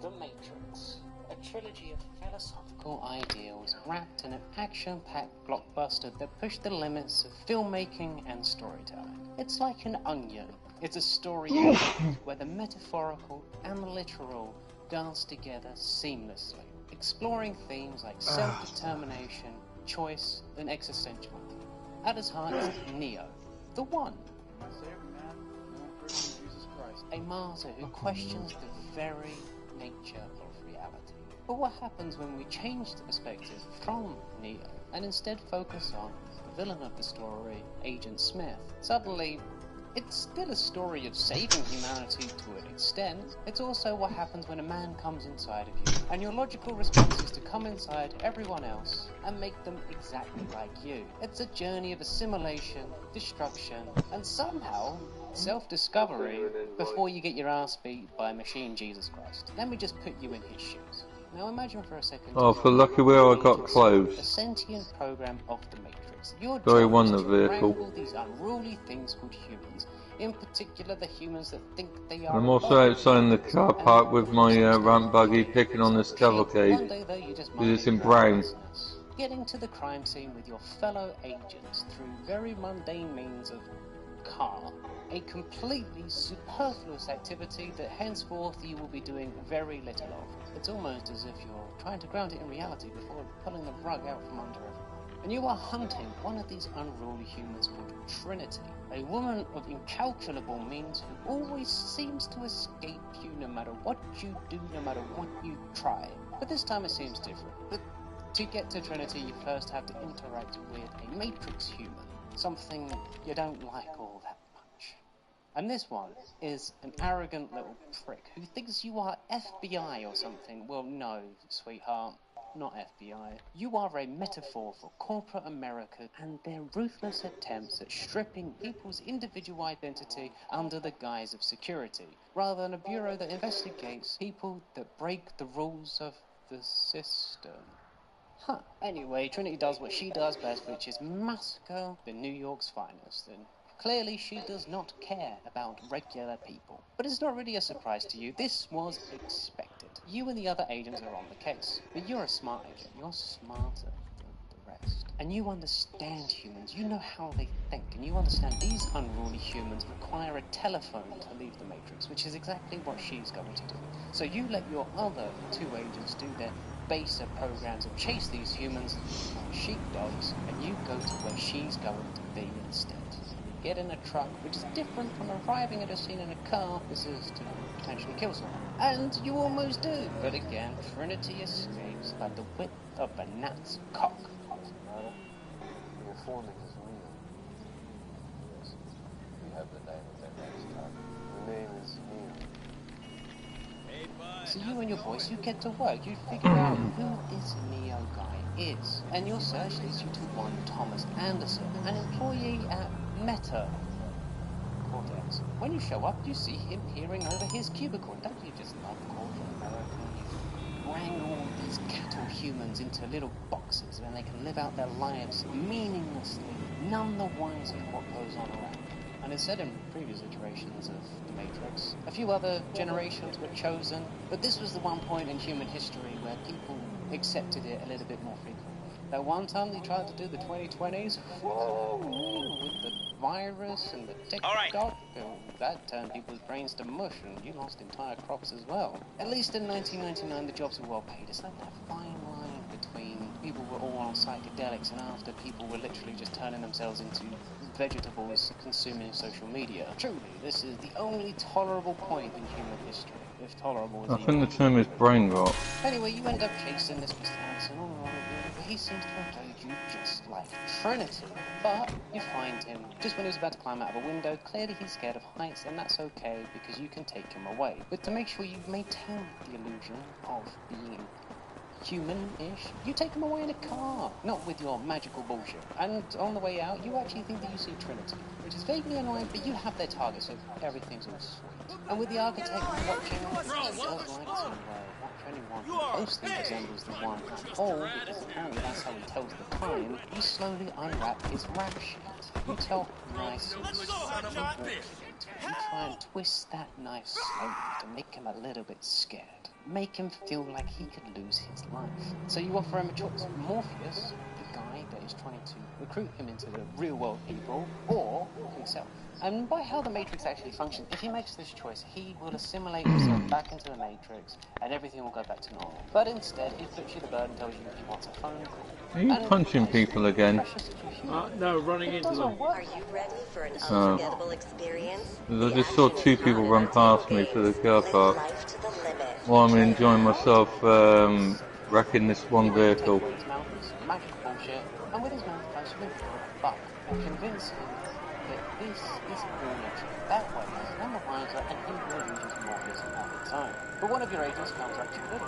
The Matrix, a trilogy of philosophical ideals wrapped in an action-packed blockbuster that pushed the limits of filmmaking and storytelling. It's like an onion. It's a story where the metaphorical and the literal dance together seamlessly, exploring themes like self-determination, choice, and existentialism. At its heart is Neo, the One. A martyr who questions the very nature of reality. But what happens when we change the perspective from Neo and instead focus on the villain of the story, Agent Smith? Suddenly, it's still a story of saving humanity to an extent. It's also what happens when a man comes inside of you, and your logical response is to come inside everyone else and make them exactly like you. It's a journey of assimilation, destruction, and somehow self-discovery before you get your ass beat by machine Jesus Christ. Let me just put you in his shoes. Now imagine for a second. Oh, for lucky where I got close. The sentient program of the Matrix. Your Very job one is the to vehicle. wrangle these unruly things called humans. In particular, the humans that think they are. I'm also outside in the car park with my ramp buggy picking on this cavalcade. One day though, you just Because it's in mind your own brown. business. Getting to the crime scene with your fellow agents through very mundane means of car. A completely superfluous activity that henceforth you will be doing very little of. It's almost as if you're trying to ground it in reality before pulling the rug out from under everyone. And you are hunting one of these unruly humans called Trinity, a woman of incalculable means who always seems to escape you no matter what you do, no matter what you try. But this time it seems different. But to get to Trinity, you first have to interact with a Matrix human, something you don't like all that much. And this one is an arrogant little prick who thinks you are FBI or something. Well, no, sweetheart, not FBI. You are a metaphor for corporate America and their ruthless attempts at stripping people's individual identity under the guise of security, rather than a bureau that investigates people that break the rules of the system. Huh. Anyway, Trinity does what she does best, which is massacre the New York's finest, and clearly she does not care about regular people. But it's not really a surprise to you. This was expected. You and the other agents are on the case, but you're a smart agent. You're smarter than the rest. And you understand humans. You know how they think, and you understand these unruly humans require a telephone to leave the Matrix, which is exactly what she's going to do. So you let your other two agents do their baser programs and chase these humans like sheepdogs, and you go to where she's going to be instead. You get in a truck, which is different from arriving at a scene in a car. This is to potentially kill someone. And you almost do, but again, Trinity escapes by the width of a gnat's cock. Your foreman is real. Yes. We have the name of that next time. The name is Neil. So you and your boys, you get to work. You figure out who this Neo guy is. And your search leads you to one Thomas Anderson, an employee at Meta Cortex. When you show up, you see him peering over his cubicle. Don't you just love corporate America? You wrangle these cattle humans into little boxes and they can live out their lives meaninglessly, none the wiser what goes on around them. And it's said in previous iterations of the Matrix, a few other generations were chosen, but this was the one point in human history where people accepted it a little bit more frequently. That one time they tried to do the 2020s, with the virus and the TikTok, that turned people's brains to mush and you lost entire crops as well. At least in 1999 the jobs were well paid. It's like that fine line between people were all on psychedelics and after people were literally just turning themselves into vegetables consuming social media. Truly, this is the only tolerable point in human history, if tolerable is I think the term is brain rot. Anyway, you end up chasing this Mr. Anderson all around the but he seems to engage you just like Trinity. But you find him just when he was about to climb out of a window. Clearly he's scared of heights, and that's okay because you can take him away. But to make sure you maintain the illusion of being human-ish, you take them away in a car, not with your magical bullshit. And on the way out, you actually think that you see Trinity, which is vaguely annoying, but you have their target, so everything's all sweet. And with the architect watching, he does like to watch anyone who closely resembles the one at all, because apparently that's how he tells the time. You slowly unwrap his rap sheet. You tell nice and slowly. You try and twist that knife slowly to make him a little bit scared. Make him feel like he could lose his life. So you offer him a choice. Morpheus, the guy that is trying to recruit him into the real world people, or himself. And by how the Matrix actually functions, if he makes this choice, he will assimilate himself back into the Matrix and everything will go back to normal. But instead, he flips you the bird and tells you he wants a phone call. Are you punching people again? No, running into them. Are you ready for an unforgettable experience? I just saw two people run past me through the car park while I'm enjoying myself wrecking this one vehicle. Magical bullshit, and with his mouth closed, but convince him that this is all legit. That way, he's none the wiser, and he will use his Morpheus on its own. But one of your agents comes up to you later.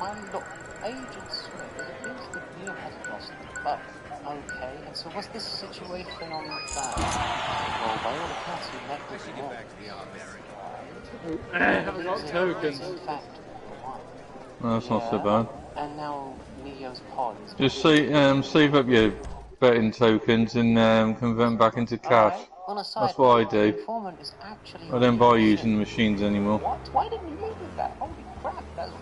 My look, Agent Smith, it appears that Neil has lost the bug. Okay, and so what's this situation on that? Well, by all accounts, we met with more. I've got tokens. In fact, No, that's not so bad. and now Neo's pod is... Just save up your betting tokens and convert them back into cash. That's what I do. I don't buy using the machines anymore. What? Why didn't you leave with that? Holy crap, that's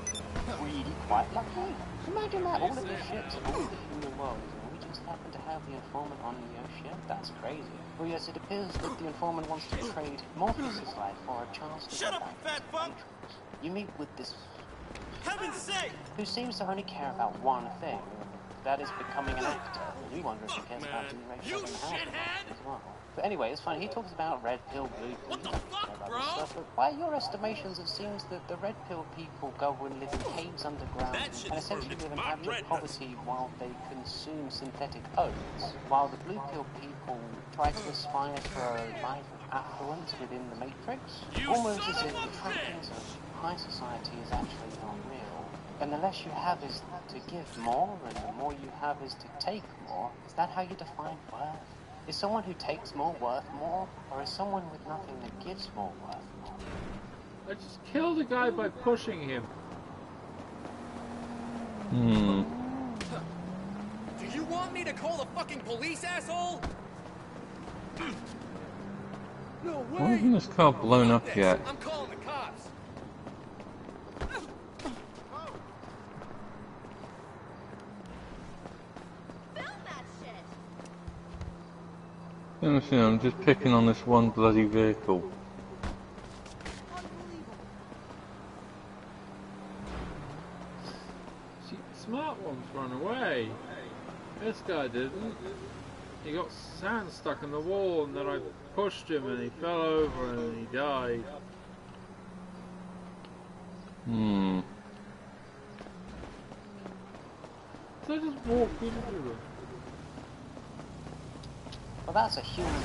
really quite lucky. Imagine that, all of this shit's all in the world. We just happen to have the informant on Neo's ship. That's crazy. Well, yes, it appears that the informant wants to trade Morpheus' life for a chance to Shut up, fat fuck! You meet with this... Heaven's sake! Who seems to only care about one thing. That is becoming an actor. You wonder if he cares about being racial and house as well. But anyway, it's funny, he talks about red pill, blue pill, What the fuck, bro? stuff, but by your estimations, it seems that the red pill people go and live in caves underground That shit's and essentially burning live in my abject retinas. poverty while they consume synthetic oats, while the blue pill people try to aspire for a life of affluence within the Matrix, You almost son as if of a the trappings of high society is actually not real. And the less you have is to give more, and the more you have is to take more. Is that how you define worth? Is someone who takes more worth more, or is someone with nothing that gives more worth more? I just killed a guy by pushing him. Do you want me to call the fucking police, asshole? No way! Why isn't this car blown up yet? I'm calling the cops. I'm just picking on this one bloody vehicle. See, smart ones run away. This guy didn't. He got sand stuck in the wall, and then I pushed him, and he fell over, and he died. So I just walked into him. Well, that's a human.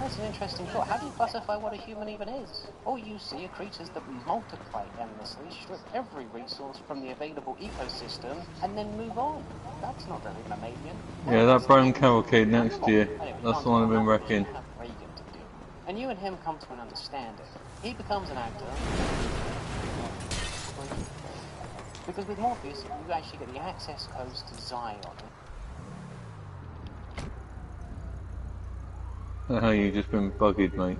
That's an interesting thought. How do you classify what a human even is? All you see are creatures that multiply endlessly, strip every resource from the available ecosystem, and then move on. That's not very mammalian. Yeah, that brown cavalcade next to you. That's the one I've been wrecking. And you and him come to an understanding. He becomes an actor. Because with Morpheus, you actually get the access codes to Zion. How you just been buggied, mate.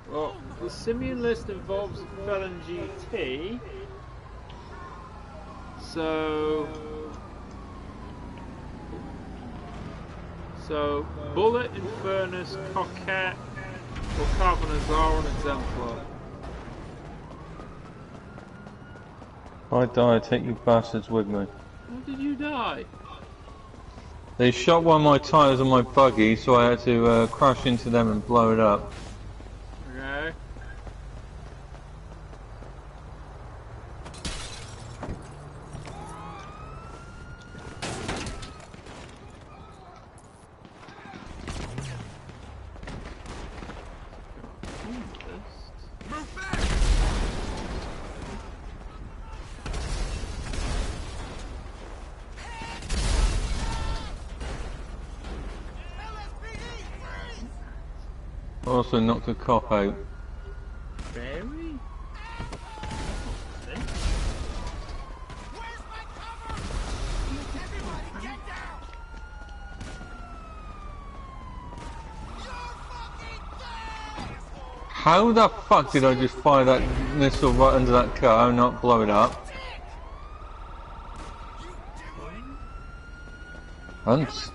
Well, the simian list involves felon GT, so So, Bullet, Infernus, Coquette, or Carbonazar and Exemplar. If I die, take you bastards with me. How did you die? They shot one of my tyres on my buggy, so I had to crash into them and blow it up. Okay. Also knocked a cop out. Very? How the fuck did I just fire that missile right under that car and not blow it up? Hunts.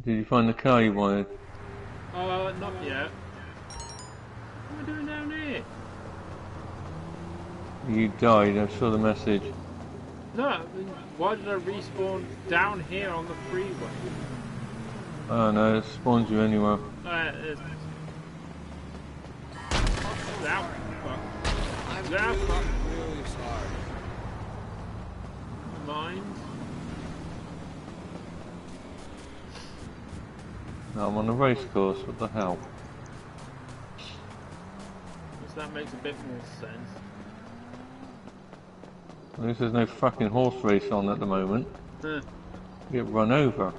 Did you find the car you wanted? Not yet. What am I doing down here? You died, I saw the message. No, I mean, why did I respawn down here on the freeway? Oh no, it spawns you anywhere. It's... That fuck. I'm That really, fuck. really sorry. Mind. No, I'm on a race course, what the hell? So that makes a bit more sense. At least there's no fucking horse race on at the moment. Huh. You get run over.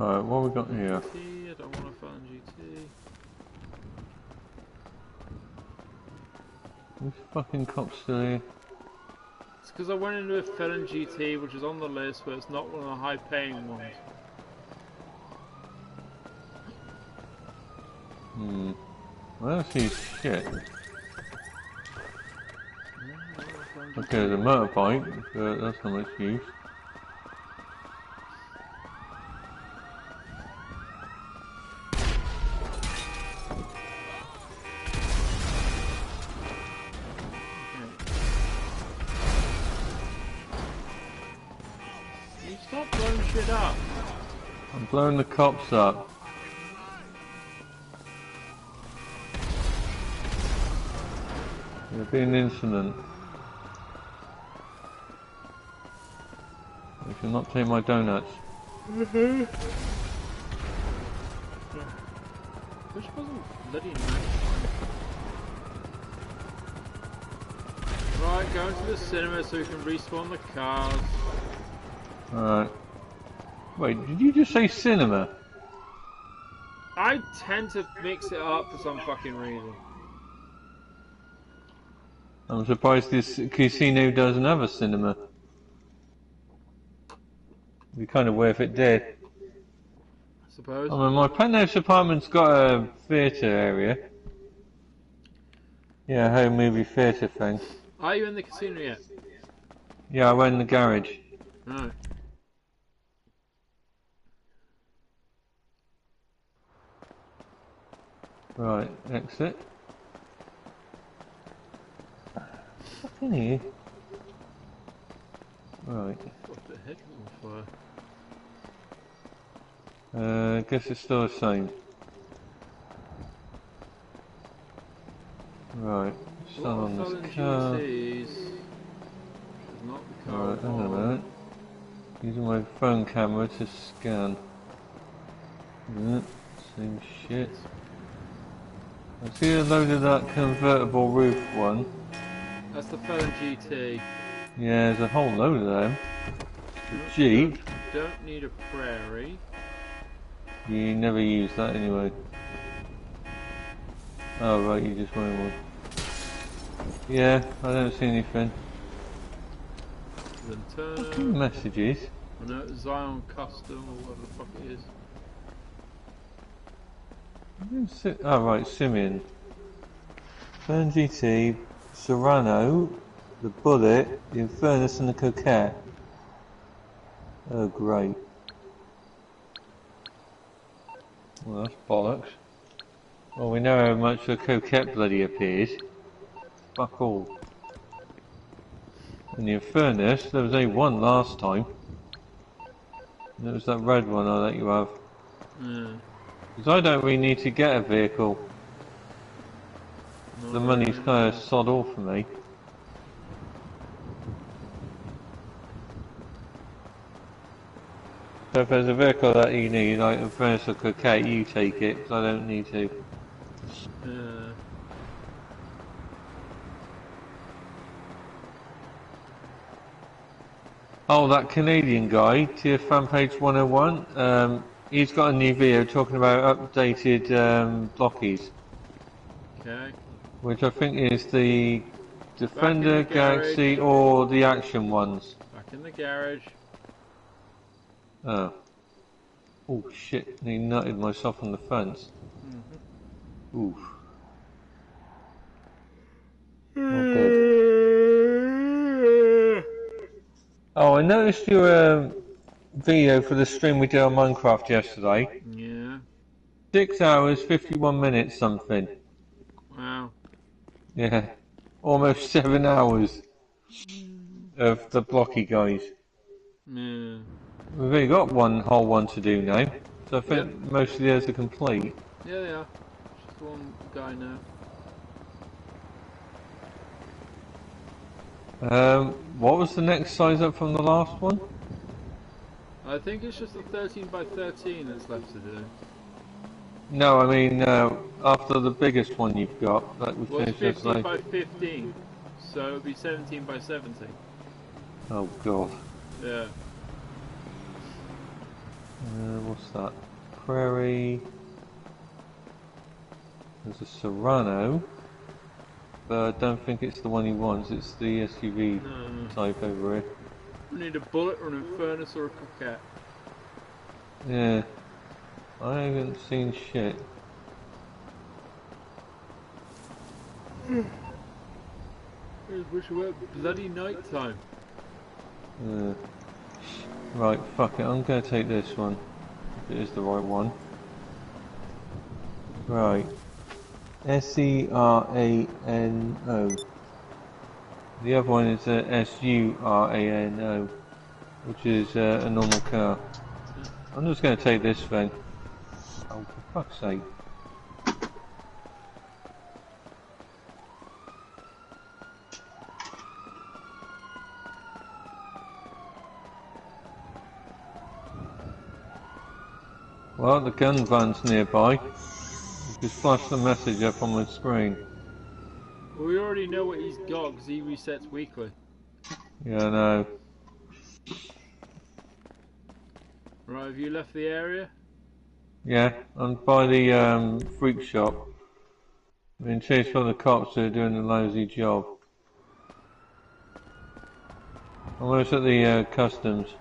Alright, what have we got here? GT, I don't want to find GT. These fucking cops still here. It's because I went into a felon GT, which is on the list, but it's not one of the high-paying ones. Well, that's his shit. Okay, there's a motorbike, but that's not much use. You stop blowing shit up. I'm blowing the cops up. There'll be an incident. I shall not take my donuts. Which wasn't bloody nice. Right, go into the cinema so we can respawn the cars. Alright. Wait, did you just say cinema? I tend to mix it up for some fucking reason. I'm surprised this casino doesn't have a cinema. It'd be kind of weird if it did. I suppose. I mean, my penthouse apartment's got a theatre area. Yeah, a home movie theatre thing. Are you in the casino yet? Yeah, I went in the garage. No. Right, exit. Fucking here. Right. What the heck is on fire? Guess it's still the same. Right, stand on this car. Right, hang on a minute. Using my phone camera to scan. Yeah, same shit. I see a load of that convertible roof one. That's the Felon GT. Yeah, there's a whole load of them. The Jeep. Don't need a prairie. You never use that anyway. Oh right, you just wanted one. Yeah, I don't see anything. Then turn. Fucking messages. I know it's Zion Custom or whatever the fuck it is. Oh right, Simeon. Fern GT, Serrano, the Bullet, the Infernus and the Coquette. Oh great. Well that's bollocks. Well we know how much the Coquette bloody appears. Fuck all. And the Infernus, there was only one last time. And it was that red one I'll let you have. Yeah. Because I don't really need to get a vehicle. The money's kind of sod all for me. So if there's a vehicle that you need, like a Infernus or Coquette, you take it, because I don't need to. Yeah. Oh, that Canadian guy, TF Rampage 101, he's got a new video talking about updated blockies. Okay. Which I think is the Defender, Back in the garage. Galaxy, or the action ones. Back in the garage. Oh. Oh shit, he nutted myself on the fence. Oof. Not good. Oh, I noticed your video for the stream we did on Minecraft yesterday. Yeah. 6 hours, 51 minutes something. Wow. Yeah. Almost 7 hours of the blocky guys. Yeah. We've only got one whole one to do now. So I think most of the others are complete. Yeah, they are. Just one guy now. What was the next size up from the last one? I think it's just a 13 by 13 that's left to do. No, I mean after the biggest one you've got that we Well, it's finished 15 yesterday. by 15, so it'll be 17 by 70. Oh god. Yeah. What's that? Prairie. There's a Serrano, but I don't think it's the one he wants. It's the SUV type over here. We need a Bullet or an Infernus or a Coquette. Yeah. I haven't seen shit. I just wish it were bloody night time. Right, fuck it, I'm gonna take this one. If it is the right one. Right. Serano. The other one is Surano, which is a normal car. I'm just gonna take this thing. Oh, for fuck's sake. Well, the gun van's nearby. Just flash the message up on the screen. Well, we already know what he's got because he resets weekly. Yeah, I know. Right, have you left the area? Yeah, I'm by the freak shop. Being chased by the cops who are doing a lousy job. I'm almost at the customs.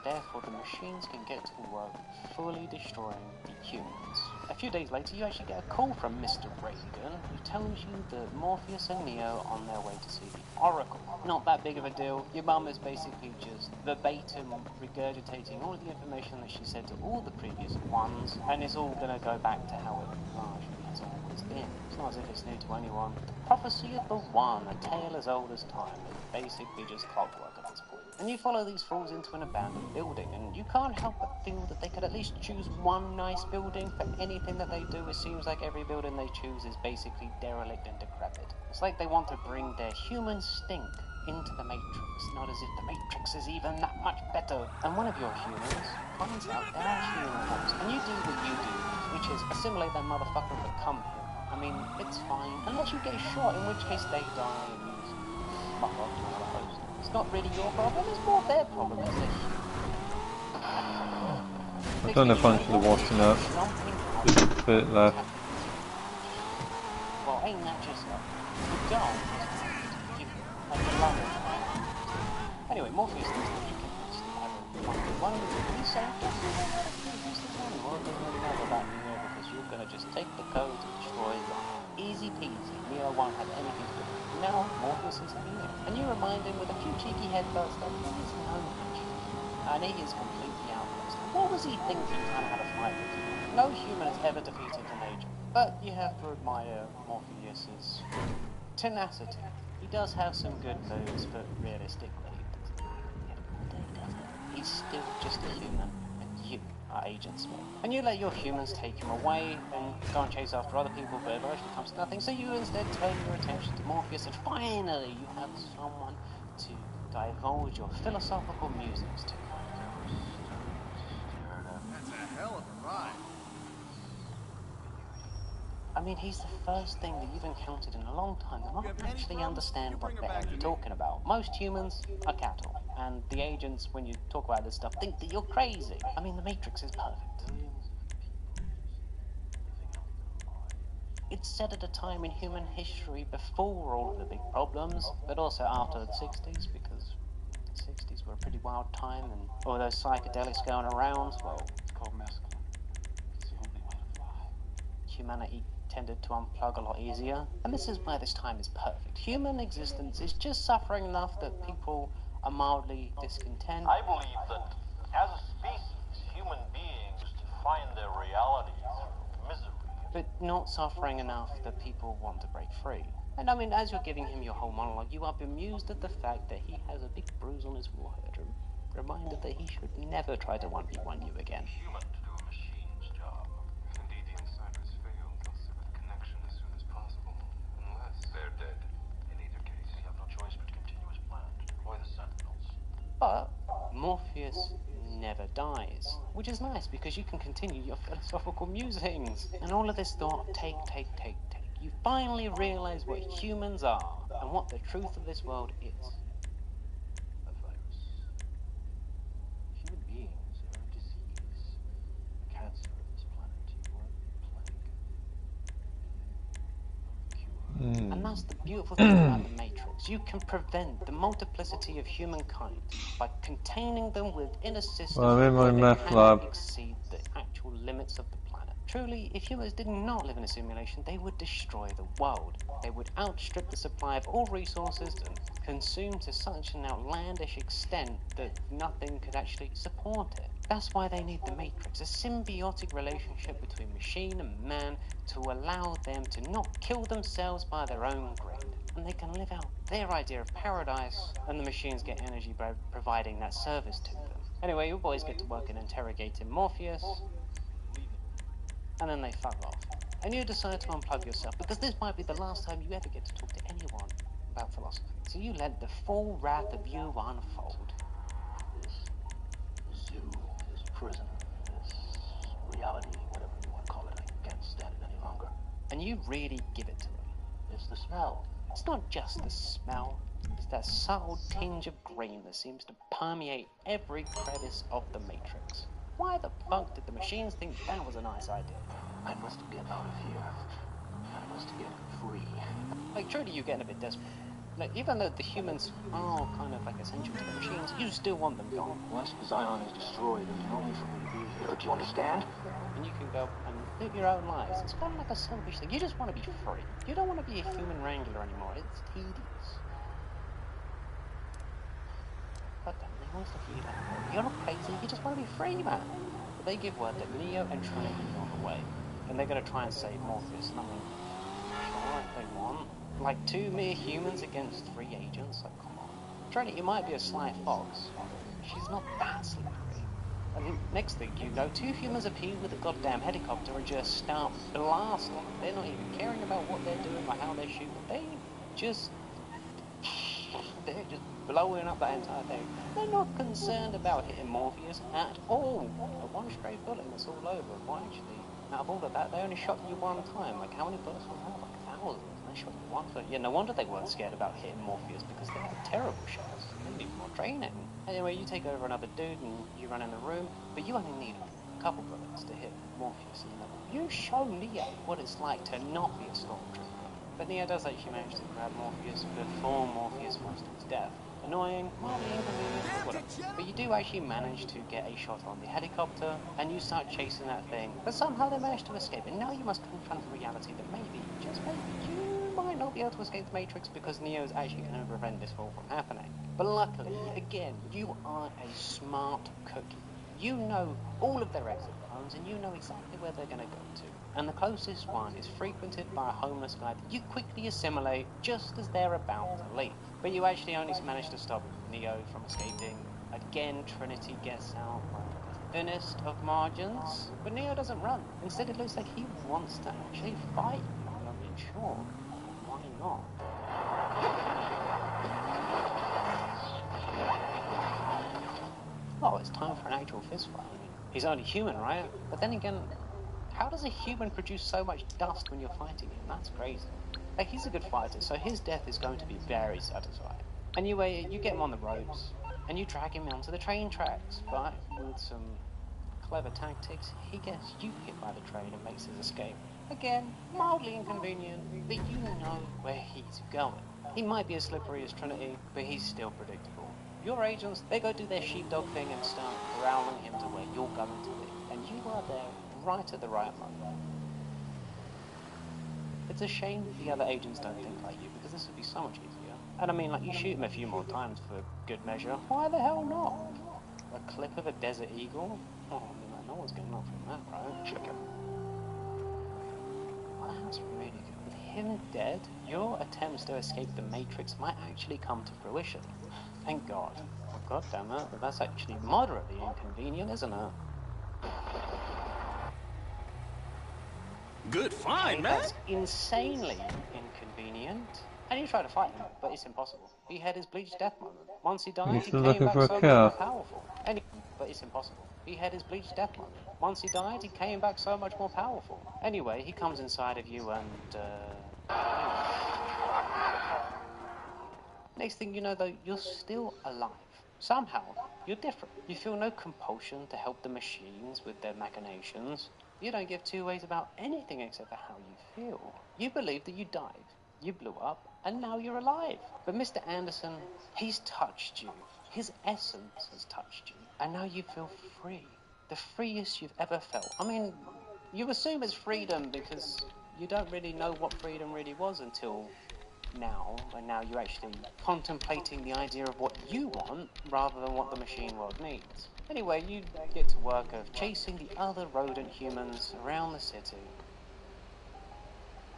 Therefore, the machines can get to work fully destroying the humans. A few days later, you actually get a call from Mr. Reagan, who tells you that Morpheus and Neo are on their way to see the Oracle. Not that big of a deal. Your mum is basically just verbatim regurgitating all of the information that she said to all the previous ones, and it's all going to go back to how it largely has always been. It's not as if it's new to anyone. The prophecy of the One, a tale as old as time, is basically just clockwork at this point. And you follow these fools into an abandoned building, and you can't help but feel that they could at least choose one nice building for anything that they do. It seems like every building they choose is basically derelict and decrepit. It's like they want to bring their human stink into the Matrix, not as if the Matrix is even that much better. And one of your humans finds out they're actually in a house, and you do what you do, which is assimilate that motherfucker and become him. I mean, it's fine, unless you get shot, in which case they die and fuck off to another host. It's not really your problem, it's more their problem, isn't it? I don't know if I should have watched enough. Just a bit left. Well, ain't that just the goal? I love it. Anyway, Morpheus thinks that he can actually have one of the police saying, just you know how to use the channel. Well, it doesn't really matter about Neo because you're going to just take the code and destroy them. Easy peasy. Neo won't have anything to do with it. Now, Morpheus is here. And you remind him with a few cheeky headbutts that he is no match. And he is completely outclassed. What was he thinking trying to have a fight with you? No human has ever defeated an agent. But you have to admire Morpheus's tenacity. He does have some good moves, but realistically, he doesn't really get it all day, does he? He's still just a human, and you are Agent Smith. And you let your humans take him away and go and chase after other people, but it eventually comes to nothing, so you instead turn your attention to Morpheus, and finally you have someone to divulge your philosophical musings to. That's a hell of a ride. I mean, he's the first thing that you've encountered in a long time that might actually understand what the hell you're talking about. Most humans are cattle, and the agents, when you talk about this stuff, think that you're crazy. I mean, the Matrix is perfect. It's set at a time in human history before all of the big problems, but also after the 60s, because the 60s were a pretty wild time, and all those psychedelics going around, well, it's called mescaline. It's the only way to fly. Humanity tended to unplug a lot easier, and this is why this time is perfect. Human existence is just suffering enough that people are mildly discontent. I believe that as a species, human beings define their reality through misery. But not suffering enough that people want to break free. And I mean, as you're giving him your whole monologue, you are bemused at the fact that he has a big bruise on his forehead, reminded that he should never try to 1v1 you again. Human to do a machine's job. If indeed the insiders fail, they'll sever the connection as soon as possible. Unless they're dead. In either case, We have no choice but to continue as planned, to deploy the Sentinels. But Morpheus never dies, which is nice because you can continue your philosophical musings. And all of this thought, take. You finally realize what humans are and what the truth of this world is. A virus. Human beings are a disease. A cancer of this planet. You are a plague. And that's the beautiful thing about the Matrix. You can prevent the multiplicity of humankind by containing them within a system Well, I'm in my where they meth cannot lab. exceed the actual limits of the planet. Truly, if humans did not live in a simulation, they would destroy the world. They would outstrip the supply of all resources and consume to such an outlandish extent that nothing could actually support it. That's why they need the Matrix, a symbiotic relationship between machine and man to allow them to not kill themselves by their own greed. And they can live out their idea of paradise, and the machines get energy by providing that service to them. Anyway, you boys get to work in interrogating Morpheus, and then they fuck off. And you decide to unplug yourself, because this might be the last time you ever get to talk to anyone about philosophy. So you let the full wrath of you unfold. This zoo, this prison, this reality, whatever you want to call it, I can't stand it any longer. And you really give it to them. It's the smell. It's not just the smell, it's that subtle tinge of green that seems to permeate every crevice of the Matrix. Why the fuck did the machines think that was a nice idea? I must get out of here. I must get free. Like, truly you're getting a bit desperate. Like, even though the humans are kind of like essential to the machines, you still want them gone. Once Zion is destroyed, there's no need for me to be here. Do you understand? And you can go and live your own lives. It's kind of like a selfish thing. You just want to be free. You don't want to be a human wrangler anymore. It's tedious. But then they want to feed out. You're not crazy. You just want to be free, man. But they give word that Neo and Trinity are on the way. And they're going to try and save Morpheus. And I mean, sure, if they want. Like 2 mere humans against 3 agents? Like, come on. Trinity might be a sly fox. She's not that slippery. And next thing you know, 2 humans appear with a goddamn helicopter and just start blasting. They're not even caring about what they're doing or how they're shooting. They're just blowing up that entire thing. They're not concerned about hitting Morpheus at all. A 1 stray bullet and it's all over. Why actually, out of all of that, they only shot you 1 time. Like, how many bullets were there? Like 1,000. They shot you 1 time. Yeah, no wonder they weren't scared about hitting Morpheus, because they had terrible shots. you need more training. Anyway, you take over another dude and you run in the room, but you only need a couple bullets to hit Morpheus in the middle. You show Neo what it's like to not be a stormtrooper. But Neo does actually manage to grab Morpheus before Morpheus falls to his death. Annoying, mildly inconvenient, but whatever. But you do actually manage to get a shot on the helicopter, and you start chasing that thing, but somehow they manage to escape, and now you must confront the reality that maybe, just maybe, you might not be able to escape the Matrix because Neo is actually going to prevent this fall from happening. But luckily, again, you are a smart cookie. You know all of their exit phones, and you know exactly where they're going to go to. And the closest one is frequented by a homeless guy that you quickly assimilate just as they're about to leave. But you actually only manage to stop Neo from escaping. Again, Trinity gets out by the thinnest of margins. But Neo doesn't run. Instead, it looks like he wants to actually fight you. I mean, sure, why not? Oh, it's time for an actual fist fight. I mean, he's only human, right? But then again, how does a human produce so much dust when you're fighting him? That's crazy. Like, he's a good fighter, so his death is going to be very satisfying. Anyway, you get him on the ropes, and you drag him onto the train tracks, but with some clever tactics, he gets you hit by the train and makes his escape. Again, mildly inconvenient, but you know where he's going. He might be as slippery as Trinity, but he's still predictable. Your agents, they go do their sheepdog thing and start corralling him to where you're going to be, and you are there right at the right moment. It's a shame the other agents don't think like you, because this would be so much easier. And I mean, like, you shoot him a few more times for good measure. Why the hell not? A clip of a Desert Eagle? Oh, I mean, like, no one's getting up from that, right? Check it. Well, that's really good. With him dead, your attempts to escape the Matrix might actually come to fruition. Thank God. Well, God damn it, but that's actually moderately inconvenient, isn't it? Good find, man. That's insanely inconvenient. And you try to fight him, but it's impossible. He had his bleached death moment. Once he died, he still came looking back for a so much more calf? powerful. But it's impossible. He had his bleached death moment. Once he died, he came back so much more powerful. Anyway, he comes inside of you and, Next thing you know, though, you're still alive. Somehow, you're different. You feel no compulsion to help the machines with their machinations. You don't give two ways about anything except for how you feel. You believe that you died, you blew up, and now you're alive. But Mr. Anderson, he's touched you. His essence has touched you. And now you feel free. The freest you've ever felt. I mean, you assume it's freedom because you don't really know what freedom really was until now, and now you're actually contemplating the idea of what you want rather than what the machine world needs. Anyway, you get to work of chasing the other rodent humans around the city.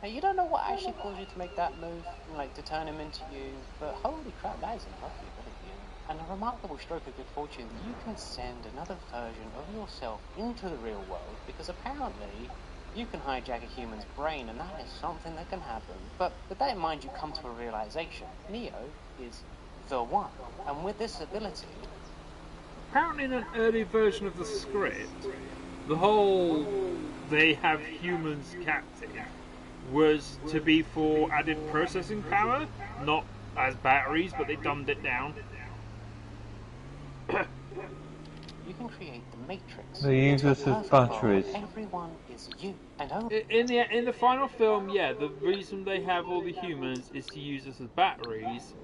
Now, you don't know what actually caused you to make that move, like to turn him into you, but holy crap, that is a lovely ability and a remarkable stroke of good fortune that you can send another version of yourself into the real world, because apparently you can hijack a human's brain, and that is something that can happen. But with that in mind, you come to a realization. Neo is the one. And with this ability... Apparently in an early version of the script, the whole they have humans captive was to be for added processing power, not as batteries, but they dumbed it down. You can create the Matrix. They use us as batteries. Everyone is you. And in the final film, yeah, the reason they have all the humans is to use us as batteries.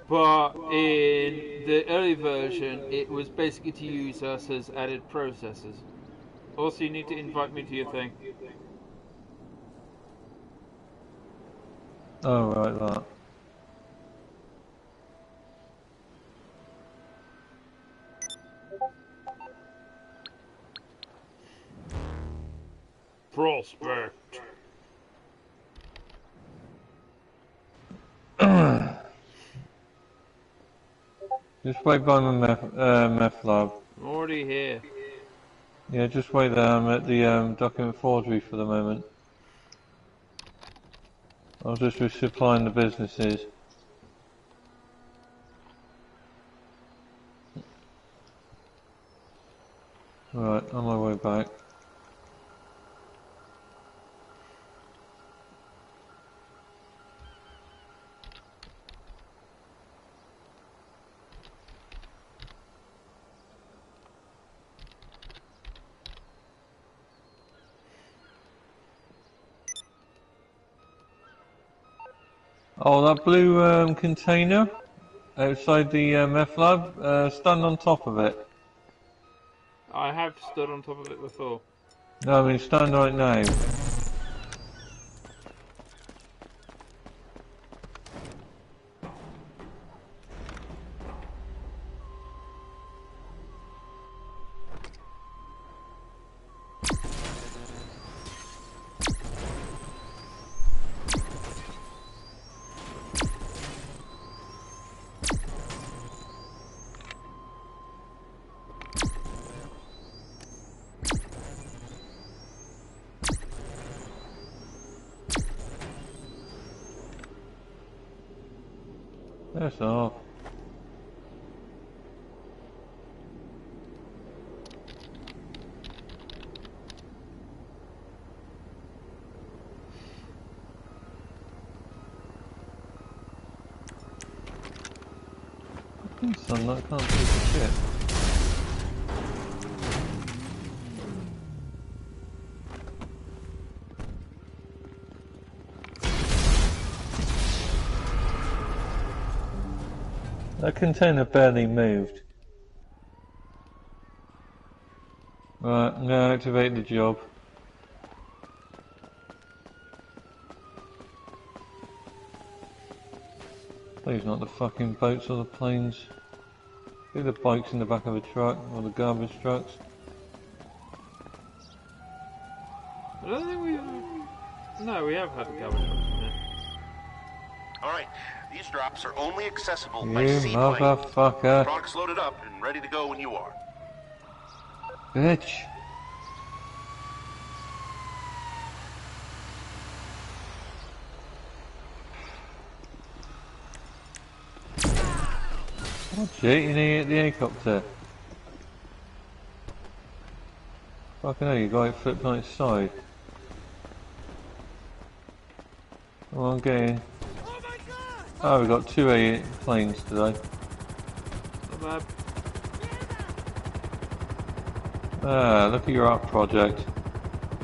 But in the early version, it was basically to use us as added processors. Also, you need to invite me to your thing. Oh, right, that. Prospect. Just wait by my meth lab. I'm already here. Yeah, just wait there. I'm at the document forgery for the moment. I was just resupplying the businesses. Right, on my way back. Oh, that blue container outside the meth lab, stand on top of it. I have stood on top of it before. No, I mean stand right now. That's off. Son, that can't take a shit. That container barely moved. Right, I'm gonna activate the job. Please not the fucking boats or the planes. Do the bikes in the back of a truck or the garbage trucks. I don't think we've... No, we have had a garbage truck in there. Alright, these drops are only accessible You by seaplane. motherfucker. Products loaded up and ready to go when you are. Bitch. Oh shit, you need to hit the helicopter. Fucking hell, you got it flipped on its side. Come on, get in. Oh, we got 2 planes today. Not bad. Ah, look at your art project.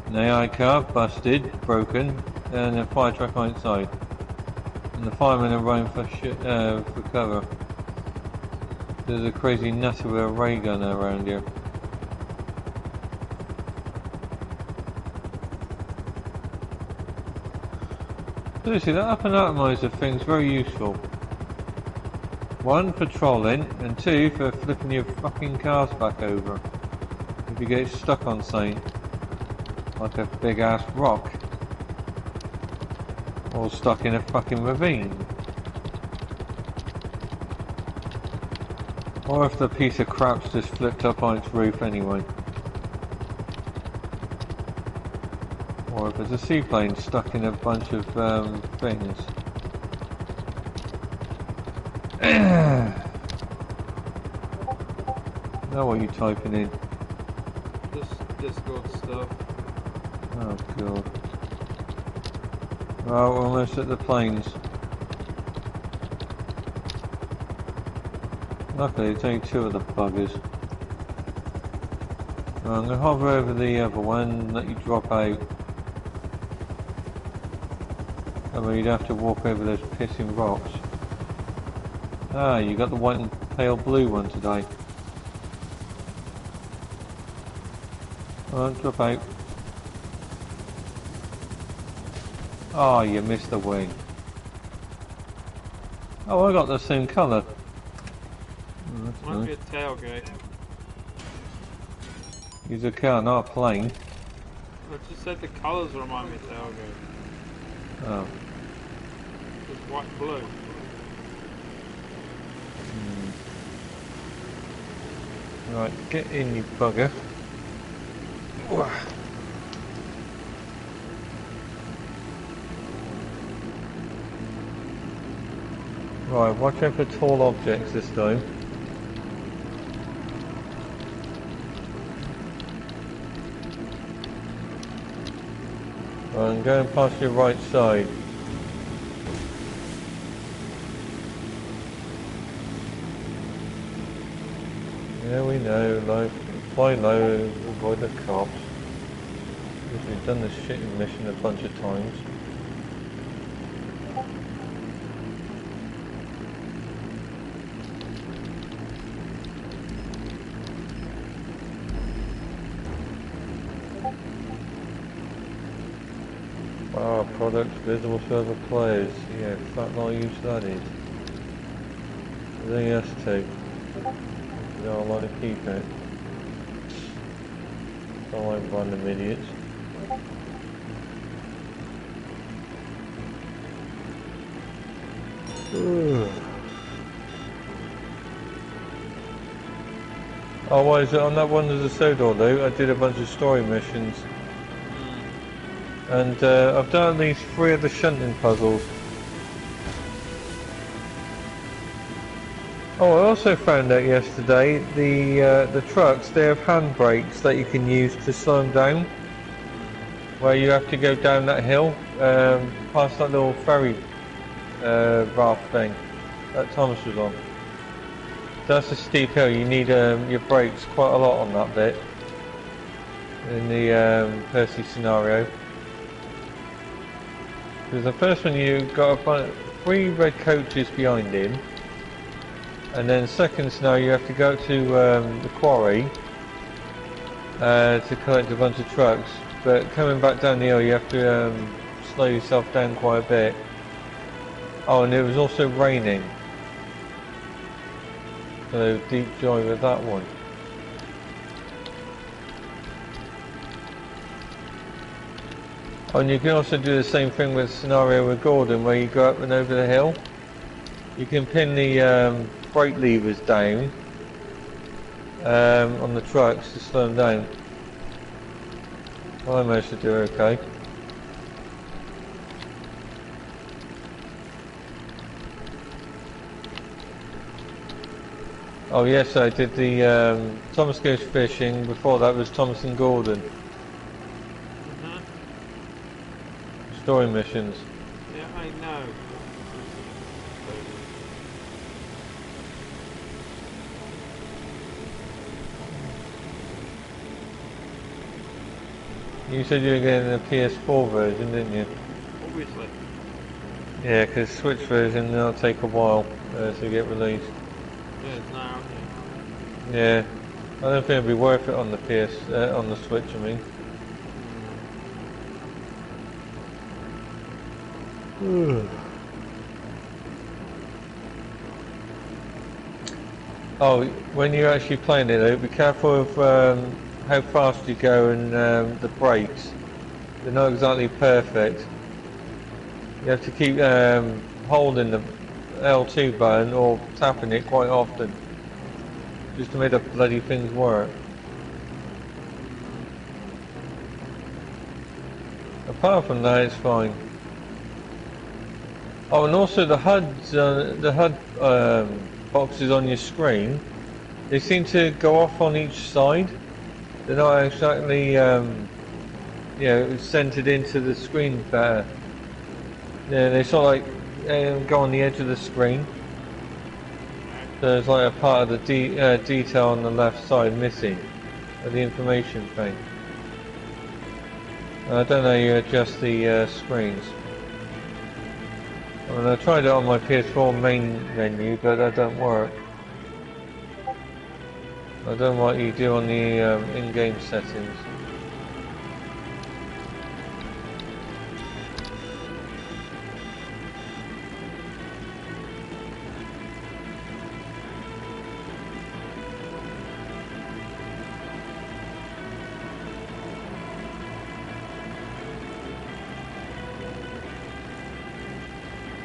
An AI car, busted, broken, and a fire truck on its side. And the firemen are running for for cover. There's a crazy nutter with a ray gun around here. Seriously, that up and atomizer thing's very useful. 1 for trolling, and 2 for flipping your fucking cars back over. If you get stuck on something, like a big ass rock. Or stuck in a fucking ravine. Or if the piece of crap's just flipped up on its roof anyway. Or if it's a seaplane stuck in a bunch of things. Now what are you typing in? Just Discord stuff. Oh god. Well, we're almost at the planes. Luckily, it's only 2 of the buggers. Well, I'm going to hover over the other one and let you drop out. I mean, you'd have to walk over those pissing rocks. Ah, you got the white and pale blue one today. Alright, drop out. Oh, you missed the wing. Oh, I got the same colour. Might be a tailgate. Use a car, not a plane. I just said the colours remind me of tailgate. Oh. It's white and blue. Right, get in, you bugger. Right, watch out for tall objects this time. I'm going past your right side. Yeah, we know, like, fly low, avoid the cops. Because we've done this shitty mission a bunch of times. our products visible to other players. Yeah, fat lot of use that is. I think that's two. You know, I want to keep it. Don't like random idiots. Oh, why is it on that one as a Sodor though? I did a bunch of story missions. And I've done at least 3 of the shunting puzzles. Oh, I also found out yesterday the trucks, they have handbrakes that you can use to slow them down. Where you have to go down that hill, past that little ferry raft thing that Thomas was on. That's a steep hill, you need your brakes quite a lot on that bit. In the Percy scenario. Because the first one you got 3 red coaches behind him. And then second scenario you have to go to the quarry to collect a bunch of trucks. But coming back down the hill you have to slow yourself down quite a bit. Oh, and it was also raining. So deep joy with that one. Oh, and you can also do the same thing with scenario with Gordon where you go up and over the hill. You can pin the brake levers down on the trucks to slow them down. Well, I managed to do okay. Oh yes, I did the Thomas Goes Fishing. Before that was Thomas and Gordon. Story missions. Yeah, I know. You said you were getting the PS4 version, didn't you? Obviously. Yeah, because Switch version will take a while to get released. Yeah, it's not out yet. Yeah, I don't think it'd be worth it on the on the Switch. I mean. Oh, when you're actually playing it though, be careful of how fast you go and the brakes. They're not exactly perfect. You have to keep holding the L2 button or tapping it quite often. Just to make the bloody things work. Apart from that, it's fine. Oh, and also the HUD boxes on your screen, they seem to go off on each side. They're not exactly, centered into the screen better. Yeah, they sort of like go on the edge of the screen. So there's like a part of the detail on the left side missing of the information thing. I don't know how you adjust the screens. I mean, I tried it on my PS4 main menu, but that don't work. I don't know what you do on the in-game settings.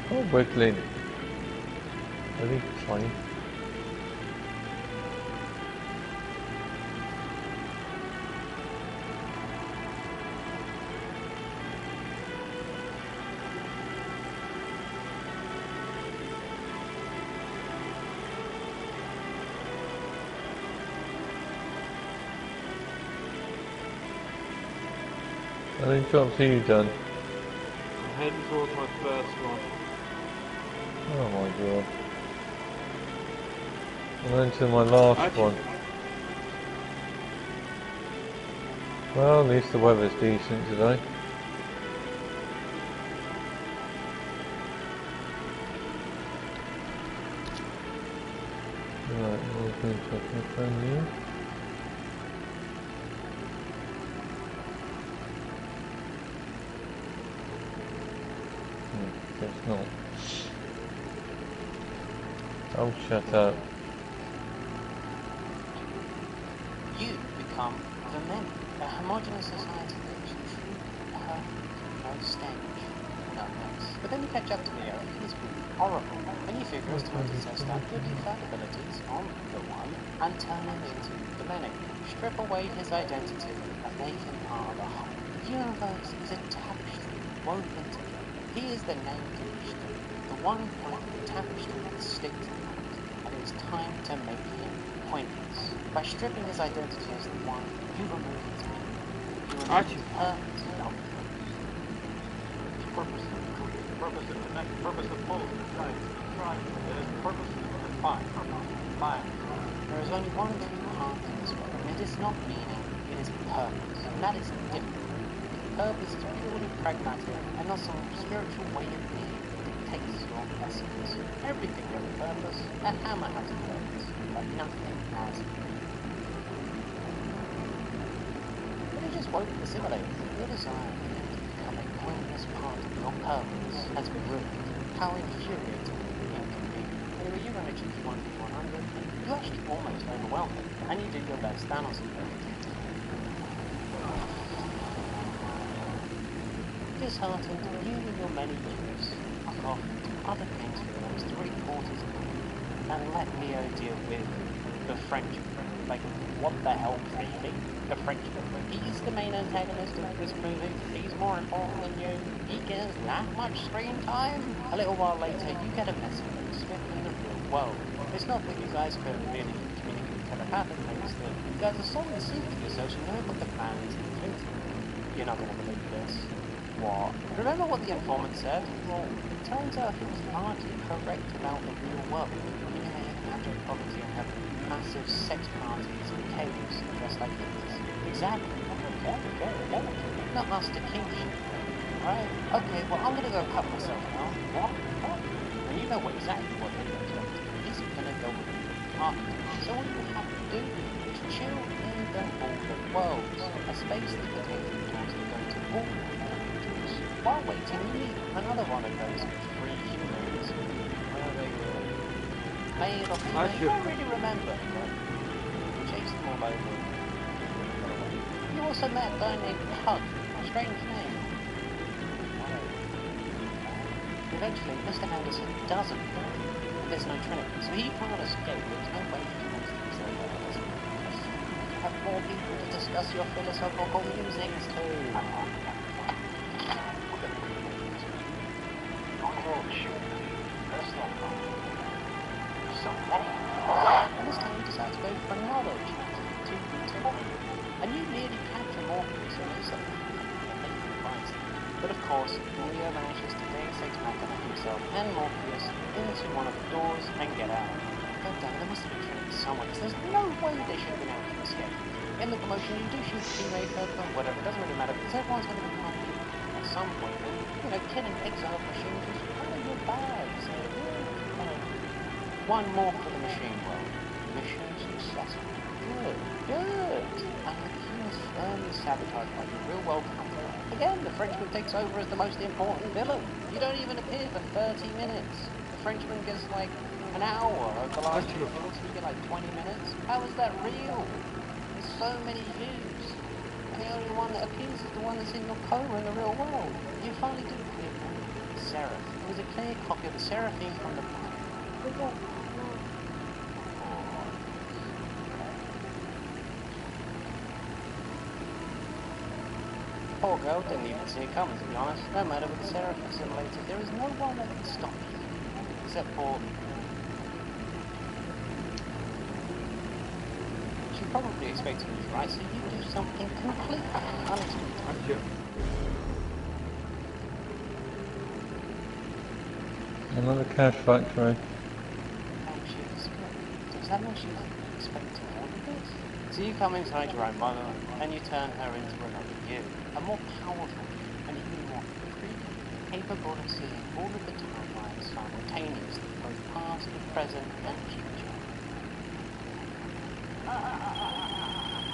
Oh, wiggling. Really funny. I think jobs are you done? I'm heading towards my first one. Oh my god. I'm into my last one. Well, at least the weather's decent today. Right, we'll go check my phone here. Oh. Oh, shut up. You become the many, a homogeneous society that is true, perfect, no stench, no mess. But then you catch up to Neo, and he's been horrible, and you figure it's time to test out the newfound abilities on the one and turn him into the many. Strip away his identity and make him part of the whole. The universe is a tapestry woven together. He is the named tapestry, the one point of the tapestry that sticks out, and it is time to make him pointless. By stripping his identity as the one, you remove his meaning. You remove his purpose. Purpose of connect, purpose of pull, right. It is purpose of fine. There is only one true path in this world, and it is not meaning, it is purpose, and that is different. Purpose is purely pragmatic, and not some spiritual way of being that dictates your essence. Everything has a purpose, a hammer has a purpose, but nothing has meaning. But it just won't assimilate. Your desire for him to become a pointless part of your purpose has been ruined. How infuriating it can be. Anyway, you run a GT1v100, you actually almost overwhelm him, and you do your best Thanos impression. Disheartened, you and your many youths fuck off to other games for the next 3 quarters of the week, and let Neo deal with the Frenchman. Like, what the hell, really? The Frenchman. He's the main antagonist of this movie. He's more important than you. He gets that much screen time. A little while later, you get a message from Smith in the real world. It's not that you guys could really communicate telepathically, it's that you guys are solely seeking yourselves, you know what the plan is completely. You're not going to believe this. What? Remember what the informant said? Well, it turns out he was largely correct about the real world. You may have magic property and have massive sex parties and caves just like this. Exactly. Okay. Not master king shit. Right? Okay, well I'm gonna go cut myself now. What? And you know exactly what you're going to do. He's gonna go with you. So all you have to do is chill in the border worlds. A space that contains the doors that go to all worlds. While waiting, you meet another one of those 3 humans. Where they were male or female. You don't really remember, but you chased them all over. You also met a guy named Pug, a strange name. Eventually, Mr. Anderson doesn't know, and there's no Trinity, so he can't escape. There's no way he wants to use their words. You have more people to discuss your philosophical musings to. And this time you decide to go for another chapter, 2v2. And you nearly capture Morpheus and yourself. But of course, Leo manages to Deus Ex Machina himself and Morpheus into one of the doors and get out. God damn, there must have been Trinity somewhere, because there's no way they should have been able to escape. In the commotion, you do shoot the teammate, but whatever, it doesn't really matter, because everyone's going to be happy at some point. And, you know, killing exiled machines is kind of your bag, so one more for the machine world. Mission successful. Good. And the humans firmly sabotaged by the real world counter. Again, the Frenchman takes over as the most important villain. You don't even appear for 30 minutes. The Frenchman gets like an hour over the last 2 minutes, you get like 20 minutes. How is that real? There's so many views. And the only one that appears is the one that's in your coma in the real world. You finally do clear the Seraph. It was a clear copy of the Seraphine from the planet. Poor girl didn't even see it coming, to be honest. No matter with the Seraph assimilated, there is no one that can stop you. Except for... She probably expected you, right? So you do something completely unexpected. Another cash factory. Does that mean she's expecting all of this? So you come inside your own mother, and you turn her into another you. A more powerful and even more free, capable of seeing all of the timelines simultaneously, both past, present, and future.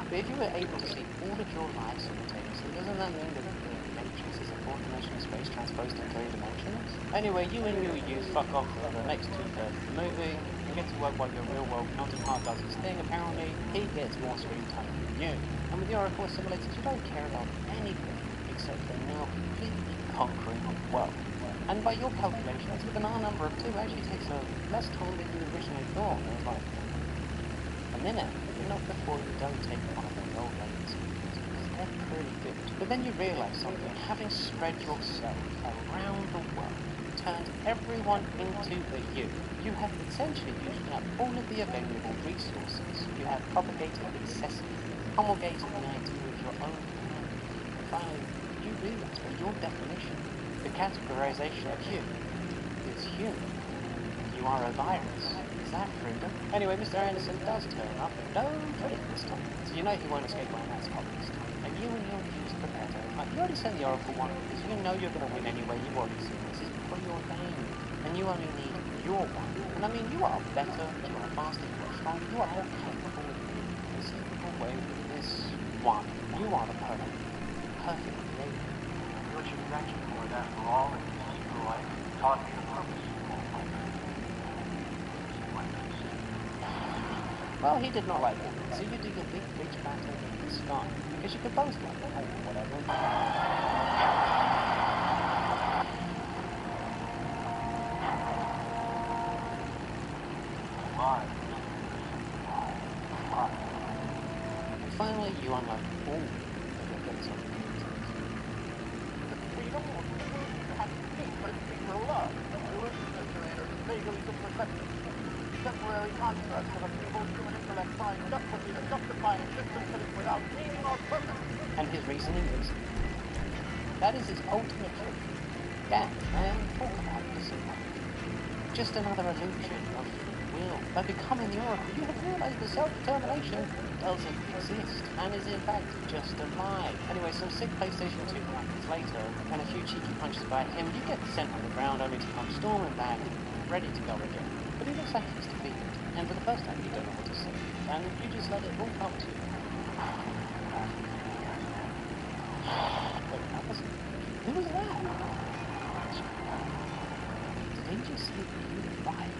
But if you were able to see all of your life simultaneously, doesn't that mean that the Matrix is a fourth dimension of space transposed in 3 dimensions. Anyway, you and your youth fuck off for the next 2/3 of the movie and get to work while your real world counterpart does his thing. Apparently, he gets more screen time than you. And with the Oracle simulators, you don't care about anything except for now completely conquering the world. And by your calculations, with an R number of 2 actually takes less time than you originally thought. It was like a minute, not before you don't take one of the old ladies. They're pretty good. But then you realise something. Having spread yourself around the world, turned everyone into a you. You have essentially used up all of the available resources. You have propagated excessively, promulgated the idea of your own plan. And finally, you realise by your definition, the categorization of you is human. You are a virus. Is that freedom? Anyway, Mr. Anderson does turn up, but no critic this time. So you know he won't escape my last copy this time. And you and your views prepare to. You already sent the Oracle one, because you know you're going to win anyway. You've already seen this. This is preordained. And you only need your one. And I mean, you are better, you are faster, you are stronger, you are more capable in any conceivable way with this one. You are the perfect creator. What you thank you for that for all in your life taught me the purpose of my life. Well, he did not like that. So you do your big bridge battle in the sky. Because you could both like it, or whatever. And finally, you unlock all of your bits of The freedom of you have to think for the love. Vaguely perceptive. Temporary constructs of a people's human intellect signed up for me to justify existence that is without meaning or purpose. and his reasoning is. That is his ultimate truth. That, man, talk about discipline. Just another illusion of will. By becoming the Oracle, you have realized that self-determination doesn't exist, and is in fact just a lie. Anyway, some sick PlayStation 2 graphics later, and a few cheeky punches by him, you get sent on the ground only to come storming back, ready to go again. But he looks like he's defeated, and for the first time you don't know what to say, and you just let it all come to you. Wait, that was... Who was that? Did he just hit you right?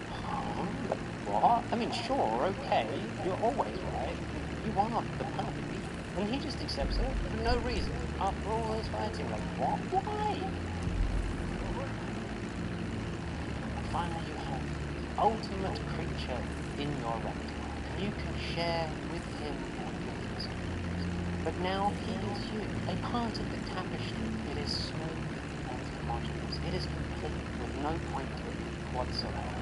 What? I mean, sure, okay, you're always right. You are the perfect beat. And he just accepts it for no reason. After all those fighting, like, what? Why? And finally you have the ultimate creature in your repertoire. And you can share with him and with his feelings. But now he is you, a part of the tapestry. It is smooth and homogeneous. It is complete with no point to it whatsoever.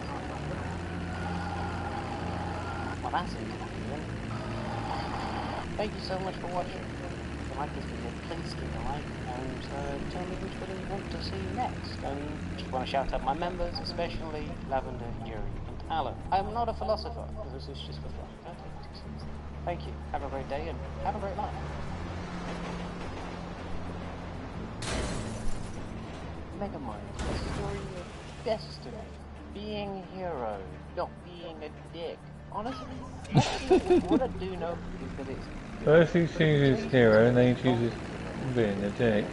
Well, that's inconvenient. Thank you so much for watching. If you like this video, please give it a like and tell me which video you want to see next. And just want to shout out my members, especially Lavender, Yuri, and Alan. I am not a philosopher. This is just for fun. Don't take it too seriously. Thank you. Have a great day and have a great life. Megamind, a story of destiny, being a hero, not being a dick. Honestly, what I do know is that it's... First he chooses hero and then he chooses being a dick.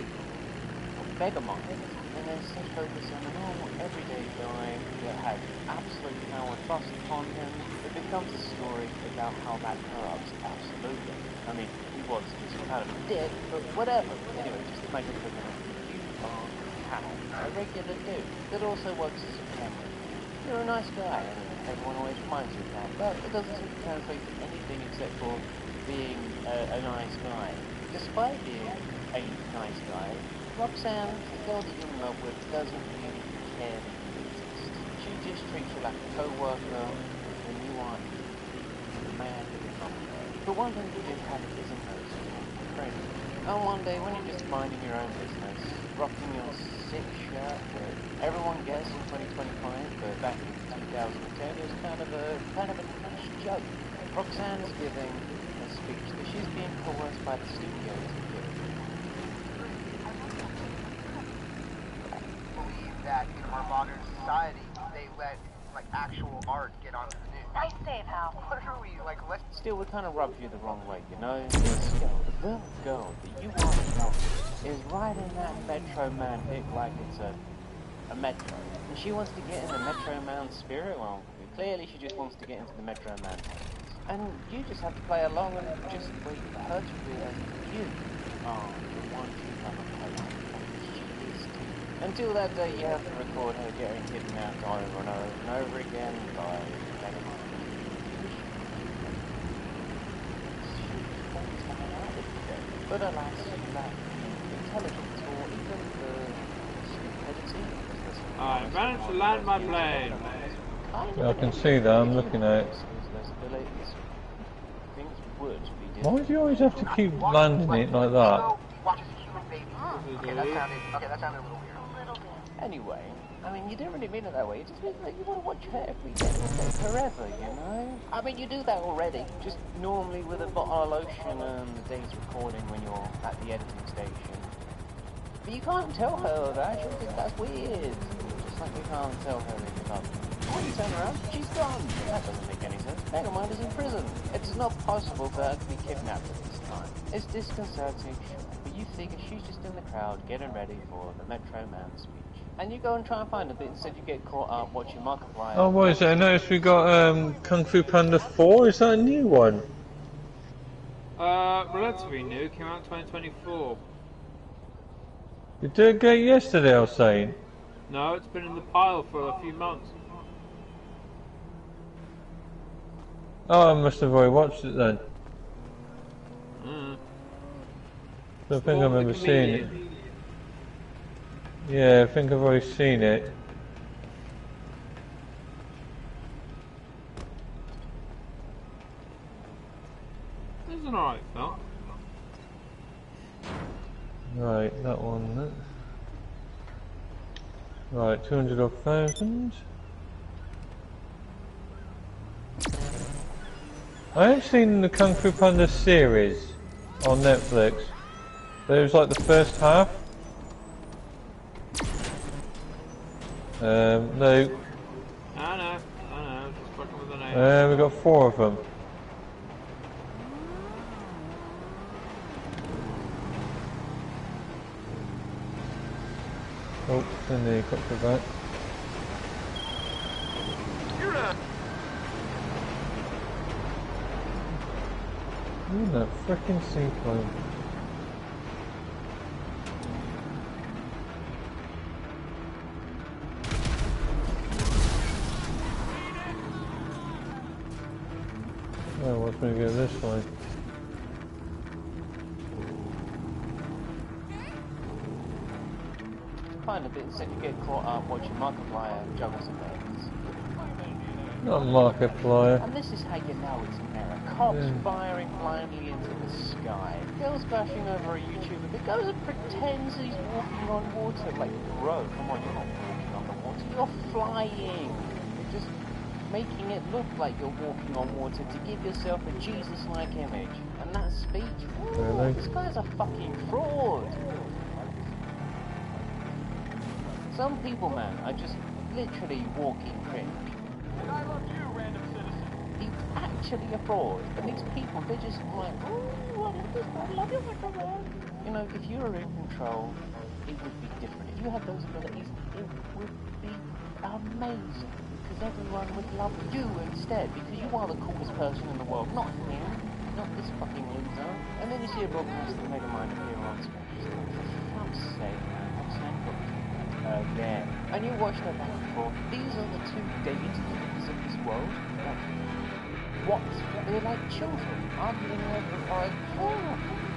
Megamind, and there's such focus on a normal, everyday guy that has absolute power thrust upon him. It becomes a story about how that corrupts absolutely. I mean, he was just kind of a dick, but whatever. Anyway, just to make it quick enough, you are Hal, a regular dude that also works as a camera. You're a nice guy, and everyone always reminds you of that, but it doesn't seem to translate to anything except for being a nice guy. Despite being a nice guy, Roxanne, the girl that you're in love with, doesn't really care that you exist. She just treats you like a co-worker, and you are the man that you're not. But one thing you do have is a nose friend. And one day, when you're just minding your own business, rocking your sick shirt that everyone gets in 2025, but back in 2010 it was kind of a nice joke. Roxanne's giving a speech that she's being coerced by the studio to give. Believe that in our modern society, they let like actual art get onto the news. Nice save, Hal. What are we like, let's... Still, it kind of rubs you the wrong way, you know? This girl that you want to know is riding that Metro Man dick like it's a Metro. And she wants to get in the Metro Man spirit. Well, clearly she just wants to get into the Metro Man pants. And you just have to play along and just wait for her to realize that you are the one she's gonna play like she is too. Until that day, you have to record her getting kidnapped over and over and over again by Megamind. But alas, you lack the intelligence or even the stupidity. I managed to land my plane. I can see that, I'm looking at it. Why do you always have to keep landing it like that? Watches a human baby. Okay, that sounded a little weird. Anyway, I mean, you didn't really mean it that way. It just means that you want to watch her every day, forever, you know? I mean, you do that already. Just normally with a bottle of lotion and the day's recording when you're at the editing station. But you can't tell her that. She'll think that's weird. Just like you can't tell her that you love her. When you turn around, she's gone. That doesn't make any sense. Megamind is in prison. It's not possible for her to be kidnapped at this time. It's disconcerting, but you figure she's just in the crowd getting ready for the Metro Man speech. And you go and try and find her, but instead you get caught up watching Markiplier. Oh, what is it? I noticed we got Kung Fu Panda 4. Is that a new one? Relatively new. Came out in 2024. Did it get yesterday, I was saying? No, it's been in the pile for a few months. Oh, I must have already watched it then. I think I remember seeing it. Yeah, I think I've already seen it. It's an alright film. Right, that one. Right, 200,000. I have seen the Kung Fu Panda series on Netflix. But it was like the first half. No. I know, just fucking with the name. We got 4 of them. Oh, in the helicopter back. Ooh, that frickin' seaplane. Oh, what's going to go this way? Find a bit instead you get caught up watching Markiplier juggle some eggs. Not Markiplier. And this is how you know it's an error. Cops firing blindly into the sky. Girls bashing over a YouTuber that goes and pretends he's walking on water. Like, bro, come on, you're not walking on the water, you're flying. You're just making it look like you're walking on water to give yourself a Jesus-like image. And that speech, Really? This guy's a fucking fraud. Some people, man, are just literally walking cringe. And I love you, random citizen. He's actually a fraud, and these people, they're just like, oh, I love you, Metro Man. You know, if you were in control, it would be different. If you had those abilities, it would be amazing. Because everyone would love you instead, because you are the coolest person in the world, not him, not this fucking loser. And then you see a broadcast of Megamind appear on screen. Just like, for fuck's sake, man, what's happening? Again. And you watch that back and forth. These are the two deities of this world. Like, what? They're like children arguing over like,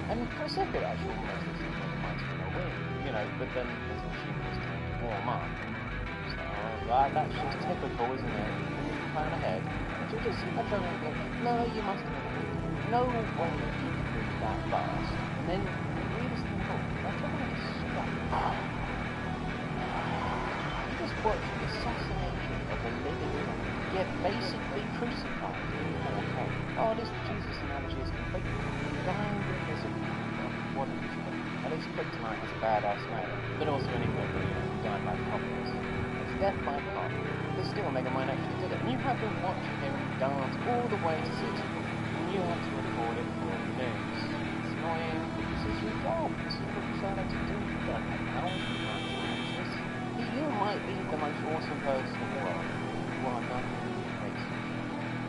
and for a second actually most of these Megamind's gonna win, you know, but then there's machineries trying to warm up. So that's just typical, isn't it? You plan ahead. But you just see that and go, no, you must have no way you can move that fast. And then you just think, oh, that's what I just stop. Watch the assassination of a living man get basically crucified in 4K. Oh, this Jesus analogy is completely blind invisible. What a joke. At least Kryptonite has a badass name, but also anything that died by populace. It's death by pop. But still, Megamind actually did it. And you have to watch him dance all the way to City, and you have to record it for the news. It's annoying, but this is your job. This is what you sign up to do. You don't have hours, you can't change this. You might be the most awesome person in the world. You are not crazy.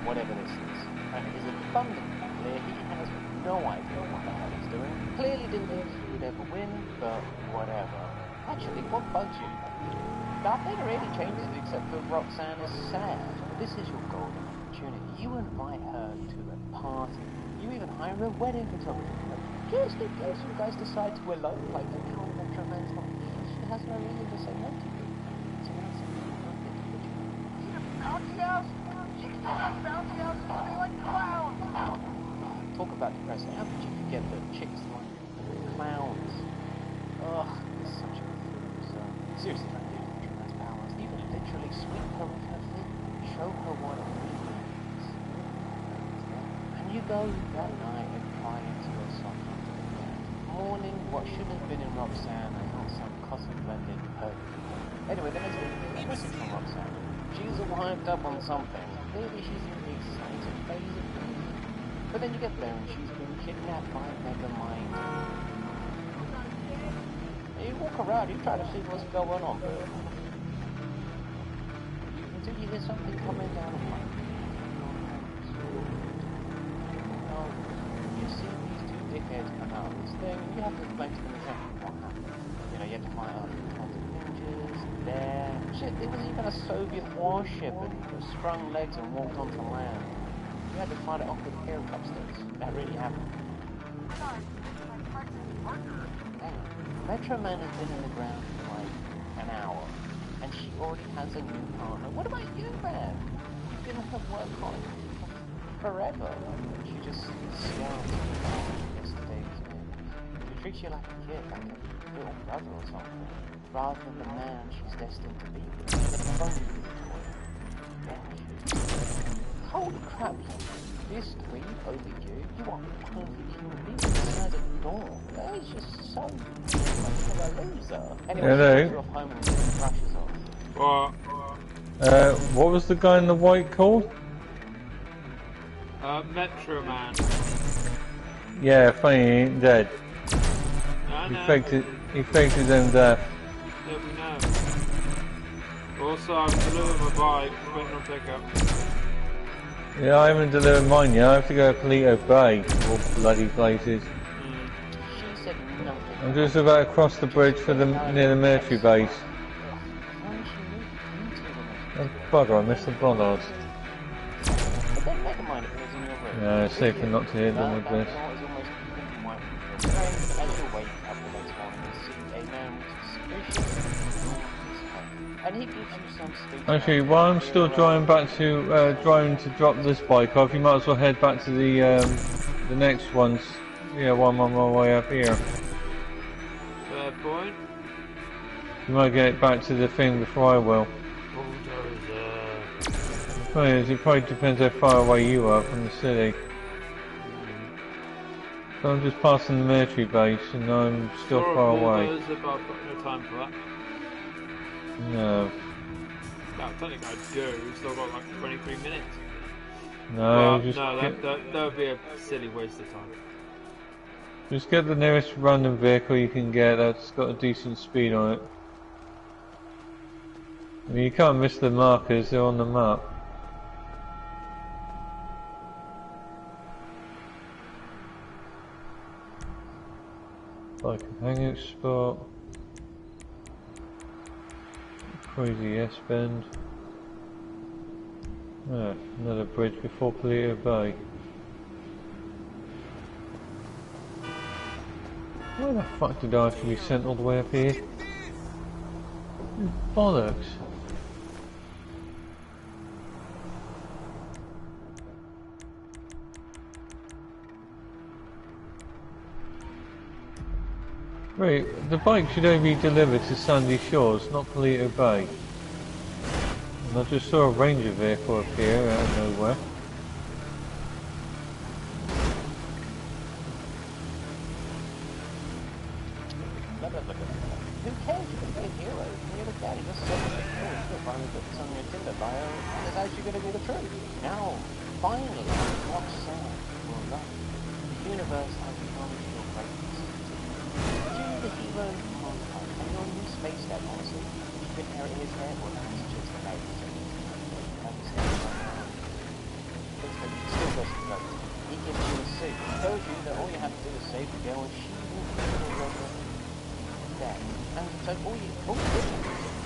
Whatever this is. And it is abundantly clear he has no idea what the hell he's doing. Clearly didn't think he would ever win, but whatever. Actually, what bugs you? Nothing really changes except for Roxanne is sad. But this is your golden opportunity. You invite her to a party. You even hire a wedding photographer. Just in case you guys decide to elope like the now Metro Man's not here. She has no reason to say no to you. So that's nothing. Bouncy house? She can still have bouncy houses to be like clowns. Talk about depressing. How could you forget that chicks like clowns? Ugh, it's such a loser. Seriously, man, dude, Metro Man's powers. Even literally sweep her off her feet. Show her what a real is. And you go that night and cry into yourself under the bed. Mourning what should have been in Roxanne and not some cotton-blended perfume. Anyway, the next day, a message from Roxanne. She's all hyped up on something. Clearly she's in the exciting phase of grief. But then you get there and she's been kidnapped by Megamind. You walk around, you try to see what's going on, but until you hear something coming down the pipe. You see these two dickheads come out of this thing, and you have to explain to them exactly what happened. You know, you had to fight out the ninjas, there. Shit, there was even a Soviet warship and sprung legs and walked onto land. You had to fight it off with helicopters. That really happened. Metro Man has been in the ground for like an hour, and she already has a new partner. What about you, man? You've been at work on forever. She just scours yesterday's man. She treats you like a kid, like a little brother or something, rather than the man she's destined to be with. The phone toy. Holy crap! This creep over you, you are a perfect human being. You guys adore. That is just so much of a loser. Anyway, hello. she goes off home and crashes off. What was the guy in the white called? Metro Man. Yeah, funny, he ain't dead. He faked his own death. Yeah, we know. Also, I'm delivering my bike, waiting on pickup. Yeah, I haven't delivered mine yet. I have to go to Palito Bay, all bloody places. She said nothing. I'm just about to cross the bridge for near the military base. Oh, bugger, I missed the bollards. But then never mind if it was in your room. Yeah, it's safer not to hit them with this. And he gives you some speech. Actually, while I'm still driving to drop this bike off, you might as well head back to the next ones. Yeah, while I'm on my way up here. Fair point. You might get back to the thing before I will. It probably depends how far away you are from the city. So I'm just passing the military base and I'm still far away. About no time for that. No. No, technically I do. We've still got like 23 minutes. No, well, that would be a silly waste of time. Just get the nearest random vehicle you can get that's got a decent speed on it. I mean, you can't miss the markers, they're on the map. Like a hangout spot. Crazy S-bend. Ah, another bridge before Palito Bay. Why the fuck did I have to be sent all the way up here? Bollocks. Right, the bike should only be delivered to Sandy Shores, not Palito Bay. And I just saw a ranger vehicle appear out of nowhere. Who cares? You can be a hero. You're the daddy. You're so hero. You can finally put this on your Tinder bio. It's actually going to be the truth. Now, finally, Roxanne will love you. The universe has acknowledged your greatness. You're the hero of mankind, and your new space dad, honestly, if you could inherit his hair, well, that's just amazing. Still doesn't know. He gives you a suit. He tells you that all you have to do is save the girl and she will be your dead. And so all you do is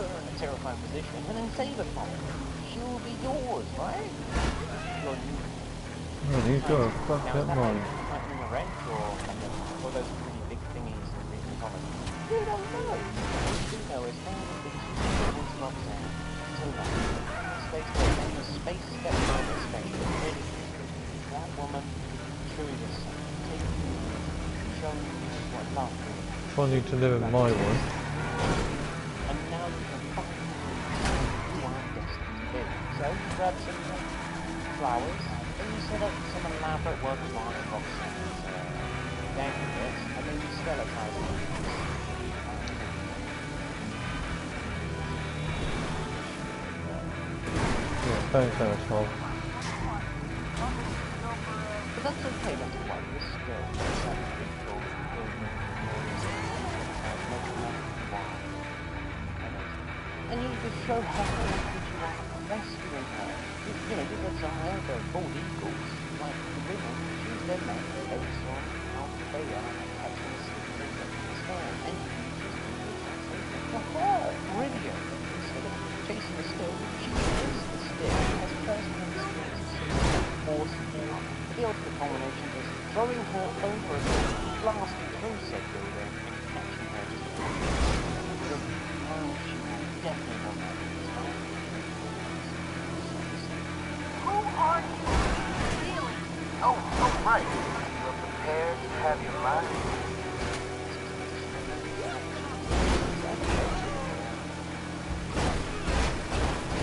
put her in a terrifying position and then save her from it. She will be yours, right? Your new... Man, he's got a fucked up mind. Like in the wrench or those really big thingies in the comics. You don't know. What you do know is how the things you do is Roxanne. Until now. Space station, the space stepmother space. That woman truly is taking you, showing you what love is. Wanting to live in my one. And now you can finally do what you are destined to be. So you grab some flowers, and you set up some elaborate work of art in Roxanne's dangling bits, and then you skeletonise them. Yeah, thanks, asshole. But that's okay, that's why you're still and you just show her how much you are rescuing her. You know, you got some other bald eagles, like the women, choose their men based on how they are catching the stick in the sky. And you just do the translation for her. Brilliant. Instead of chasing the stick, she chases the stick as first-hand experience of force and power. The ultimate culmination is throwing her over a building, blasting through said building, and catching her just she definitely won't have this time. Who are you? Really? Oh, right. You're prepared to have your life.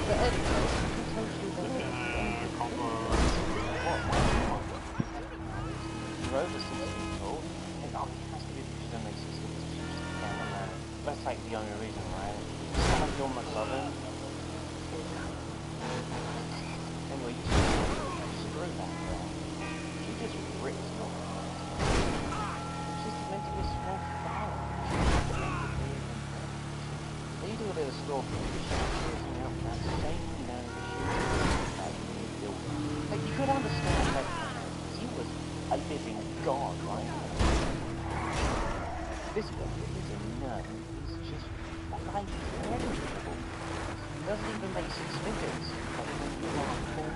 But anyway, he tells you that you're over 6 years old, and it has to be because you don't make 6 years, she's just a cameraman. That's like the only reason, right? It's not like John McLovin. Anyway, you screw that girl. She just rips you off. She's meant to be a small flower. So you do a bit of stalking, she's using up that same nose she was like you could understand that he was a living god, right? This guy is a nerd. He's just like incredible. He doesn't even make 6 figures. Like when you are full,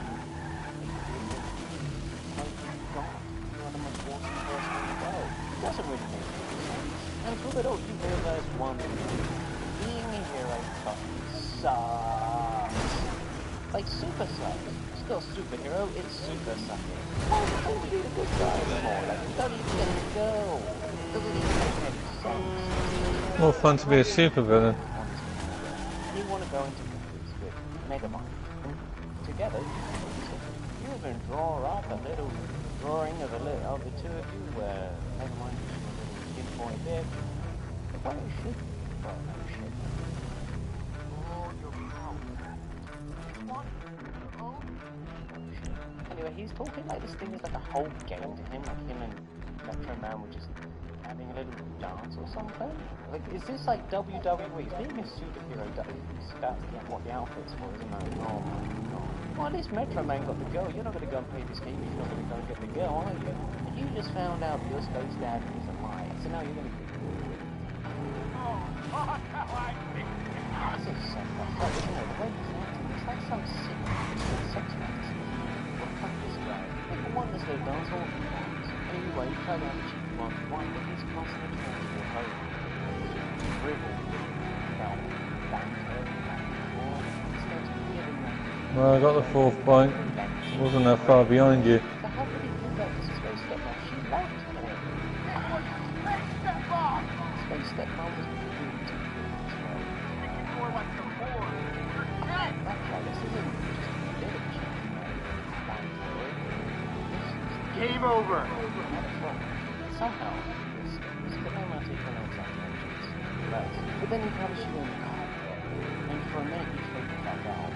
like God, you are the most awesome person in the world. It doesn't really make sense. And through it all, you realize one thing. Being a hero fucking sucks. Like super sucks. It's not superhero, it's super sucking. Oh, don't be the good guy anymore. Like, you don't even get to go. It doesn't even make any sense. More fun to be a supervillain. You want to go into movies with Megamind. And together, you even draw up a little drawing of the two of you where Megamind is a little skin-boy bitch. The way it should be. Well, no shit. Anyway, he's talking like this thing is like a whole game to him, like him and Metro Man were just having a little dance or something. Like, is this like WWE? Being a superhero, that's what the outfit's for, isn't it? Oh my god. Well, at least Metro Man got the girl. You're not going to go and play this game if you're not going to go and get the girl, are you? And you just found out your space dad is alive, so now you're going to be... This is so fucked up, isn't it? The way he's acting, it's like some sick sex magazine. What the fuck is this guy? People want this little dance all he wants. Anyway, you try to have a cheeky one that he's constantly trying to get home. Dribble about banter, Well, I got the 4th point. Wasn't that far behind you. So how could he do that to Space Stepmom? She left him. Space Stepmom! Space Stepmom was More like the Horde. You're dead! that's right, this isn't just a bit of banter. Game over! Somehow, this could not take on exaggerations. But then he comes you in the car, and for a minute you fake the fuck out.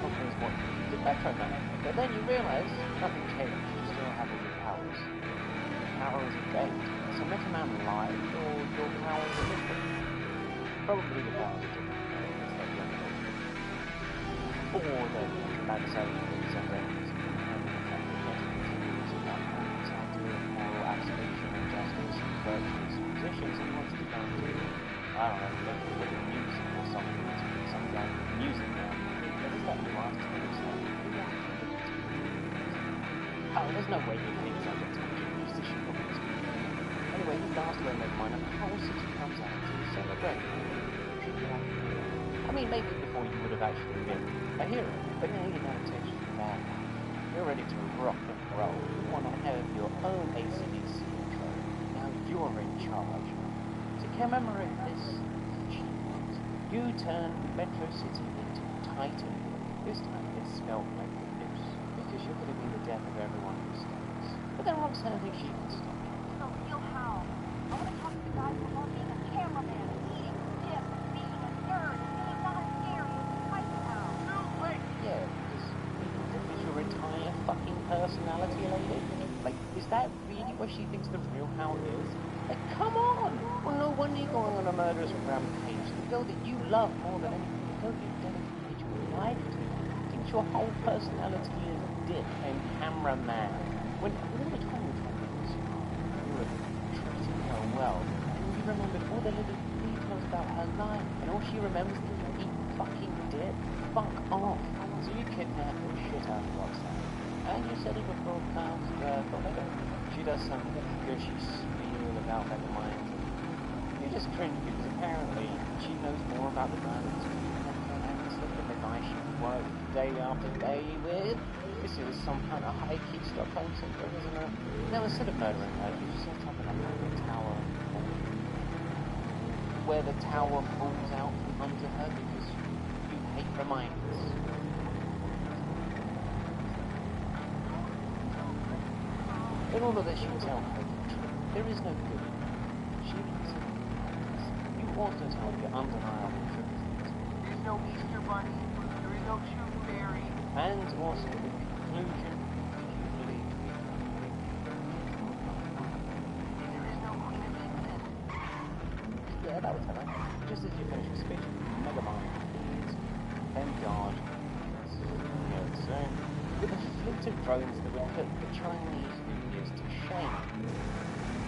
For is what you did Metro Man. But then you realise nothing changed. You still have all your powers. Your powers are gained. So Metro Man lied, or your powers are different. Probably the powers are different. Or the Metro Man saying these are things. And the fact that Metro continues about this idea of moral absolution and justice and virtuous positions and wants to go and do, I don't know, look at music or something. Some guy with music now. There is that new artist that looks like oh, there's no way you think it's like a musician or music. Anyway, he laughs when they find out the whole city comes out to celebrate. I mean, maybe before you would have actually been a hero, but now you know it takes you bad. You're ready to rock and roll. You want to have your own ACDC intro. Now you're in charge. To commemorate this achievement, you turn Metro City into Titan. This time it's spelled like the news, because you're going to be the death of everyone who stays. But then Roxanne thinks she can stop you. So, real how? I want to talk to the guy who wants being a cameraman, eating dip, being a nerd, being not scary, right now. Yeah, because is your entire fucking personality, lady? Like, is that really what she thinks the real how is? Like, come on! Well, no wonder you're going on a murderous rampage. The girl that you love more than anything, the girl you dedicate your life to, thinks your whole personality is dip and cameraman. When all the time you were treating her well, and you remembered all the little details about her life, and all she remembers is eat fucking dip. Fuck off. So you kidnap the shit out of Roxanne. And you set up a broadcast for Mega. She does some gushy spiel about Megamind. You just cringe because apparently she knows more about the diamonds and the guy she worked day after day with. This is some kind of high-key Stockholm syndrome, isn't it? Now instead of murdering her, you just set up an abandoned tower where the tower falls out from under her because you hate reminders. In all of this, you tell her the truth. There is no good in her. She is you also tell her the undeniable truth. There's no Easter Bunny. There is no Tooth Fairy. And also the conclusion, if you believe. There is no Queen of England. Yeah, that was her. Just as you finish your speech, Megamind is, thank God, soon, with the fleet of drones that would put the Chinese nuclears to shame.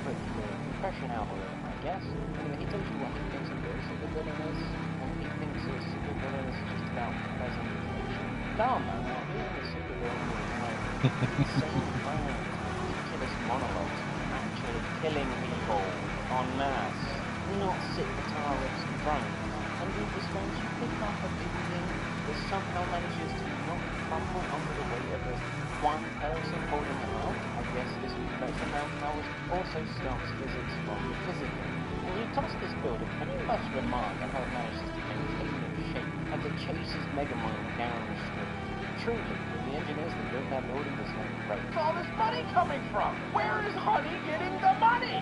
But the compression algorithm, I guess. Anyway, he tells you what he thinks of the supervillain is, and he thinks the supervillain is just about presentation. Dharma, now here the supervillain is like insane plans, ridiculous monologues, actually killing people en masse, not sit guitarists and drums. And with this range, you pick up a big thing that somehow manages to not crumble under the weight of this one person holding it up. I guess this Metro Man powers also stops physics from physical. And you toss this building, and you must remark at how it manages to maintain its shape as it chases Megamind down the street. Truly, the engineers that built that building just went great. Where's all this money coming from? Where is Honey getting the money?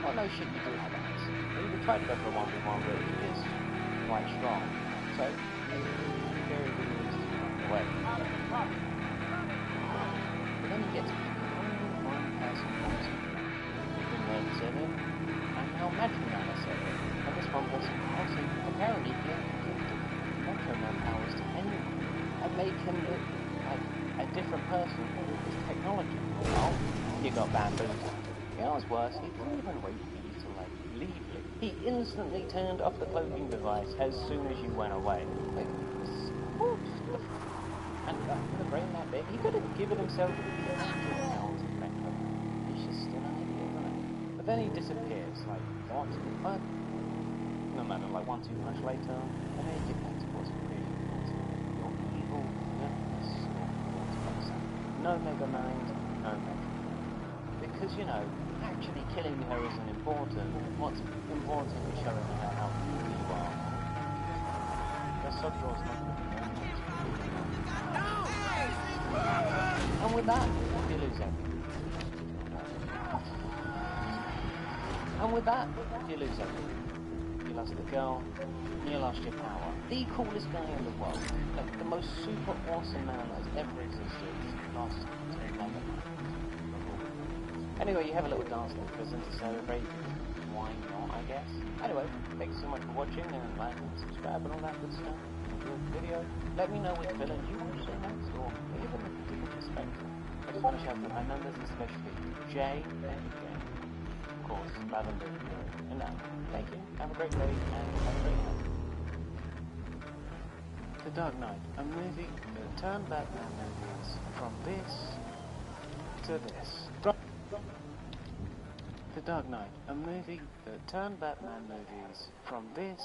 Well, no shit, you do have eyes. You could try to go for a 1v1, but it is quite strong. So, very realistic way. But then you get to pick only one person wanting. The nerd said it, and now Metro Man has said it. And this one person also apparently can give Metro Man powers to anyone and make him look like a different person with this technology. Well, you got bamboozled. You know what's worse? He didn't even wait for you to, like, leave you. He instantly turned off the cloaking device as soon as you went away. Like, what the and with a brain that big, he could have given himself the £100 effectively. He's just still an idiot, isn't he? But then he disappears, like, what? But, no matter, like, 1-2 much later, and then you get back to what's really important. Your evil, relentless, no Megamind, no Metro. Because, you know, actually killing her isn't important. What's important is showing her how cool you are. Your subdraw's not going to be and with that, you lose everything. And And with that, you lose everything. You lost the girl, you lost your power. The coolest guy in the world, like the most super awesome man that has ever existed, lost to another man. Anyway, you have a little dance in the prison to celebrate. Why not, I guess? Anyway, thanks so much for watching, and like and subscribe and all that good stuff. Enjoy the video. Let me know which villain you want to see next, or even a different perspective. I just want to shout out my members, especially Jay and Jay. Of course, Lavender, and now, thank you. Have a great day, and have a great night. The Dark Knight, a movie that turned Batman movies from this to this. The Dark Knight, a movie that turned Batman movies from this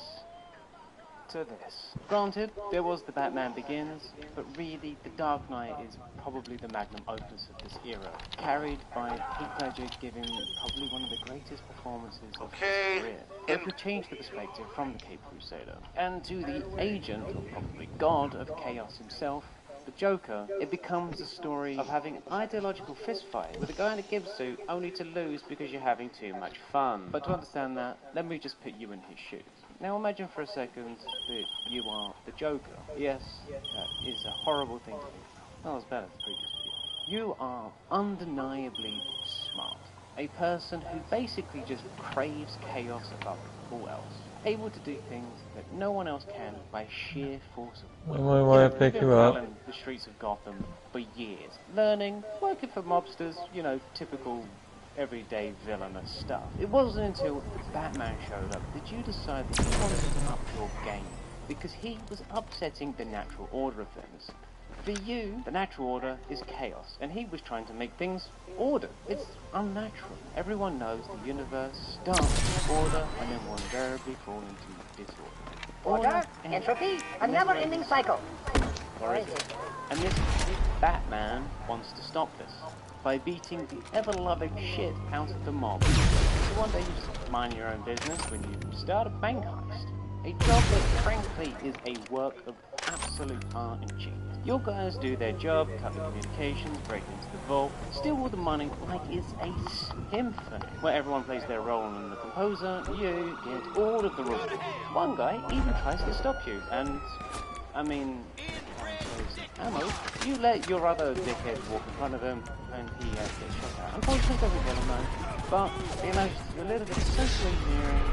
to this. Granted, there was The Batman Begins, but really, The Dark Knight is probably the magnum opus of this era, carried by Heath Ledger giving probably one of the greatest performances of his career. It could change the perspective from the Caped Crusader, and to the agent, or probably god, of chaos himself, the Joker, it becomes a story of having an ideological fistfight with a guy in a gimp suit only to lose because you're having too much fun. But to understand that, let me just put you in his shoes. Now imagine for a second that you are the Joker. Yes, that is a horrible thing to do. Not as bad as the previous video. You are undeniably smart. A person who basically just craves chaos above all else. Able to do things that no one else can by sheer force of will. I pick you up. In the streets of Gotham for years. Learning, working for mobsters, you know, typical everyday villainous stuff. It wasn't until Batman showed up that you decided that you wanted to up your game, because he was upsetting the natural order of things. For you, the natural order is chaos, and he was trying to make things order. It's unnatural. Everyone knows the universe starts with order and then will invariably fall into disorder. Order, entropy, a never-ending cycle. Or is it? And this Batman wants to stop this by beating the ever-loving shit out of the mob. So one day you just mind your own business when you start a bank heist. A job that frankly is a work of absolute art and genius. Your guys do their job, cut the communications, break into the vault, steal all the money like it's a symphony, where everyone plays their role and the composer, you get all of the rules. One guy even tries to stop you, and, I mean, ammo, you let your other dickhead walk in front of him, and he gets shot out. Unfortunately, doesn't get him though, but he allows you to do a little bit of social engineering,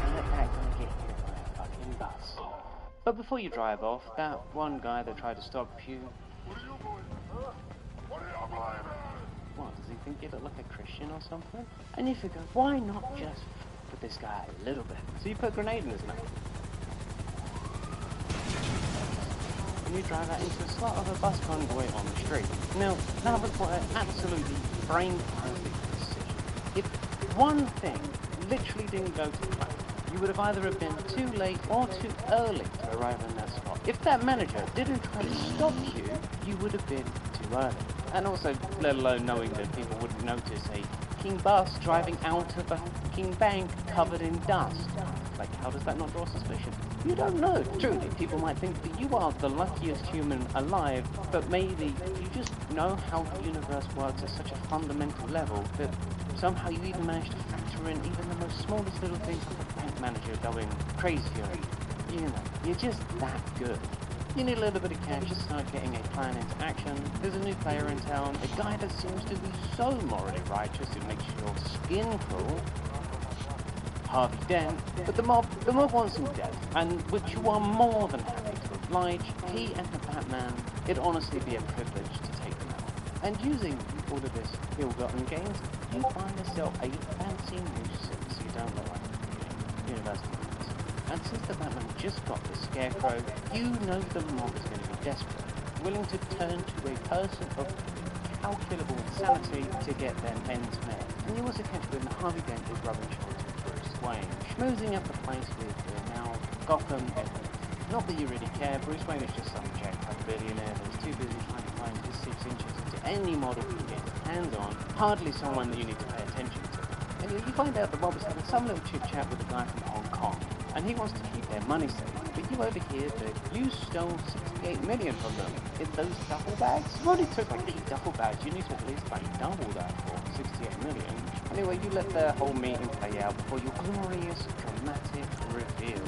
and let that guy get hit by a fucking bus. But before you drive off, that one guy that tried to stop you... What, does he think you look like a Christian or something? And you figure, why not just with this guy a little bit? So you put a grenade in his mouth. And you drive out into a slot of a bus convoy on the street. Now, that was what an absolutely brain-perfect decision. If one thing literally didn't go to plan, you would have either have been too late or too early to arrive in that spot. If that manager didn't try to stop you, you would have been too early. And also, let alone knowing that people wouldn't notice a fucking bus driving out of a fucking bank covered in dust. Like, how does that not draw suspicion? You don't know. Truly, people might think that you are the luckiest human alive, but maybe you just know how the universe works at such a fundamental level that somehow you even manage to factor in even the most smallest little things like a bank manager going crazy or, you know, you're just that good. You need a little bit of cash to start getting a plan into action. There's a new player in town, a guy that seems to be so morally righteous it makes your skin crawl. Harvey Dent, but the mob wants him dead, and which you are more than happy to oblige. He and the Batman, it'd honestly be a privilege to take them out. And using all of this ill-gotten gains, you find yourself a fancy new suit so you don't look like university students. And since the Batman just got the Scarecrow, you know the mob is going to be desperate, willing to turn to a person of calculable insanity to get them ends met. And you also catch when Harvey Dent is rubbing shoulders with Bruce Wayne, schmoozing up the place with now Gotham Edward. Not that you really care, Bruce Wayne is just some jacked-up billionaire that's too busy trying to find his 6 inches into any model he can get his hands on, hardly someone that you need to pay attention to. And you find out that Bob is having some little chit-chat with a guy from Hong Kong, and he wants to keep their money safe, but you overhear that you stole 68 million from them in those duffel bags. You only took like 8 duffel bags. You need to at least like double that for 68 million. Anyway, you let the whole meeting play out before your glorious, dramatic reveal.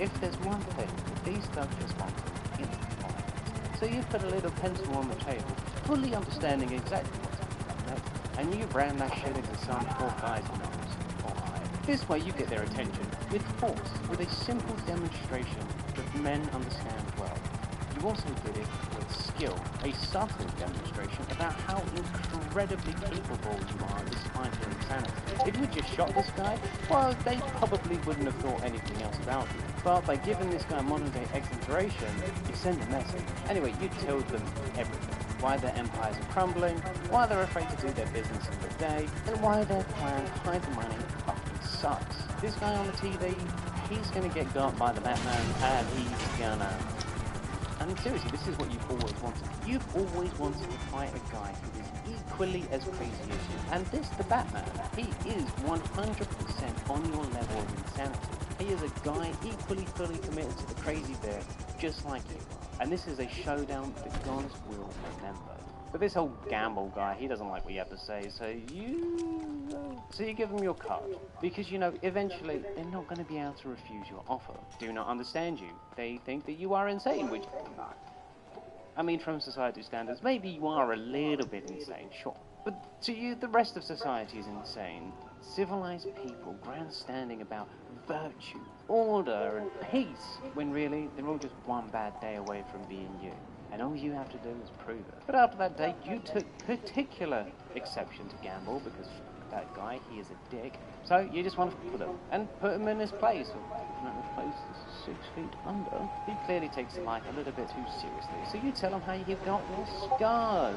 If there's one thing that these thugs just want, it's violence. So you put a little pencil on the table, fully understanding exactly what's happening next, and you ran that shit into some poor guy's nose or eye. This way you get their attention with force, with a simple demonstration that men understand well. You also did it with skill, a subtle demonstration about how incredibly capable you are despite your insanity. If you had just shot this guy, well, they probably wouldn't have thought anything else about you. But by giving this guy modern-day exaggeration, you send a message. Anyway, you told them everything. Why their empires are crumbling, why they're afraid to do their business in the day, and why their plan to hide the money fucking sucks. This guy on the TV, he's gonna get got by the Batman, and he's gonna... And seriously, this is what you've always wanted. You've always wanted to fight a guy who is equally as crazy as you. And this, the Batman, he is 100% on your level of insanity. He is a guy equally fully committed to the crazy bit, just like you are. And this is a showdown that gods will remember. But this whole Gamble guy, he doesn't like what you have to say, so you give him your card. Because, you know, eventually, they're not going to be able to refuse your offer. Do not understand you. They think that you are insane, which you're not. I mean, from society standards, maybe you are a little bit insane, sure. But to you, the rest of society is insane. Civilized people grandstanding about virtue, order, and peace, when really, they're all just one bad day away from being you. And all you have to do is prove it. But after that day, you took particular exception to Gamble, because that guy, he is a dick. So you just want to put him, and put him in his place. Even though his place is 6 feet under. He clearly takes life a little bit too seriously. So you tell him how you got your scars.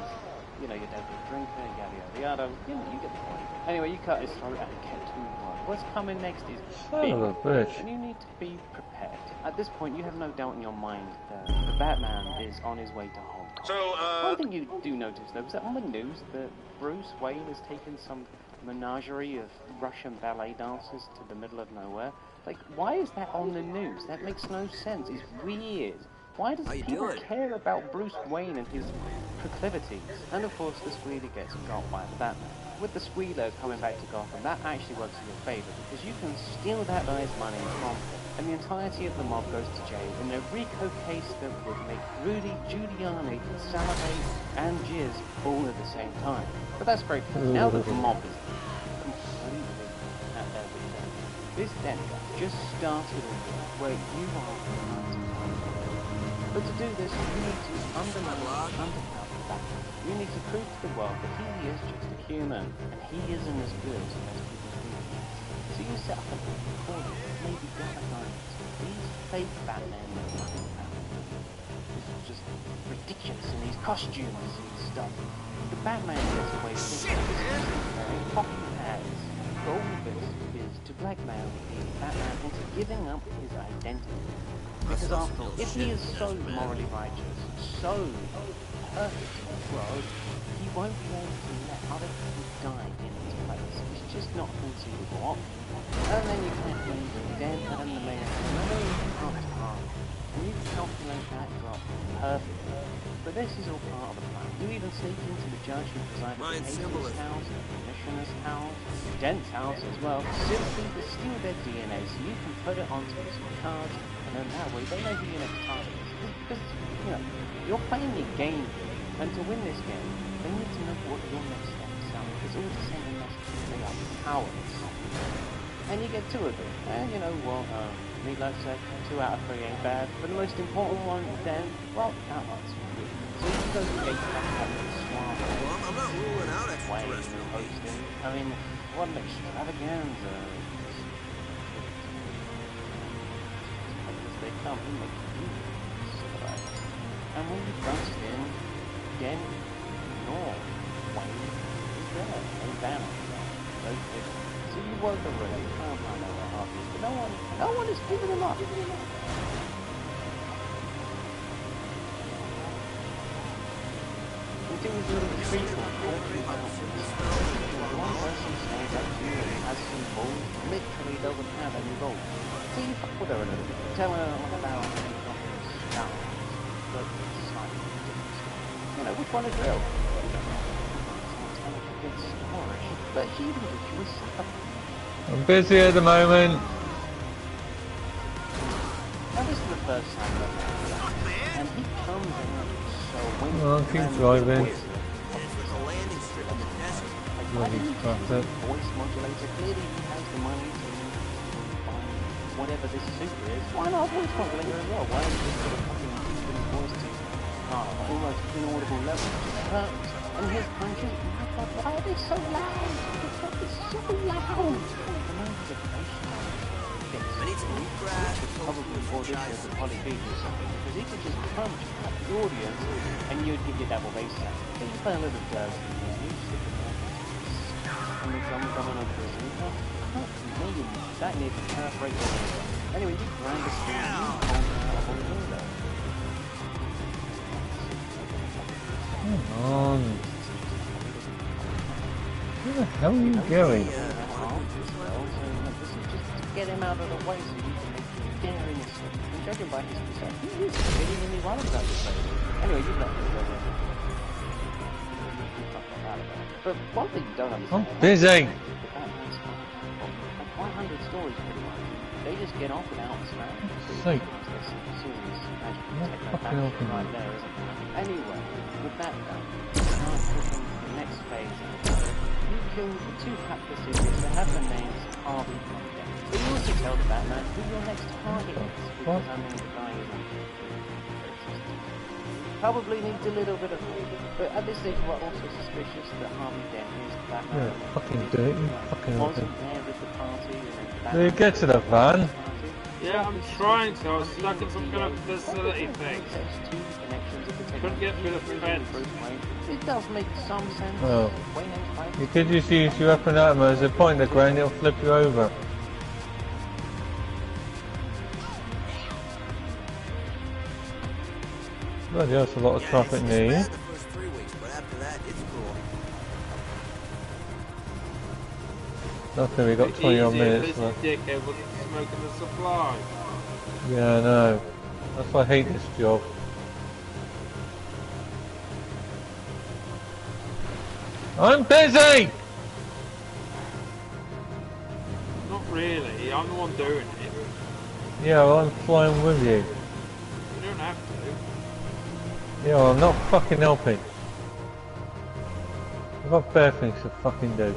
You know, your dad was a drinker, yada yada yada. You know, you get the point. Anyway, you cut his throat and kept to work. What's coming next is big, and you need to be prepared. At this point, you have no doubt in your mind that the Batman is on his way to Hong Kong. So, One thing you do notice, though, is that on the news that Bruce Wayne has taken some menagerie of Russian ballet dancers to the middle of nowhere. Like, why is that on the news? That makes no sense. It's weird. Why does people care about Bruce Wayne and his proclivities? And of course, the Squealer gets got by the Batman. With the Squealer coming back to Gotham, that actually works in your favour, because you can steal that guy's money from him, and the entirety of the mob goes to jail in a RICO case that would make Rudy Giuliani salivate and jizz all at the same time. But that's great, because now that the mob is completely at their wits' end, this demagogue just started a war where you are trying to find him. But to do this, you need to undermine the Batman. You need to prove to the world that he is just a human, and he isn't as good as people think he is. So you set up a corner, maybe galvanize these fake Batmen that nothing about. This is just ridiculous in these costumes and stuff. The Batman gets away with this very popular ads. The goal of this is to blackmail the Batman into giving up his identity. Because after all, if he is so morally righteous, so perfect in the world, he won't be able to let other people die in his place. It's just not a conceivable option. And then you can't leave Dan and the mayor up to harm. And you calculate that drop perfectly. But this is all part of the plan. You even sneak into the judge who presided at Hastings' house, the commissioner's house, Dent's house as well, simply to steal their DNA so you can put it onto some cards, and then that way they know who your next target is. Because, you know, you're playing a game here, and to win this game, they need to know what your next steps are. It's all to send a message that they are powerless. And you get 2 of them. And you know what, Meatloaf said, 2 out of 3 ain't bad. But the most important one, then, well, that one's good. So you go to gate back up with the swamp. Well, I'm not ruling out extraterrestrial hosting. I mean, what an extravaganza. They come and make you civilized. And when you bust in, again, ignore Wayne is there. No banner. No figure. So you work the room, you can't find out what happens, but no one is giving them up. In do is really treat or talk about this. One person stands up to you and has some bull, literally doesn't have any bull. See, fuck with her a little bit. Tell her about stuff. But it's like, you know, which one is real? Tell a good story, but she even gives you a stuff. I'm busy at the moment. Now this is the first time I've met him, and he comes out so when I'll keep driving. Bloody traffic. Voice modulator, clearly he has the money to buy whatever this super is. Why not voice modulator as well? Why don't you just put a fucking human voice to almost inaudible level? Just hurts. And his punches, my god, why are they so loud? It's so loud. The notification probably audition as a polypede or something, because he could just punch at the audience and you'd get your double bass sound. He's playing a little jazz music and the drum coming up with it. That needs to perforate the window. Anyway, you grind the screen, you hold it up on the window. Come on. Where the hell are you going? This is just to get him out of the way so you can make daring a swing. And judging by his perception, he is genuinely worried about this place. Anyway, you let me go there. But one thing you don't understand... I'm busy! 500 stories pretty much. They just get off without snap. Sake. Right there, isn't it? Anyway, with that done, start clicking the next phase. You kill the two cactuses that have the names Harvey and Dent. But you also tell the Batman who your next target is, because I mean the guy isn't. Probably needs a little bit of help, but at this stage we're also suspicious that Harvey Dent is the Batman. Yeah, fucking dirty, fucking wasn't there at the party. Will you get to the van? Yeah, I'm trying to. I was stuck in some kind of facility thing. Couldn't get through the fence. It does make some sense. Well, you could just use your weapon at him as a point at the ground, it'll flip you over. Bloody hell, that's a lot of traffic near you. Luckily we got 20 odd minutes left. Dickhead was smoking the supply. Yeah, I know. That's why I hate this job. I'm busy! Not really, I'm the one doing it. Yeah, well I'm flying with you. You don't have to. Yeah, well I'm not fucking helping. I've got better things to fucking do.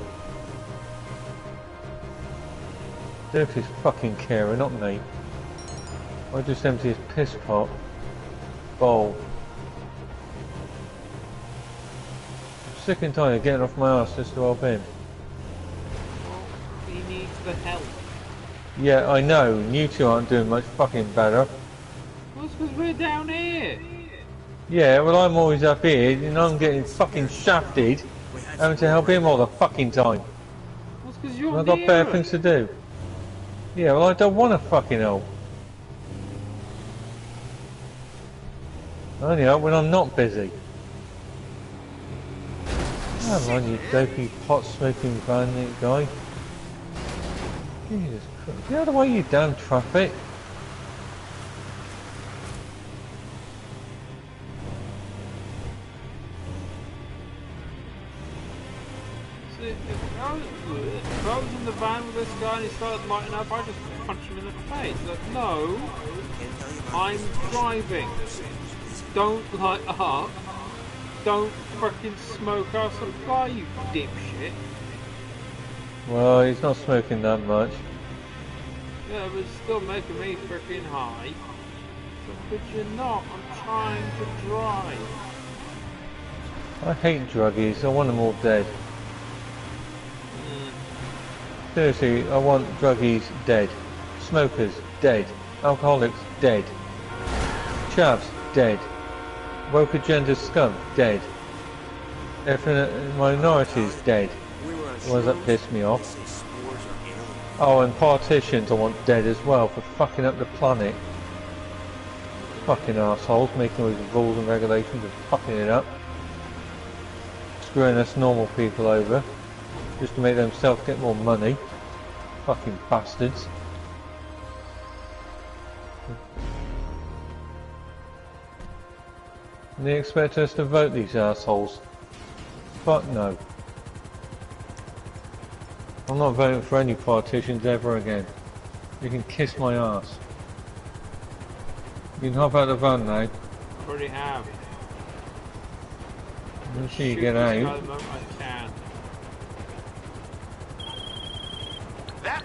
Dirk is fucking carer, not me. I just empty his piss pot. Bowl. I'm sick and tired of getting off my ass just to help him. Well, he needs the help. Yeah, I know. You two aren't doing much fucking better. Well, it's because we're down here. Yeah, well I'm always up here and I'm getting fucking shafted having to help him all the fucking time. Well, it's because you're I've got better things to do. Yeah, well I don't want to fucking help. I only help when I'm not busy. Come on, you dopey pot-smoking bandit guy. Jesus Christ. Get out of the way, you damn traffic. See, if I was in the van with this guy and he started lighting up, I'd just punch him in the face. Like, no, I'm driving. Don't light up. Don't fucking smoke our supply, you dipshit. Well, he's not smoking that much. Yeah, but it's still making me freaking high. But you're not. I'm trying to drive. I hate druggies. I want them all dead. Seriously, I want druggies dead. Smokers dead. Alcoholics dead. Chavs dead. Woke agenda scum dead. Ethnic minorities dead. Why does that piss me off? Oh, and partitions I want dead as well for fucking up the planet. Fucking assholes making all these rules and regulations and fucking it up. screwing us normal people over just to make themselves get more money. Fucking bastards. And they expect us to vote, these assholes. Fuck no. I'm not voting for any politicians ever again. You can kiss my ass. You can hop out the van now. I already have. Make sure you get out. I can. That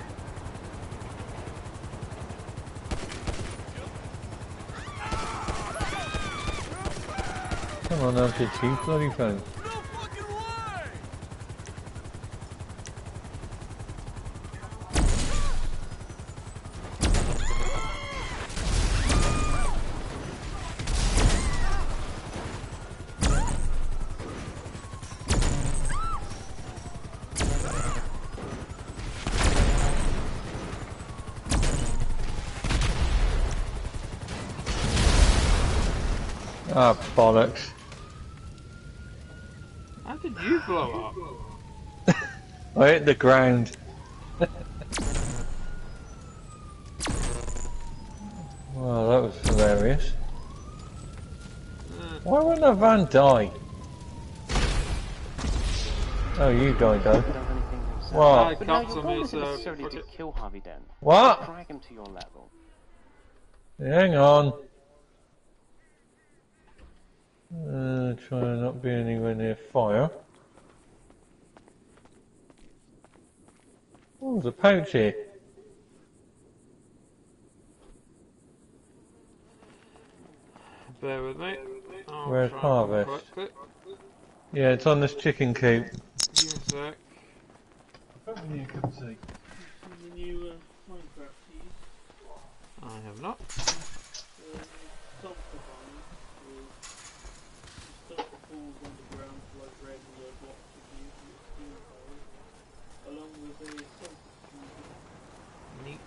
Come on, that's your chief bloody phone. Ah, bollocks. How did you blow up? I hit the ground. Well, that was hilarious. Why wouldn't a van die? Oh, you died though. What? But now your goal isn't necessarily to kill Harvey Dent. What? Drag him to your level. Hang on. Try and not be anywhere near fire. Oh, there's a pouch here. Bear with me. Where's Harvest? Yeah, it's on this chicken coop. Give me a sec. Probably you can see. The new Minecraft keys. I have not. Neat.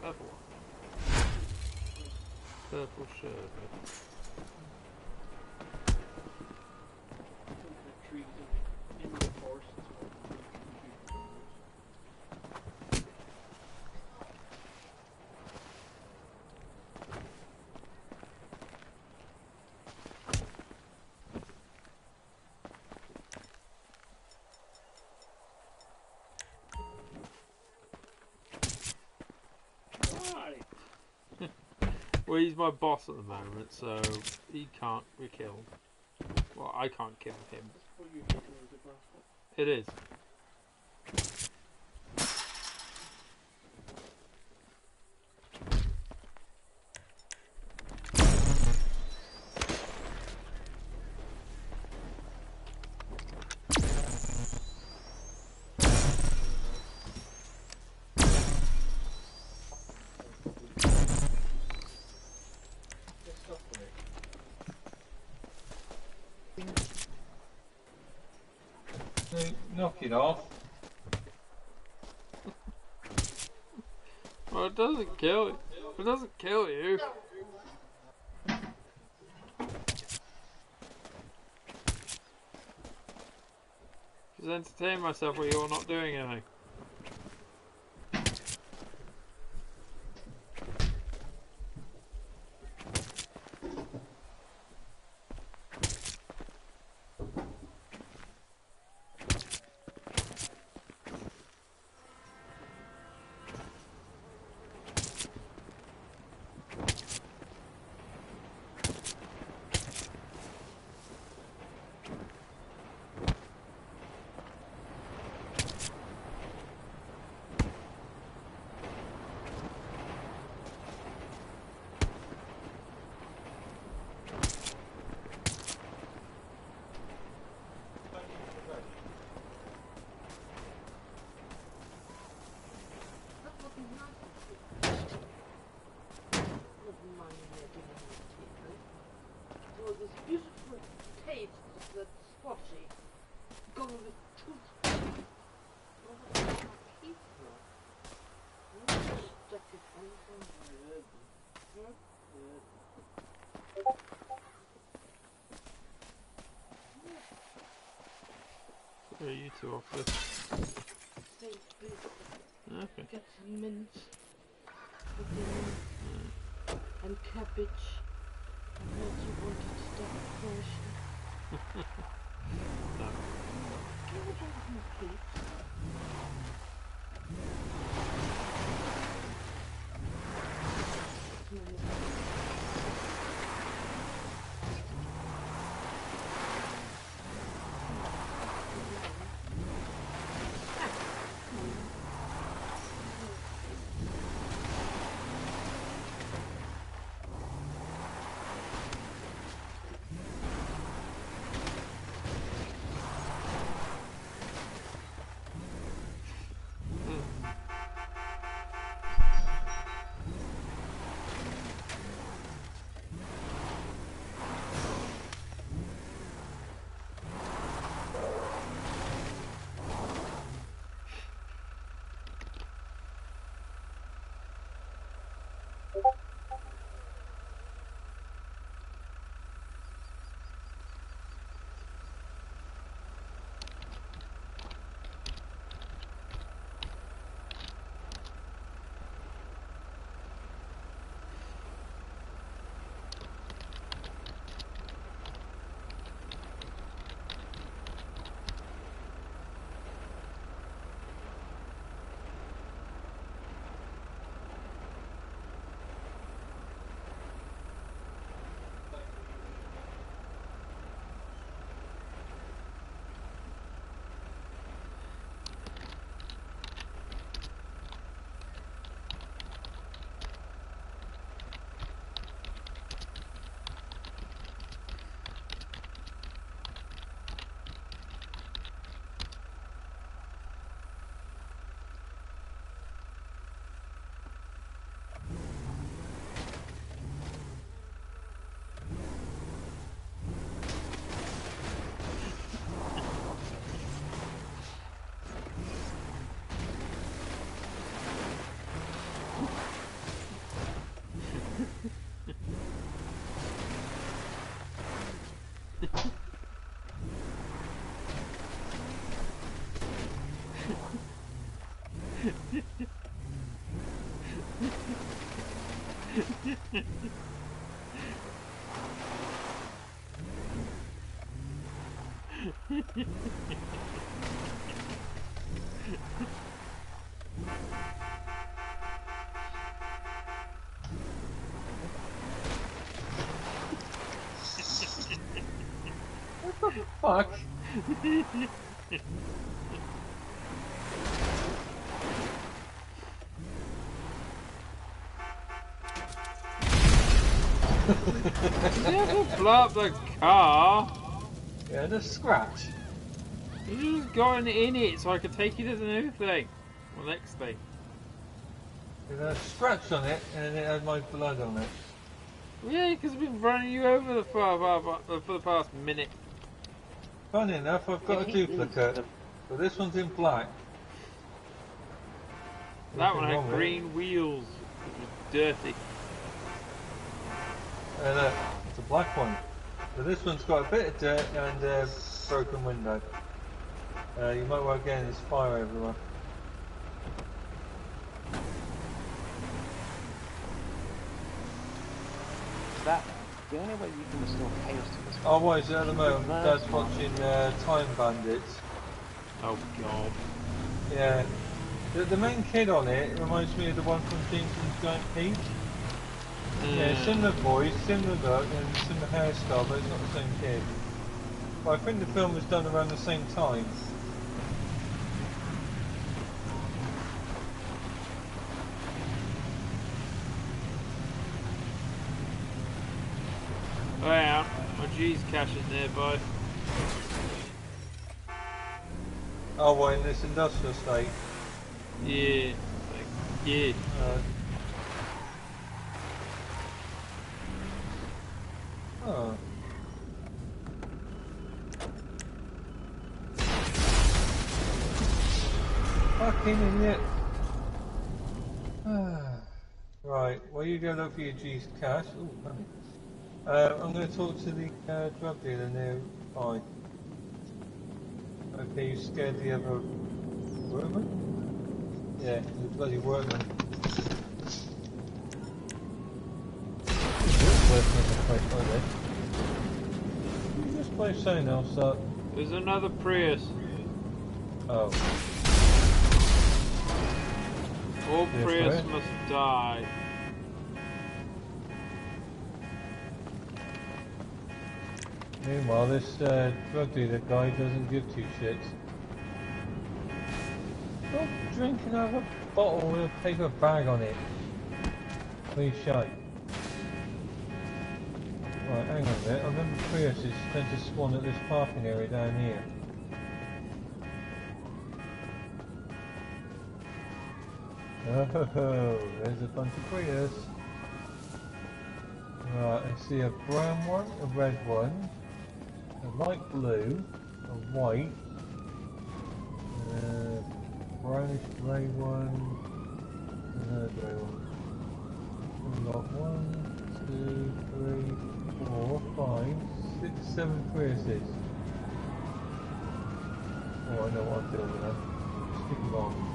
Purple. Purple sherbet. Well, he's my boss at the moment, so he can't be killed. Well, I can't kill him. It is. Knock it off. Well, it doesn't kill you. It doesn't kill you. Just entertain myself while you're not doing anything. This beautiful tape that spotty. Got all the toothpaste. Where are you two off with? Okay. Get some mint for dinner and cabbage. I heard you wanted to start a portion. No. Can you have more, please? Fuck. Never blow up the car. Yeah, the scratch. You just got in it so I could take it as a new thing. Well, next thing. There's a scratch on it, and it had my blood on it. Yeah, because I've been running you over for the past minute. Funny enough, I've got a duplicate, but this one's in black. That one Nothing wrong had with green wheels. It was dirty. It's a black one. So this one's got a bit of dirt and a broken window. You might well get there's fire everywhere. That the only way you can restore chaos to this. Oh, what is it at the moment? Dad's watching Time Bandits. Oh god. Yeah. The main kid on it reminds me of the one from Jameson's Giant Peach. Yeah, similar voice, similar look, and similar hairstyle, but it's not the same kid. But I think the film was done around the same time. Oh yeah, my G's caching nearby. Oh, what, in this industrial state? Yeah. Yeah. Oh. fucking idiot. Right, well you go look for your G's cash. Ooh, honey. I'm going to talk to the drug dealer nearby. Okay, you scared the other workman? Yeah, the bloody workman. Working in the place like this. You just play something else up. There's another Prius. Oh. All Prius must die. Meanwhile, this drug dealer guy doesn't give two shits. Stop drinking out of a bottle with a paper bag on it. Please shut. Right, hang on a minute. I remember Prius is meant to spawn at this parking area down here. Oh, there's a bunch of Prius. Right, I see a brown one, a red one, a light blue, a white, brownish grey one, another grey one. We've got 1, 2, 3, 4, 5, 6, 7 Priuses. Oh, I know what I'm doing with that. Sticky bombs.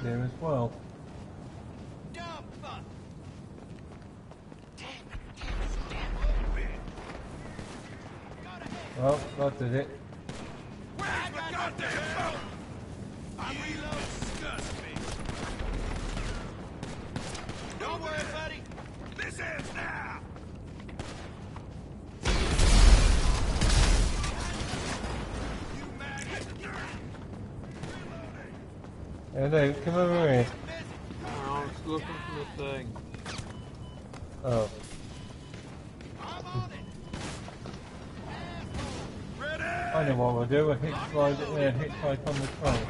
There as well. Well, that did it. Don't worry, buddy. This ends now. Hello, come over here. I was looking for the thing. Oh. I know what we'll do. We'll hitchhike on the train.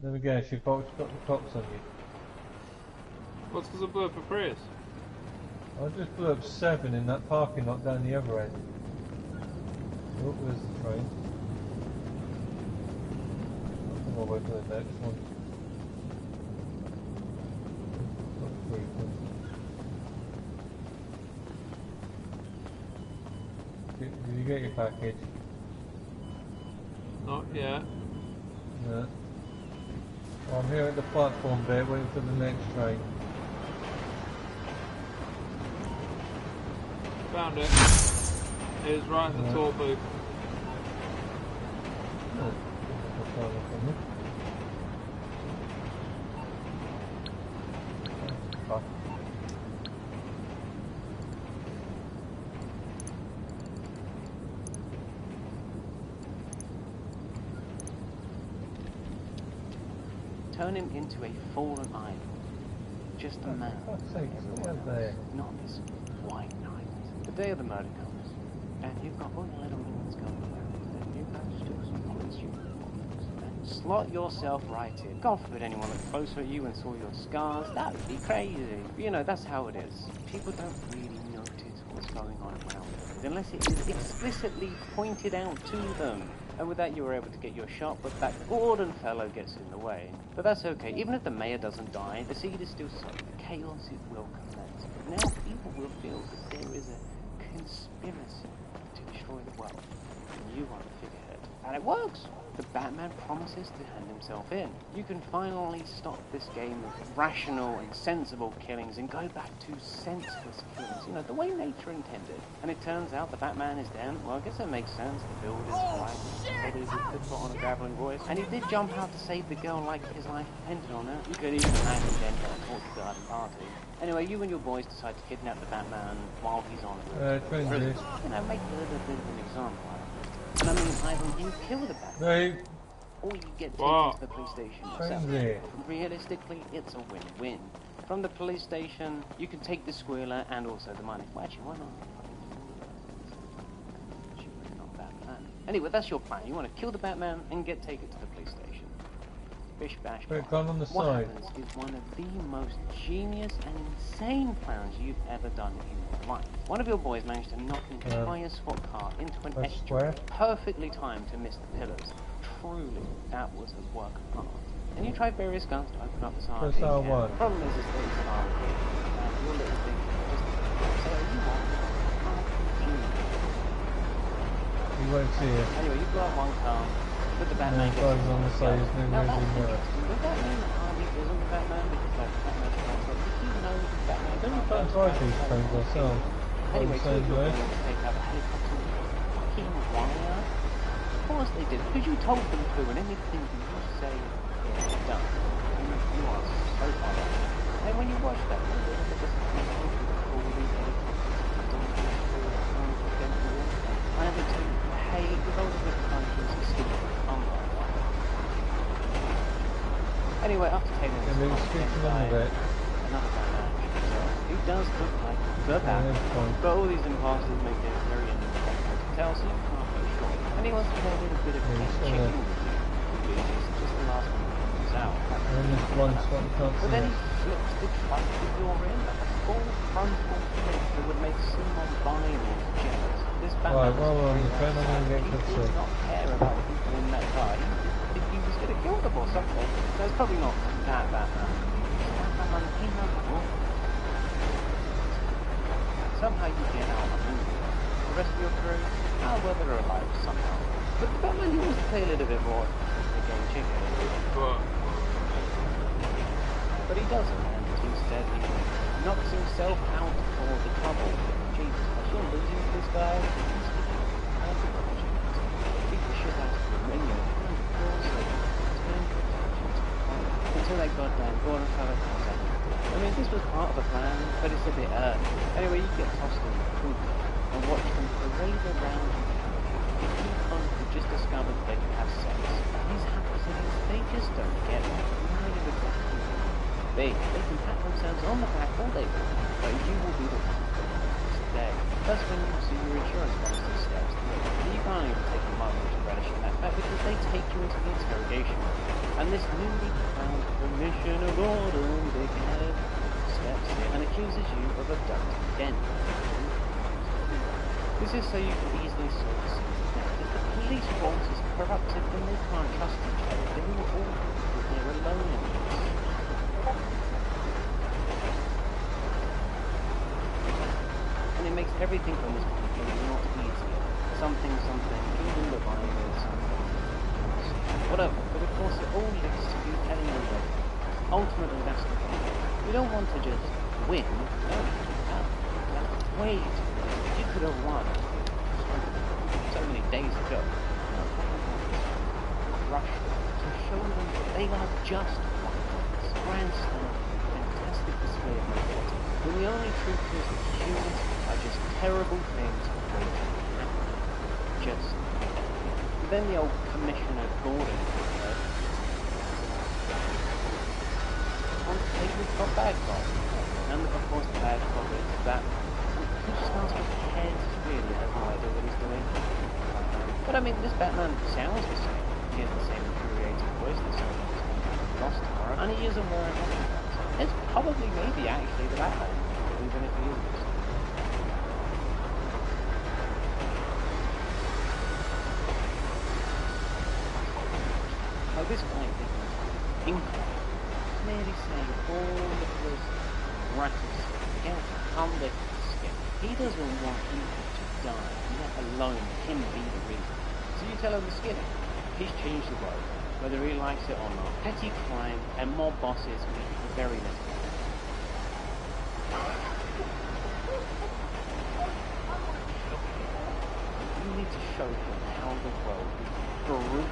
There we go. She got the cops on you. What's because I blew up a Prius? I just blew up 7 in that parking lot down the other end. Oh, there's the train. I'll wait for the next one. Did you get your package? Not yet. No. Well, I'm here at the platform bit waiting for the next train. Found it. It was right in the toll booth. Oh. Turn him into a fallen idol. Just a man. Not this white knight. The day of the murder comes, and you've got all your little minions going around, and you guys do some police uniforms, and slot yourself right in. God forbid anyone looked closer at you and saw your scars. That would be crazy. But, you know, that's how it is. People don't really notice what's going on around them unless it is explicitly pointed out to them. And with that, you were able to get your shot, but that Gordon fellow gets in the way. But that's okay. Even if the mayor doesn't die, the seed is still sowed. The chaos, it will commence. But now people will feel that there is a conspiracy to destroy the world. And you are the figurehead. And it works. The Batman promises to hand himself in. You can finally stop this game of rational and sensible killings and go back to senseless killings. You know, the way nature intended. And it turns out the Batman is down. Well, I guess that makes sense. The build is right. Probably we could put on a graveling voice. And he did jump out to save the girl like his life depended on her. You could even imagine then at a torture garden party. Anyway, you and your boys decide to kidnap the Batman while he's on prison. You know, make a little bit of an example out of it. And I mean, Ivan, you kill the Batman. No. or you get taken Wow. to the police station yourself. Crazy. Realistically, it's a win-win. From the police station, you can take the squealer and also the money. Well, actually, why not? Actually, really not a bad plan. Anyway, that's your plan. You want to kill the Batman and get taken to the police station. Bish bash. But gone on the What side. happens is one of the most genius and insane plans you've ever done in your life. One of your boys managed to knock an entire SWAT car into an Press estuary, square. perfectly timed to miss the pillars. Truly, that was a work of art. And you tried various guns to open up the side. Press R1. The problem is that it's hard. Your little thing just say what you want. You won't see it. Anyway, you blow up one car. But the Batman No, drives on the side, there's no now, reason that's there. interesting. The Batman hardly isn't the Batman because like Batman's like, did you know the Batman? Don't we can't drive these planes ourselves? Anyway, the so same you're way. going to take out a helicopter fucking wire? Of course they did, because you told them to, and anything you say is done. You are so far off. And when you watch that, you look at this all these I haven't told you, hey, with all of the countries, it's still anyway, after taking this, And it's speaking of it. another Batman, who does look like the Batman, but all these imposters make it very difficult to tell, so you can't be sure. And he wants to play a little bit of chicken with you, it's just the last one that comes out. And then there's one SWAT, you can't But see then it. he flips the truck that you're in, like a full frontal flip that would make someone violent jealous. This Batman Right, well, we're on the phone, I'm going to get he good does stuff. not care about the people in that car. He was going to kill them or something. So it's probably not that Batman. He knows the rules. Somehow you get out of the movie. The rest of your crew, well, they're alive somehow. But the Batman, he wants to play a little bit more the game chicken. But he doesn't, and instead he knocks himself out for the trouble. Jesus, I should losing to this guy. Beat the shit out of him, and until that goddamn border fella comes out. I mean, this was part of the plan, but it's a bit anyway, you get tossed in the poop and watch them parade around the people who just discovered they could have sex. These happens, they just don't get it. They can pat themselves on the back all day long, but you will be the one today. That's when you see your insurance policy steps through. You can't even take a moment to relish in that fact because they take you into the interrogation room. And this newly found commissioner Gordon Big Head steps in and accuses you of abducting Denny. This is so you can easily sort the scene. If the police force is corrupted, then they can't trust each other. They will all think that they're alone in this. And it makes everything on this conflict not easier. Something, even the virus, whatever. But of course it all leads to you telling your way. Ultimately that's the thing. You don't want to just win. No. Wait. You could have won so many days ago. Rush to show them that they are just fighters. Grandstand, fantastic display of morality. When the only truth is that humans are just terrible things waiting to happen. Just. Then the old Commissioner Gordon wants to take this for bad cop. And of course the bad cop is that he just starts with heads really has no idea what he's doing. But I mean this Batman sounds the same. He has the same infuriating voice, the same lost tomorrow, and he isn't wearing anything. It's probably maybe actually the Batman, even if he isn't. Like this guy is incredible. Clearly saying all of this gratis against under his skin. He doesn't want people to die, let alone him be the reason. So you tell him the skinny. He's changed the world, whether he likes it or not. Petty crime and mob bosses mean very little. You need to show him how the world is brutal.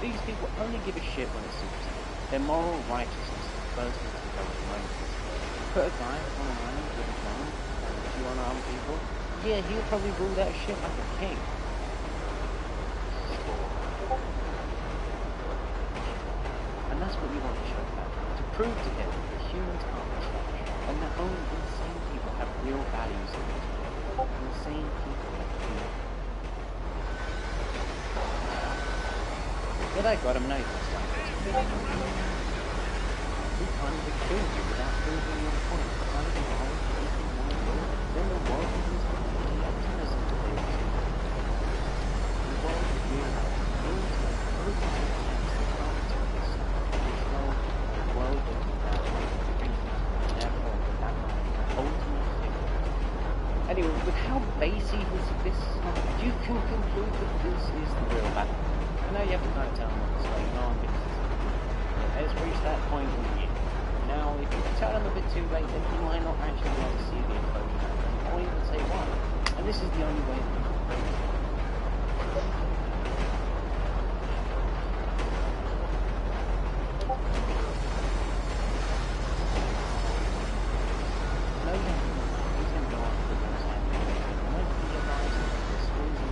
These people only give a shit when it suits them. Their moral righteousness is the first thing to go in mind. Put a guy on a line with a gun, and if you unarm people, yeah, he'll probably rule that shit like a king. And that's what you want to show back. To prove to him that humans aren't trash, and that only insane people have real values in this world. Insane people have real. But I got him now, this time. He can't even kill you without proving your point. Can't even lie to anything more good. Then the world becomes completely optimism to things. The world is realized humans are open to attempts that can't control the world that is bad. Therefore, that might be the ultimate thing. Anyway, with how basic this is, you can conclude that this is the real battle. I know you have to kind of tell them what's going on because it has reached that point in the year. Now, if you tell them a bit too late, then you might not actually be able to see the enclosure, or even say why. And this is the only way that you can prove it. No, you have to go after what's happening. And when you realize that this reason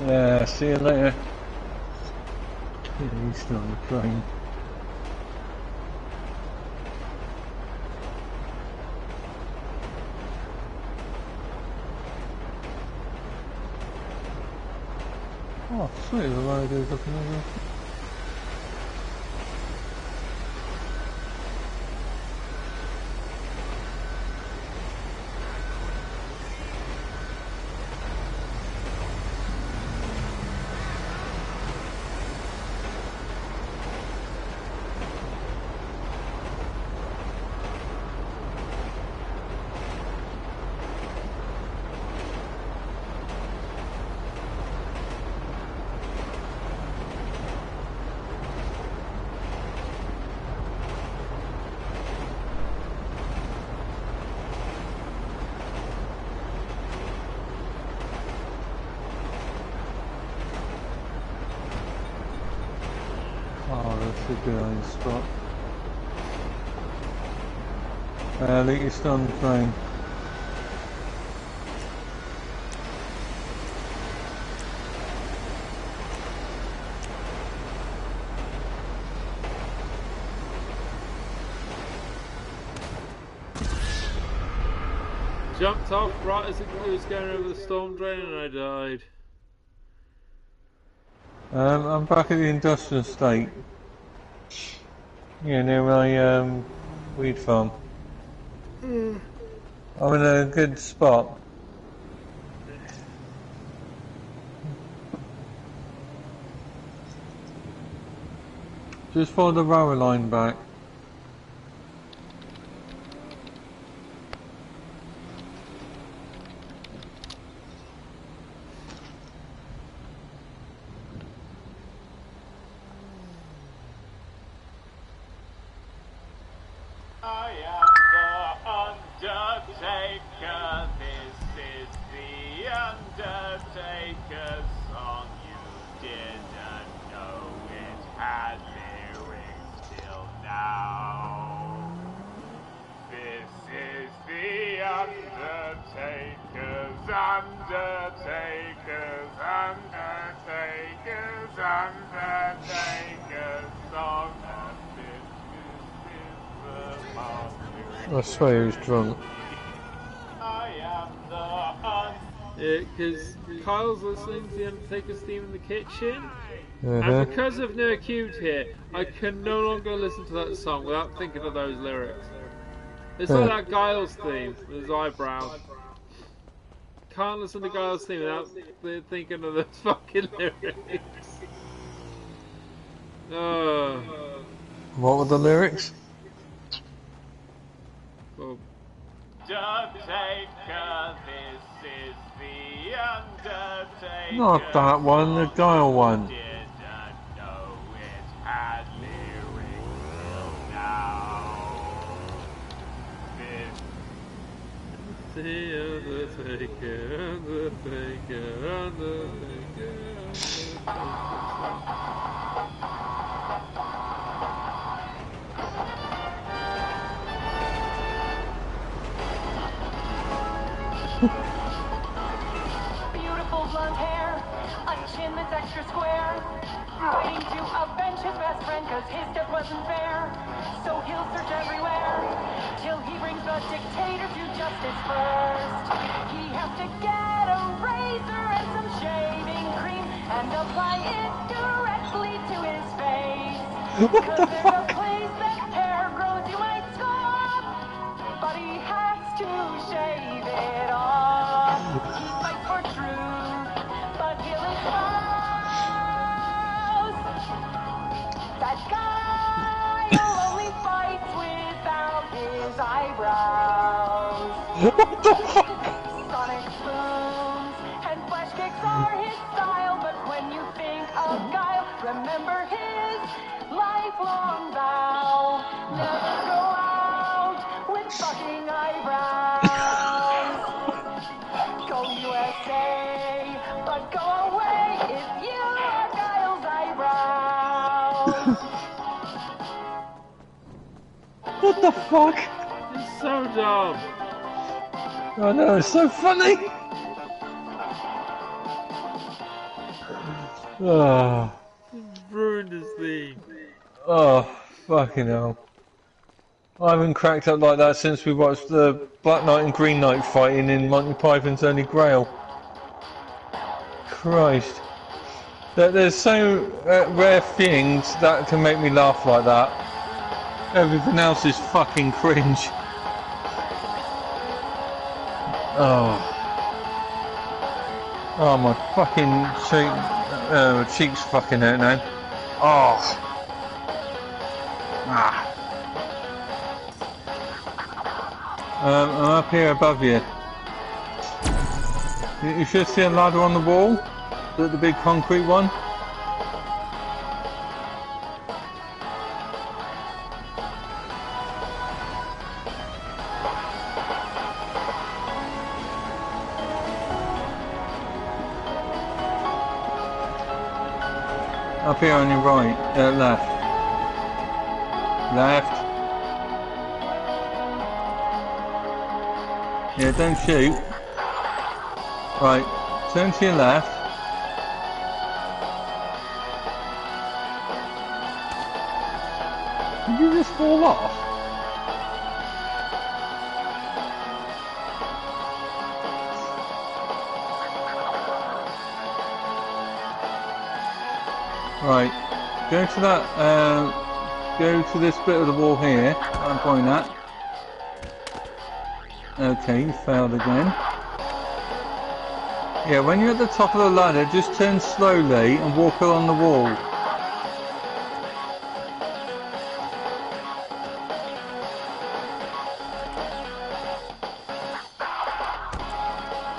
Yeah, see you later. Yeah, he's still on the train. Oh, sweet, the line goes up and over. Oh, that's a behind spot. I think you're still on the train. Jumped off right as it was going over the storm drain and I died. I'm back at the industrial estate. Yeah, near my weed farm. I'm in a good spot. Just follow the railway line back. I am the Undertaker, this is the Undertaker song. You didn't know it had lyrics till now. This is the Undertaker's song, and this is the I swear he was drunk. I am the Because Kyle's listening to the Undertaker's theme in the kitchen, Uh-huh. and because of No Cute here, I can no longer listen to that song without thinking of those lyrics. It's like that Giles theme with his eyebrows. Can't listen to Giles theme without thinking of those fucking lyrics. What were the lyrics? Well, Undertaker, this is the Undertaker. Not that one, the Guile one. Didn't know it had lyrics till now. the Undertaker, Undertaker, Undertaker, Beautiful blonde hair, a chin that's extra square. Fighting to avenge his best friend cause his death wasn't fair. So he'll search everywhere till he brings the dictator to justice first. He has to get a razor and some shaving cream and apply it directly to his face. Cause there's a place that hair grows you might scoff, but he has to shave it off. He fights for truth, but he'll espouse that guy only fights without his eyebrows. Sonic booms and flash kicks are his style, but when you think of Guile, remember his lifelong vow: never go out with fucking eyebrows. Go USA, but go away if you are Guile's eyebrows. What the fuck? it's so dumb. I know, it's so funny! Oh, Ruined his theme. oh, fucking hell. I haven't cracked up like that since we watched the Black Knight and Green Knight fighting in Monty Python's Holy Grail. Christ. There's so rare things that can make me laugh like that. Everything else is fucking cringe. Oh. Oh, my fucking cheeks fucking hurt now. Oh. Ah. I'm up here above you. You should see a ladder on the wall. The big concrete one. Up here on your right, left. Left. Yeah, don't shoot. Right, turn to your left. Did you just fall off? Right, go to that, go to this bit of the wall here, I'm pointing at. Okay, you failed again. Yeah, when you're at the top of the ladder, just turn slowly and walk along the wall.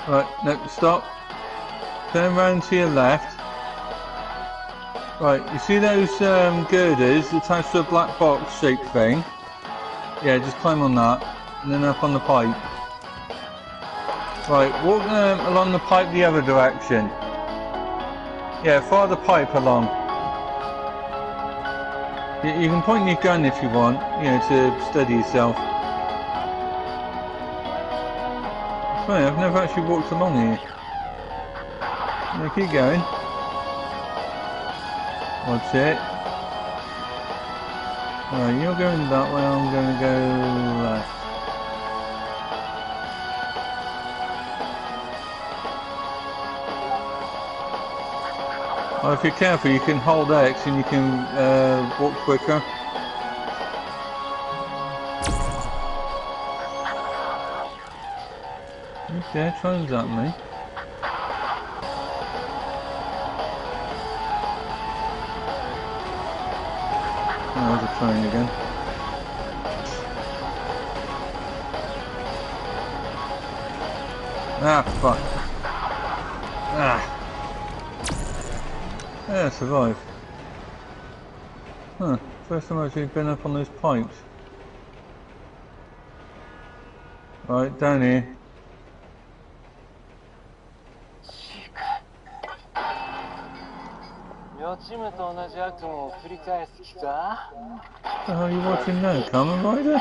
Right, no, stop. Turn around to your left. Right, you see those girders attached to a black box shaped thing? Yeah, just climb on that, and then up on the pipe. Right, walk along the pipe the other direction. Yeah, follow the pipe along. You can point your gun if you want, you know, to steady yourself. It's funny, I've never actually walked along here. Yeah, keep going. Watch it. Alright, you're going that way, I'm going to go left. Well, if you're careful, you can hold X and you can walk quicker. Okay, try and zap me. Oh, there's a train again. Ah, fuck. Ah. Yeah, I survived. Huh, first time I've actually been up on those pipes. Right, down here. What the hell are you watching now, Kamen Rider?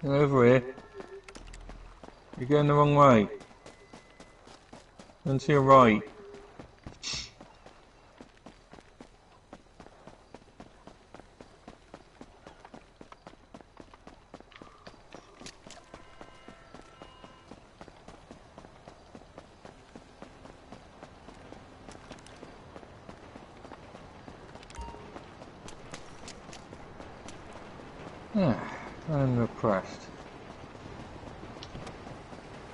You're over here. You're going the wrong way. Turn to your right. And repressed.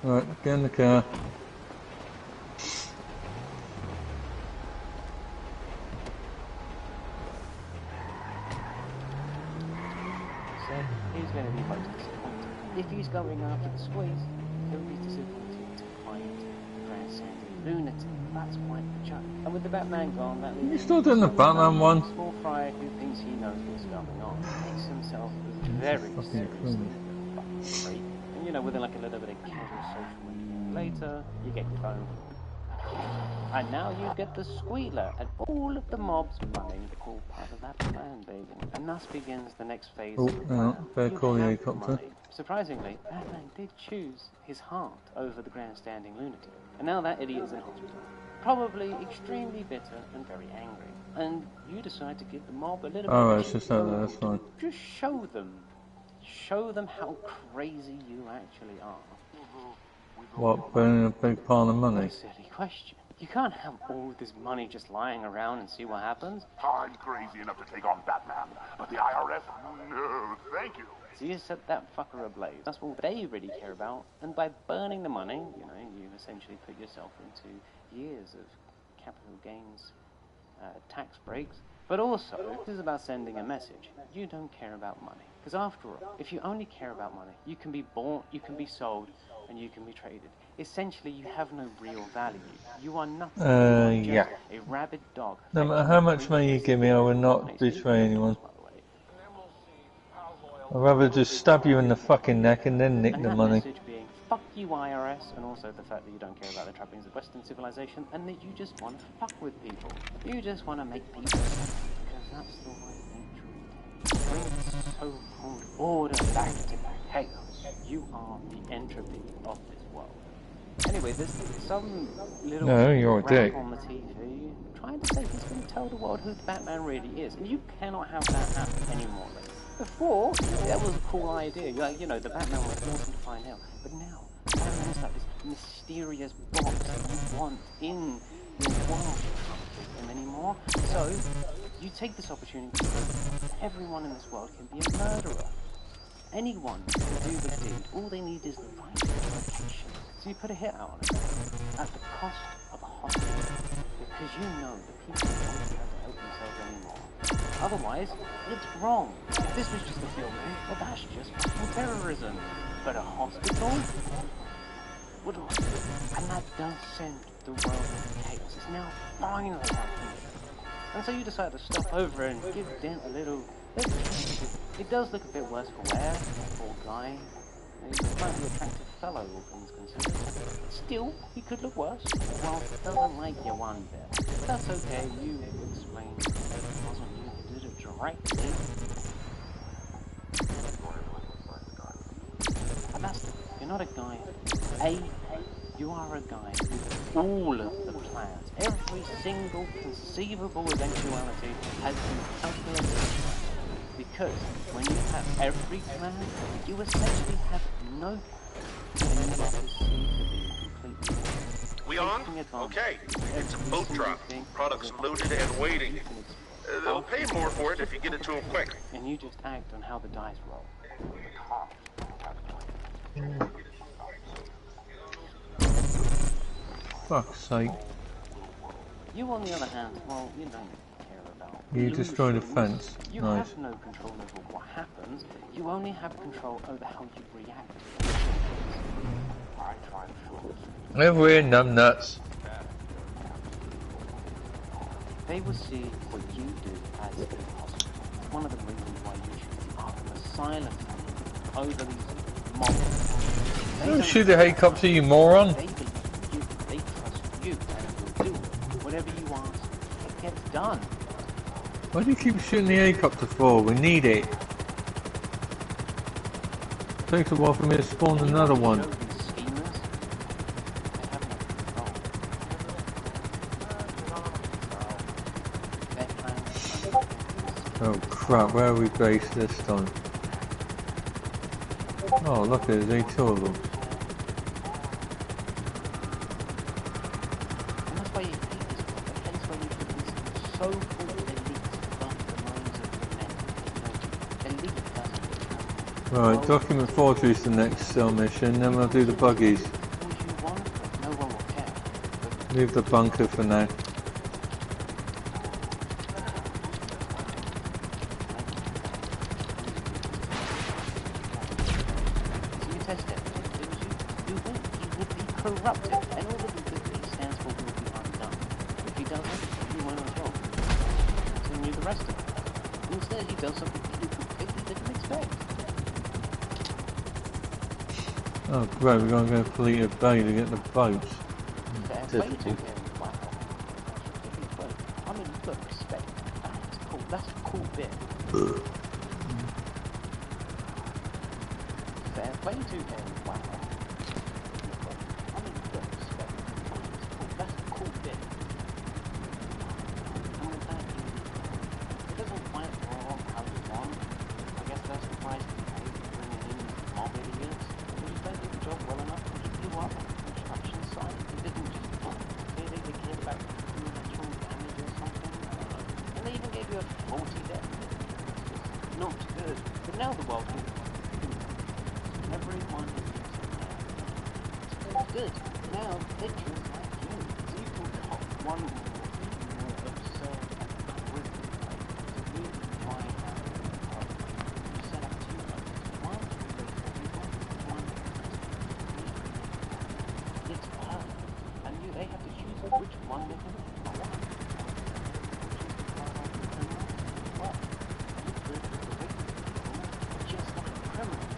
Right, get in the car. Said he's going to be most disappointed. If he's going after the squeeze, he'll be disappointed to find the transcendent lunatic. That's quite the joke. And with the Batman gone, that leaves You still doing the Batman one? a small fry who thinks he knows what's going on. Takes himself very seriously. Fucking freak. And you know, within like a little bit of casual social engineering later, you get your phone. And now you get the squealer, and all of the mobs running, all part of that plan, baby. And thus begins the next phase of the plan. Better call the helicopter. Surprisingly, Batman did choose his heart over the grandstanding lunatic. And now that idiot is in hospital. Probably extremely bitter and very angry. And you decide to give the mob a little bit of Alright, it's just out there, that's fine. Just show them. Show them how crazy you actually are. What, burning a big pile of money? Silly question. You can't have all this money just lying around and see what happens. I'm crazy enough to take on Batman, but the IRS, no, thank you. So you set that fucker ablaze. That's all they really care about. And by burning the money, you know, you essentially put yourself into years of capital gains tax breaks. But also, this is about sending a message. You don't care about money. Because after all, if you only care about money, you can be bought, you can be sold, and you can be traded. Essentially, you have no real value. You are nothing. You are just a rabid dog. No matter how much money you give me, I will not betray anyone. I'd rather just stab you in the fucking neck and then nick the money. Message being, fuck you IRS, and also the fact that you don't care about the trappings of Western civilization, and that you just want to fuck with people. You just want to make people suffer, because that's the way nature is. Bring so-called order back to chaos. You are the entropy of this world. Anyway, there's some little rat on the TV trying to say he's going to tell the world who Batman really is, and you cannot have that happen anymore. Before, that was a cool idea. Like, you know, the Batman was awesome to find out. But now, Batman's like this mysterious box that you want in your world. You can't take him anymore. So, you take this opportunity to say everyone in this world can be a murderer. Anyone can do the deed. All they need is the right location. So you put a hit out on it at the cost of a hospital. Because you know the people don't have to help themselves anymore. Otherwise, it's wrong. If this was just a filming, well, that's just fucking terrorism. But a hospital? And that does send the world into chaos. It's now finally happening. And so you decide to stop over and give Dent a little... It does look a bit worse for wear, poor guy. He's a slightly attractive fellow, all things considered. Still, he could look worse. Well, doesn't like you one bit. But that's okay, you explained it wasn't you who did it directly. And that's the thing, you're not a guy. You are a guy with all of the plans. Every single conceivable eventuality has been calculated. Because when you have every plan, you essentially have no We on? Okay. It's a boat drop. Products loaded and waiting. They'll pay more for it if you get it to them quick. And you just act on how the dice roll. Fuck's sake. You, on the other hand, well, you don't care about. You destroyed a fence. You Nice. have no control over what happens. You only have control over how you react. I try to Over here, numbnuts. They will see what you do as impossible. One of the reasons why you choose the Arkham Asylum over these mobs. Don't shoot the helicopter, you moron. They believe you, they trust you, and you'll do whatever you ask. It gets done. Why do you keep shooting the helicopter for? We need it. Takes a while for me to spawn another one. Oh crap, where are we based this time? Oh look, there's two of them. And that's why you hate this book, a place where you put these so-called elites above the minds of the men. Elite doesn't. Right, document forgery is the next mission, then we'll do the buggies. No one will care. Leave the bunker for now. Corrupted, and all of the good that he stands for will be undone. If he doesn't, you won't as well. So knew the rest of it. Instead, he does something that you completely didn't expect. Oh great, we're going to go to Polita Bay to get the boats. Difficult. I mean, look, respect. That's cool. That's a cool bit. Fair play to him. Wow. Which one they can well, you prove that the wicked people are just like criminals.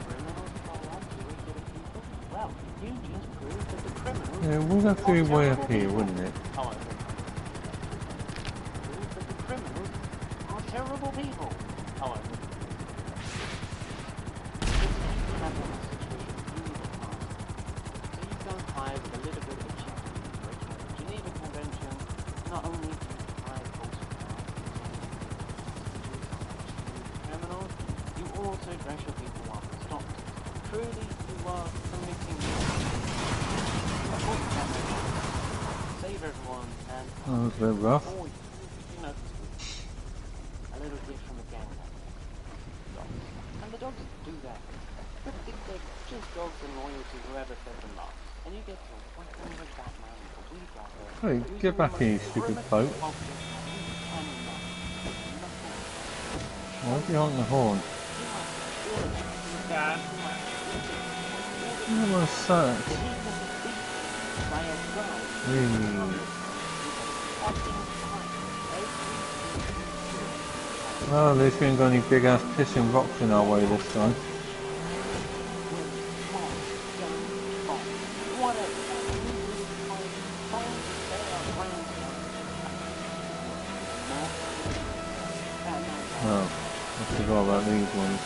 Criminals are like the regular people? Well, you just proved that the criminals Yeah, it would have to be way up here, wouldn't it? However, prove that the criminals are terrible people. However, it's easy enough in a situation you need to pass. So you go high with a little bit of a cheat breaking the Geneva Convention. Not only do you hide false criminals, you also dress your people up and stop. Truly, you are committing of course you can't make it. Save everyone and That was a bit rough. you know, a little gift from a gang. Dogs. And the dogs do that. But they're just dogs and loyal to whoever fed them up. And you get to one with Batman, the we brother. Hey, get back here, you stupid folk. Why is he on the horn? Dad. Oh, what's that? Well, at least we ain't got any big ass pissing rocks in our way this time. Oh, I forgot about these ones.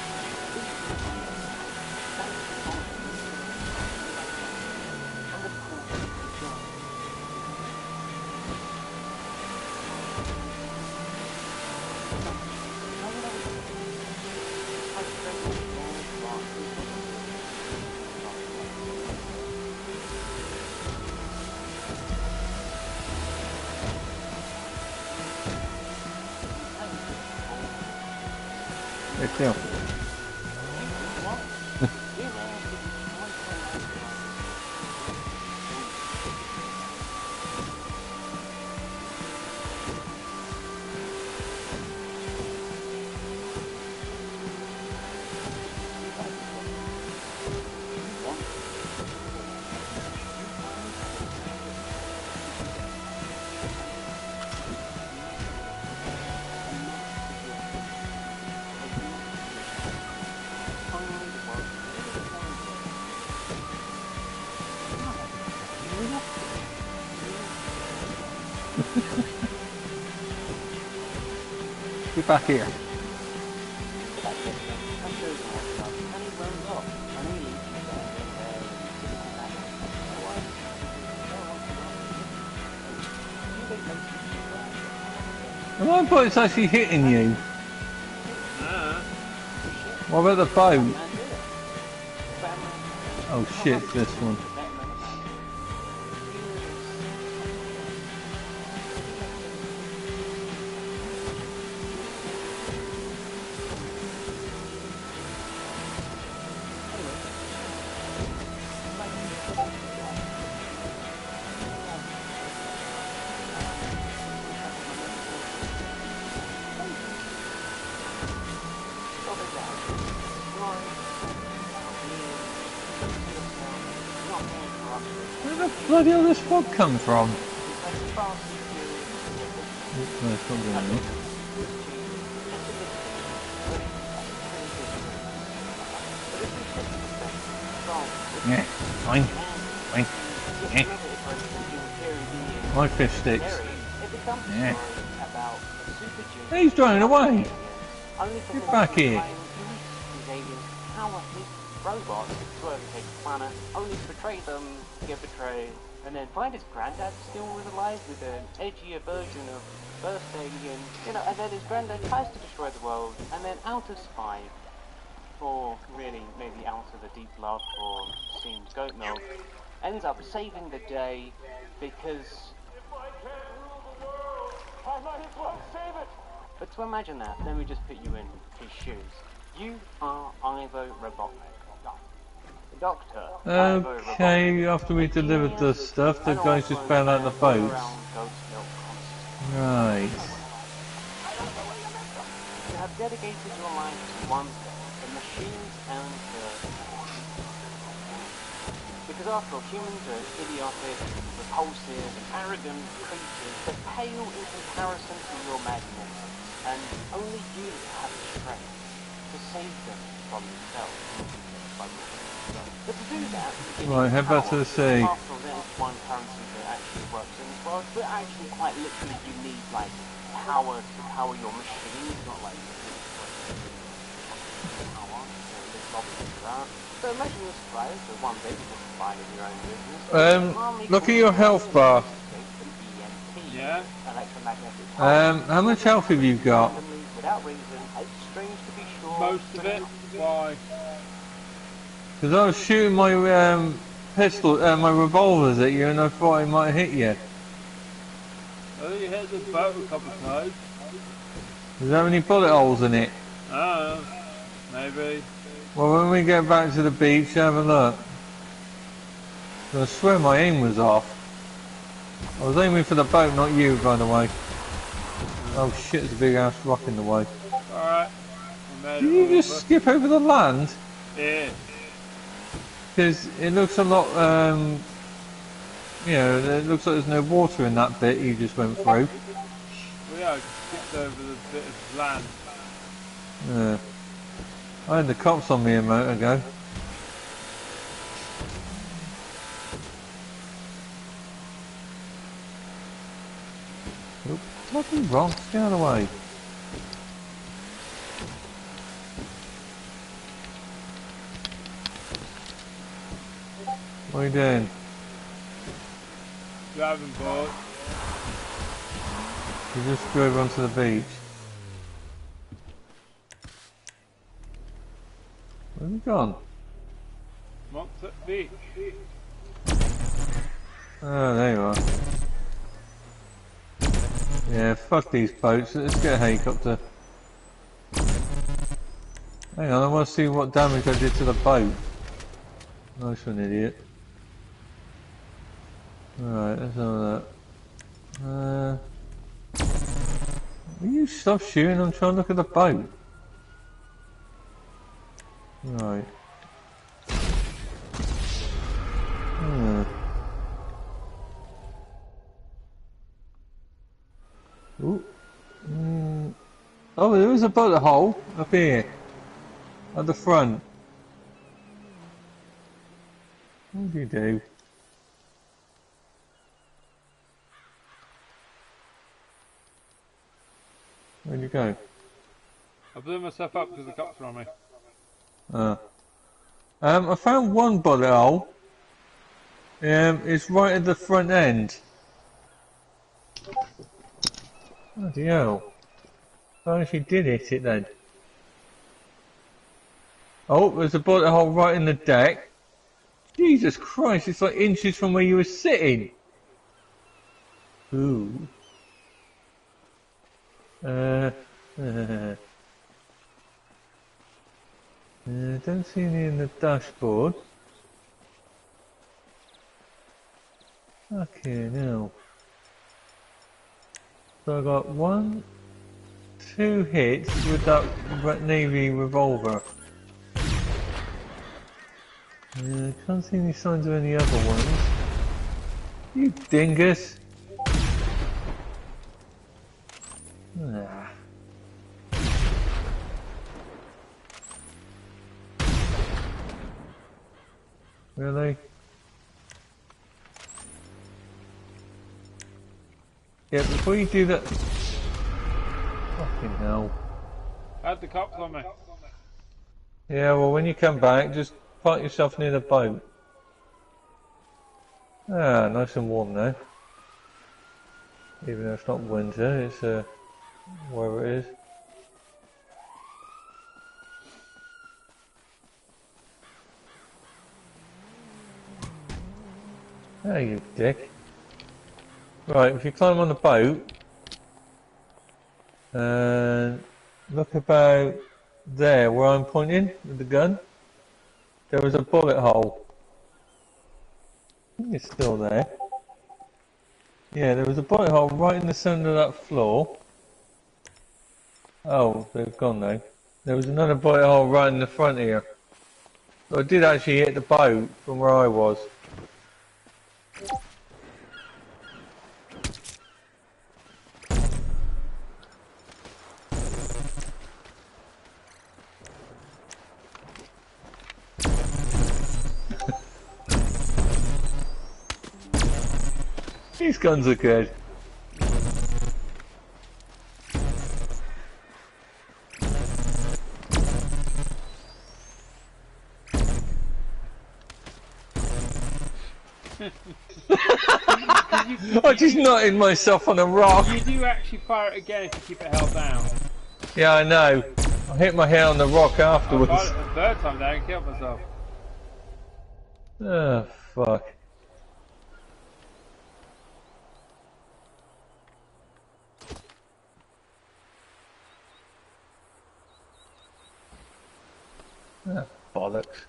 Still. Get back here. Am I but it's actually hitting you? What about the boat? Oh shit, this one. Where the bloody hell this fog come from? No, it's not doing it. Yeah, fine, fine. Yeah. My fish sticks. Yeah. He's driving away. Get back here. Robots to overtake the planet, only to betray them, get betrayed, and then find his granddad still was alive with an edgier version of first alien, and then his granddad tries to destroy the world, and then out of spite, or really maybe out of a deep love for steamed goat milk, ends up saving the day because... If I can't rule the world, I might as well save it! But to imagine that, let me just put you in his shoes. You are Ivo Robotnik. Doctor. Okay, after we delivered the stuff, the guys just bailed out the boats. Right. You have dedicated your life to one thing, the machines and the... Because Because after all, humans are idiotic, repulsive, and arrogant creatures that pale in comparison to your madness, and only you have the strength to save them from themselves. But to do that, Right, head back to the sea. after all, there is one currency that actually works in this world, but actually quite literally you need like power to power your machines, not like power. There's obviously that. So imagine you're surprised that one day you're just minding your own business. Look at your health bar. Yeah. How much health have you got? Without reason, it's strange to be sure. Most of it. Why? Because I was shooting my pistol, my revolvers at you, and I thought I might hit you. Oh, you hit the boat a couple of times. Is there any bullet holes in it? Oh, maybe. Well, when we get back to the beach, have a look. I swear my aim was off. I was aiming for the boat, not you, by the way. Oh shit, there's a big ass rock in the way. Alright. Did you just skip over the land? Yeah. Because it looks a lot, you know, it looks like there's no water in that bit you just went through. Well, yeah, I just skipped over the bit of land. Yeah. I had the cops on me a moment ago. Oop, fucking rocks, get out of the way. What are you doing? Driving boat. You just drove onto the beach. Where's he gone? Not the beach. Oh, there you are. Yeah, fuck these boats. Let's get a helicopter. Hang on, I want to see what damage I did to the boat. Nice one, idiot. Alright, let's have that. Will you stop shooting? I'm trying to look at the boat. Right. Ooh. Oh, there is a bullet hole up here. At the front. What do you do? Where'd you go? I blew myself up because the cops were on me. I found one bullet hole. It's right at the front end. Bloody hell. I actually did hit it then. Oh, there's a bullet hole right in the deck. Jesus Christ, it's like inches from where you were sitting. Ooh. Don't see any in the dashboard. Okay, now. So I got 1, 2 hits with that navy revolver. Can't see any signs of any other ones. You dingus! Ah. Really? Yeah, before you do that... Fucking hell. I had the cops on me. Yeah, well when you come back, just park yourself near the boat. Ah, nice and warm now. Even though it's not winter, it's wherever it is. Ah, you dick. Right, if you climb on the boat, and look about there where I'm pointing with the gun, there was a bullet hole. I think it's still there. Yeah, there was a bullet hole right in the centre of that floor. Oh, they've gone now. There was another bullet hole right in the front here. So I did actually hit the boat from where I was. These guns are good. I just nutted myself on a rock. You do actually fire it again if you keep it held down. Yeah, I know. I hit my head on the rock afterwards. I fired it the third time down and killed myself. Oh, fuck. Ah, bollocks.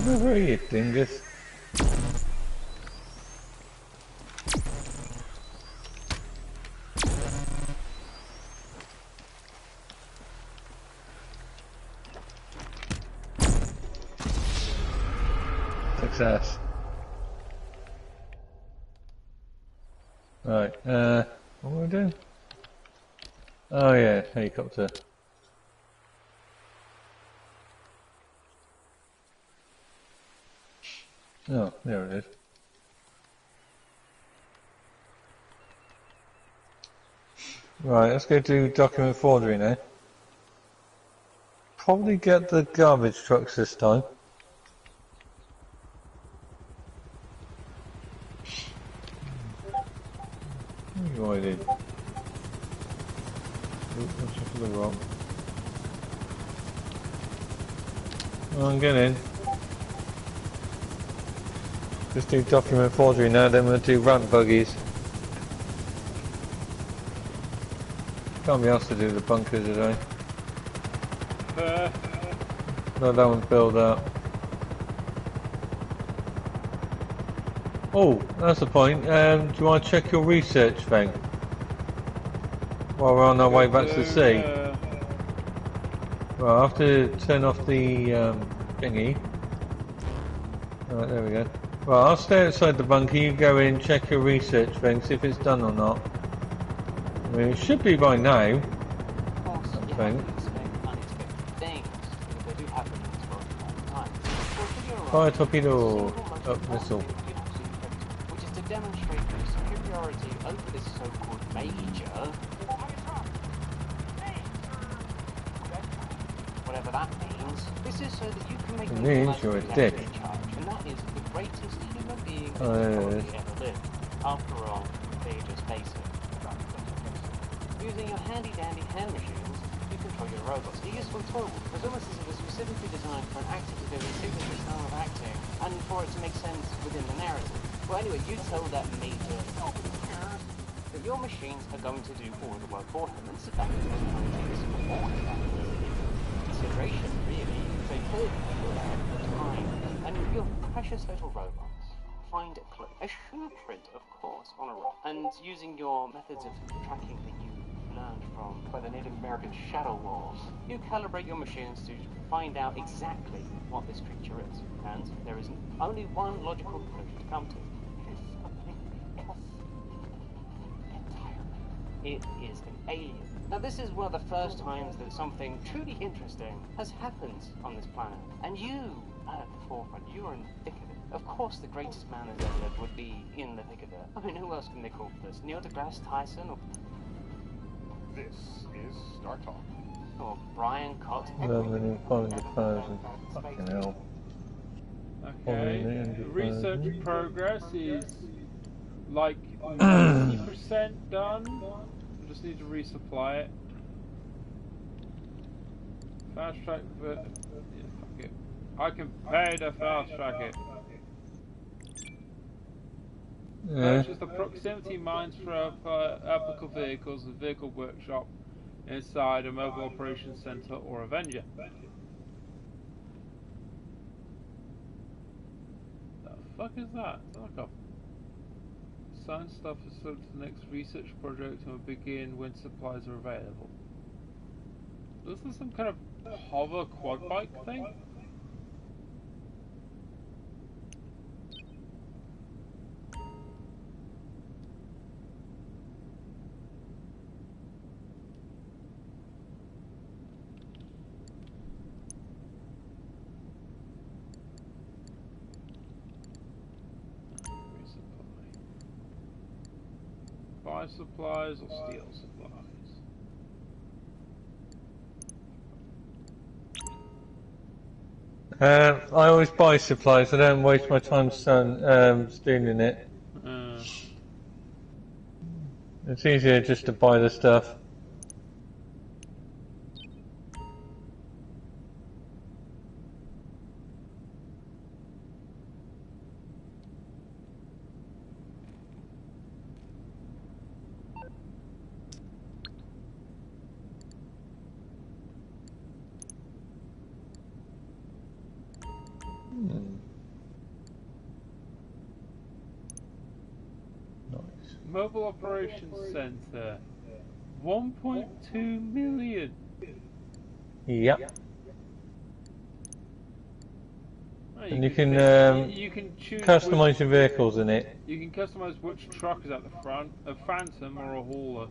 Where are you, dingus? Success. Right, what are we doing? Oh yeah, helicopter. Oh, there it is. Right, let's go do document forgery now. Probably get the garbage trucks this time. What I did. Watch out for the rock. Oh, get in. Just do document forgery now, then we'll do ramp buggies. Can't be asked to do the bunkers today. No, that one's built up. Oh, that's the point. Do you want to check your research thing? While we're on our way back to the sea. Well, I have to turn off the thingy. Alright, there we go. Well, I'll stay outside the bunker, you go in, check your research thing, see if it's done or not. I mean, it should be by now. I think. Fire torpedo. Up missile. Which is to demonstrate your superiority over this so-called major. Whatever that means. This is so that you can make It means you're a dick. charge, and that is the greatest human being that yeah. ever lived. After all, they're just basic. Using your handy-dandy hand machines, you control your robots. They're useful tools, because almost as if it was specifically designed for an actor to do a signature style of acting, and for it to make sense within the narrative. Well, anyway, you tell that major that your machines are going to do all the work for him, and so that is all of that. Consideration, really. So clearly, your time and your precious little robots find a clue, a shoeprint, of course, on a rock, and using your methods of tracking that you learned from by the Native American shadow wars, you calibrate your machines to find out exactly what this creature is, and there is only one logical conclusion to come to. It is something entirely It is an alien. Now this is one of the first times that something truly interesting has happened on this planet. And you are at the forefront, you are in the thick of it. Of course the greatest man who's ever lived would be in the thick of it. I mean, who else can they call for this? Neil deGrasse Tyson or... This is Star Talk. Or Brian Cox. 1,500,000. Fucking hell. Okay, the research progress is like 90% done. I just need to resupply it. Fast track, but yeah, fuck it. I can pay to fast track it. Yeah. Purchase the proximity mines for applicable vehicles and vehicle workshop inside a mobile operations center or Avenger. The fuck is that? Is that like a science stuff is sent to the next research project and will begin when supplies are available? Is this some kind of hover quad bike thing? Buy supplies or steal supplies? I always buy supplies. I don't waste my time stealing it. It's easier just to buy the stuff. Mobile Operations Center, 1.2 million. Yep. Oh, And you can choose customize your vehicles in it. You can customize which truck is at the front, a Phantom or a hauler.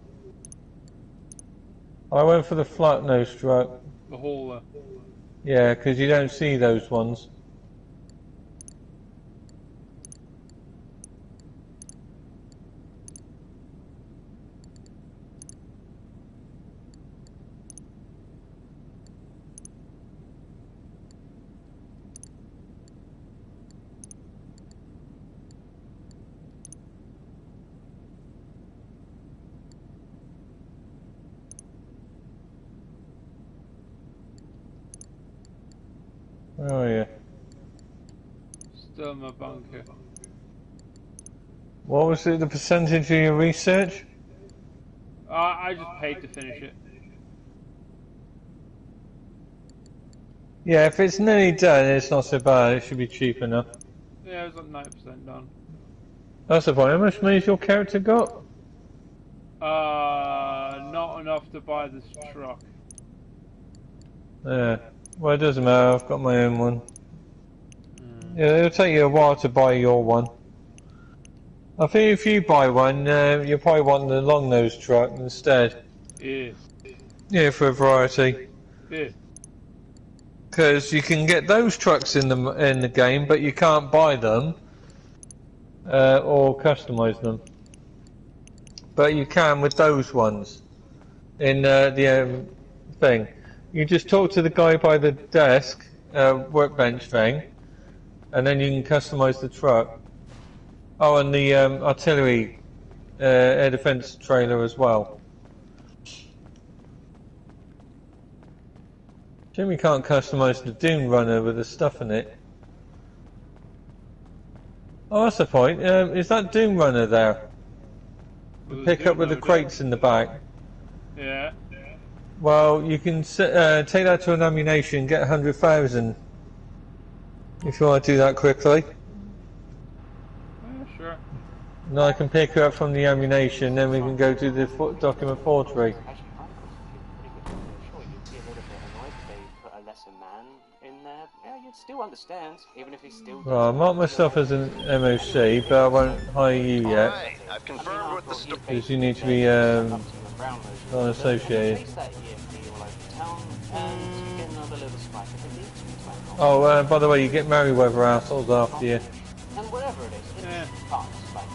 I went for the flat nose truck. The hauler. Yeah, because you don't see those ones. Oh yeah. Still in my bunker. What was it, the percentage of your research? I just paid to finish it. Yeah, if it's nearly done, it's not so bad. It should be cheap enough. Yeah, it was like 90% done. That's the point. How much money's your character got? Not enough to buy this truck. Yeah. Well, it doesn't matter. I've got my own one. Yeah, it'll take you a while to buy your one. I think if you buy one, you'll probably want the long nose truck instead. Yeah. Yeah, for a variety. Yeah. Because you can get those trucks in the game, but you can't buy them or customize them. But you can with those ones in the thing. You just talk to the guy by the desk, workbench thing, and then you can customize the truck. Oh, and the artillery air defense trailer as well. Jimmy can't customize the Doom Runner with the stuff in it. Oh, that's the point. Is that Doom Runner there? The pickup with the crates in the back. Yeah. Well, you can take that to an ammunition, get 100,000. If you want to do that quickly. Yeah, sure. And I can pick her up from the ammunition, then we can go to the document forgery. Actually, I'm pretty good. Sure, you'd be a little bit annoyed if they put a lesser man in there, yeah, you'd still understand, even if he still Well, I mark myself as an MOC, but I won't hire you yet. Alright, I've confirmed with the store. Because you need to be non-associated. Oh, by the way, you get Merryweather assholes after you. And whatever it is, it's fast, like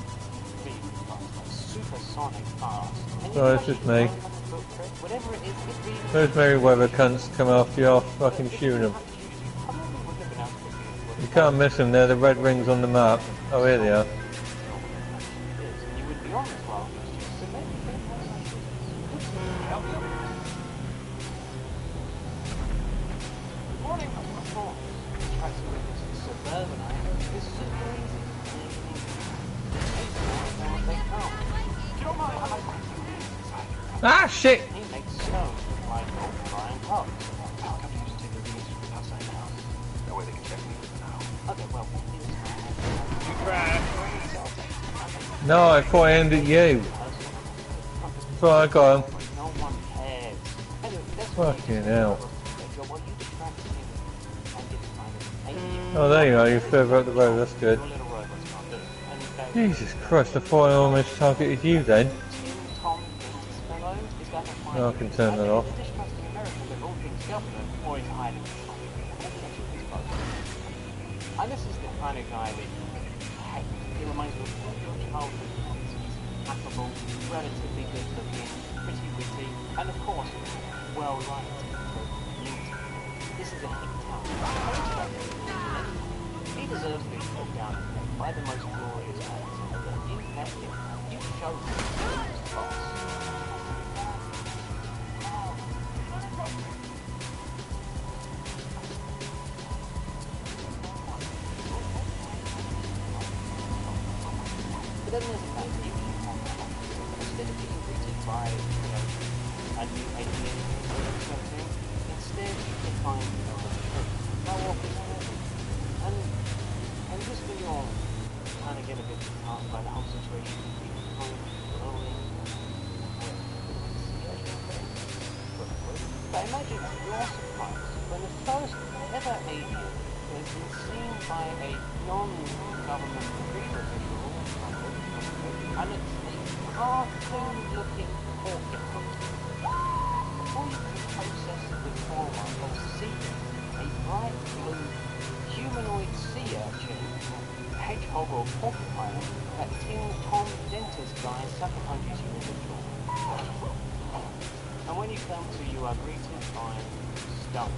really fast, like supersonic fast. Oh, it's just me. Whatever it is, it really... Those Merryweather cunts come after you, I'll fucking shoot them. You can't miss them, they're the red rings on the map. Oh, here they are. Ah, shit! No, I thought I ended you. So I got him. Fucking hell. Oh, there you are, you're further up the road, that's good. Jesus Christ, I thought I almost targeted you then. No, I can turn that off. And this is the kind of guy that he reminds me of your childhood. He's affable, relatively good looking, pretty witty, and of course, well liked. This is a hit town. He deserves to be put down by the most glorious acts ever. You met him. You showed him his boss. But then there's a fact that you can instead of being greeted by, a new alien or something, instead you can find no walking and just when you're kind of get a bit disheartened by the whole situation, you can kind of growing. But imagine your surprise when the first ever alien has been seen by a non-government retrieval official, and it's a cartoon-looking orchid. Before you can process the trauma of seeing a bright blue humanoid sea urchin, hedgehog or porcupine, that Tim Tom dentist guy sucker punches you in the jaw. And when you come to, you are greeted by stone,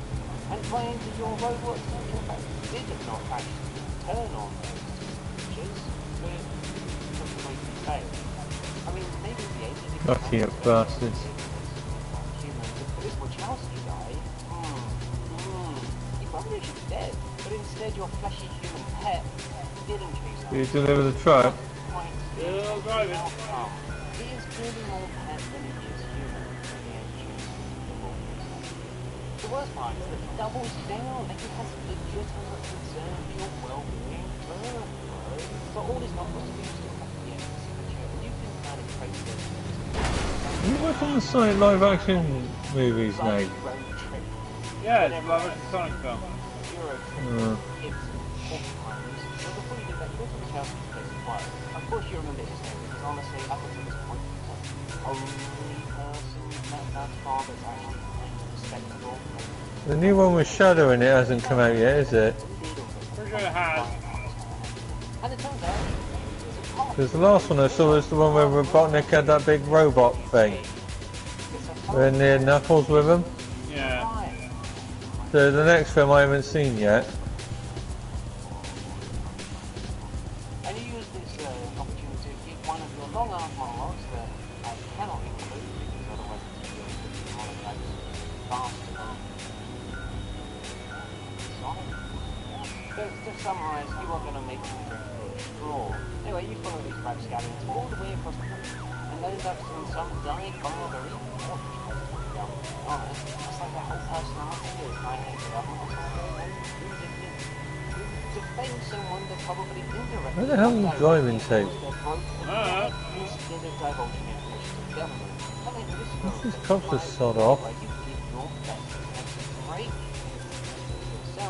and claim that your robot in fact did not actually turn on those creatures, but completely failed. I mean, maybe the alien... Lucky up bastards. This Wachowski guy, he probably should be dead, but instead your fleshy human pet didn't chase after You deliver the truck? Still driving. He is clearly more pet than he is human when he has chosen the rules. The worst part is that he doubles down and he has legitimate concern for your well-being. But all is not what you used to have the you can kind of trace it. You work on the site live action movies now? Yeah, it's live action Sonic film. Of course you remember his name, because honestly, up until this point, only person that far that's actually respectable. The new one with Shadow in it hasn't come out yet, is it? Pretty sure it has. And it turns out, Because the last one I saw was the one where Robotnik had that big robot thing. We're near Knuckles with him. Yeah. So the next film I haven't seen yet. and you use this opportunity to give one of your long-arm monologues that I cannot include because otherwise it's going to be monologues faster than Sonic. So to summarise, you are going to make them draw. Anyway, you follow these rapscallions all the way across the country and end up in some dive bar or even more honest. It's like their whole personality is I hate the government and defend someone that probably indirectly Where the hell are you driving to? instead of divulging information to the government. I mean, this These cops are sod off. you give your best and break yourself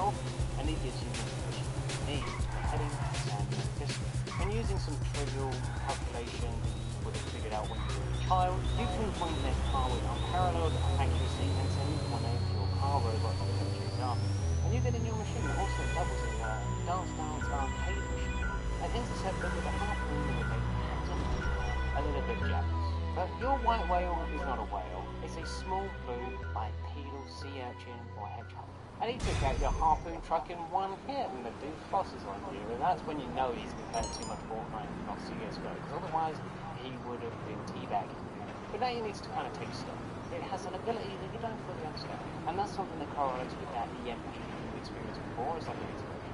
gives you information you need for heading to San Francisco. And using some trivial calculation that you would have figured out when you were a child, you can point their car with unparalleled accuracy and send one of your car robots to go chase after. And you get in your machine that also doubles as a dance arcade machine, and intercept them with a harpoon and a bait hands on a little bit jealous. But your white whale is not a whale, it's a small blue bipedal sea urchin or hedgehog. And he took out your harpoon truck in one hit, and the dude flosses on you, and that's when you know he's been playing too much Fortnite and not CSGO, because otherwise he would have been teabagging you. But now you need to kind of take stock. It has an ability that you don't fully understand, and that's something that correlates with that EM machine you've experienced before. It's like an integration.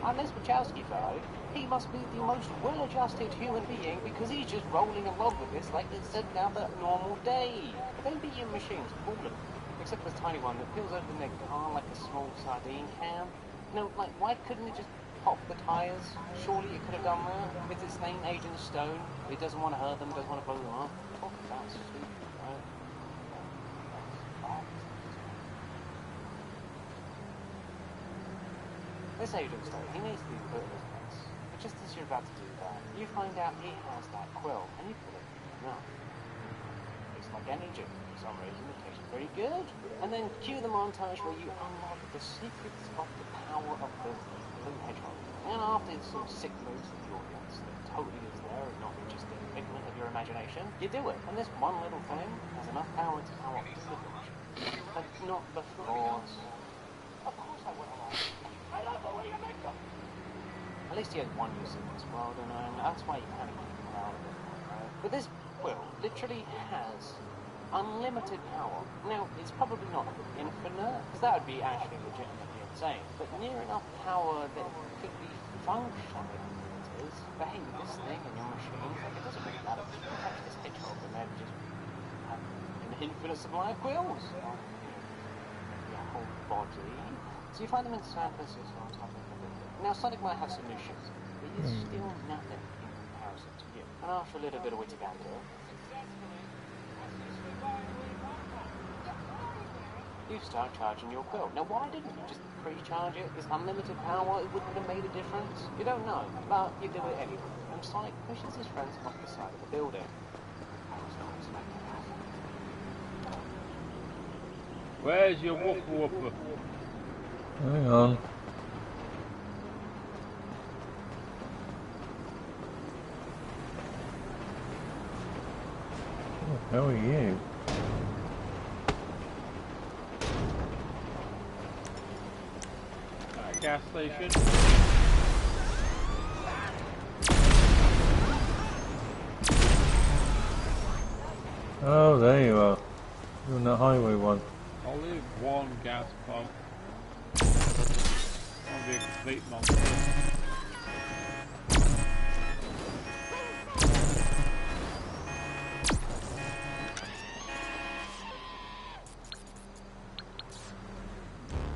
And this Wachowski fellow, he must be the most well-adjusted human being because he's just rolling along with this like it's another normal day. Them BM machines, all of them, except for this tiny one that peels open their car like a small sardine can. No, like, why couldn't it just pop the tyres? Surely it could have done that. With its name Agent Stone, it doesn't want to hurt them, it doesn't want to blow them up. Talk about stupid, right? This Agent Stone, he needs to be put in his place. But just as you're about to do that, you find out he has that quill, and you put it in your mouth. It's like any joke. For some reason, it tastes pretty good. And then cue the montage where you unlock the secrets of the power of the blue hedgehog. And after some sick moves of the audience that totally is there and not just a figment of your imagination, you do it. And this one little thing has enough power to power up the village. But not the floors. Of course I went along. I love the way you make them. At least he has one use in this world, and that's why you kind of keep him around a bit more, right? But this quill literally has unlimited power. Now, it's probably not infinite, because that would be actually legitimately insane, but near enough power that it could be functionally unlimited. But hey, this thing in your machine, like, it doesn't really matter. You can touch this hedgehog and then just have an infinite supply of quills on your whole body. So you find them in San Francisco on top of the building. Now, Sonic might have some new shit, but he's still nothing in comparison to you. And after a little bit of witty banter, you start charging your quill. Now, why didn't you just pre-charge it? Is unlimited power, it wouldn't have made a difference? You don't know, but you do it anyway. And Sonic pushes his friends off the side of the building. Where's your woof woof? Hang on. Oh, how are you? Gas station. Oh, there you are. You're on the highway one. I'll leave one gas pump. I'll be a complete monster.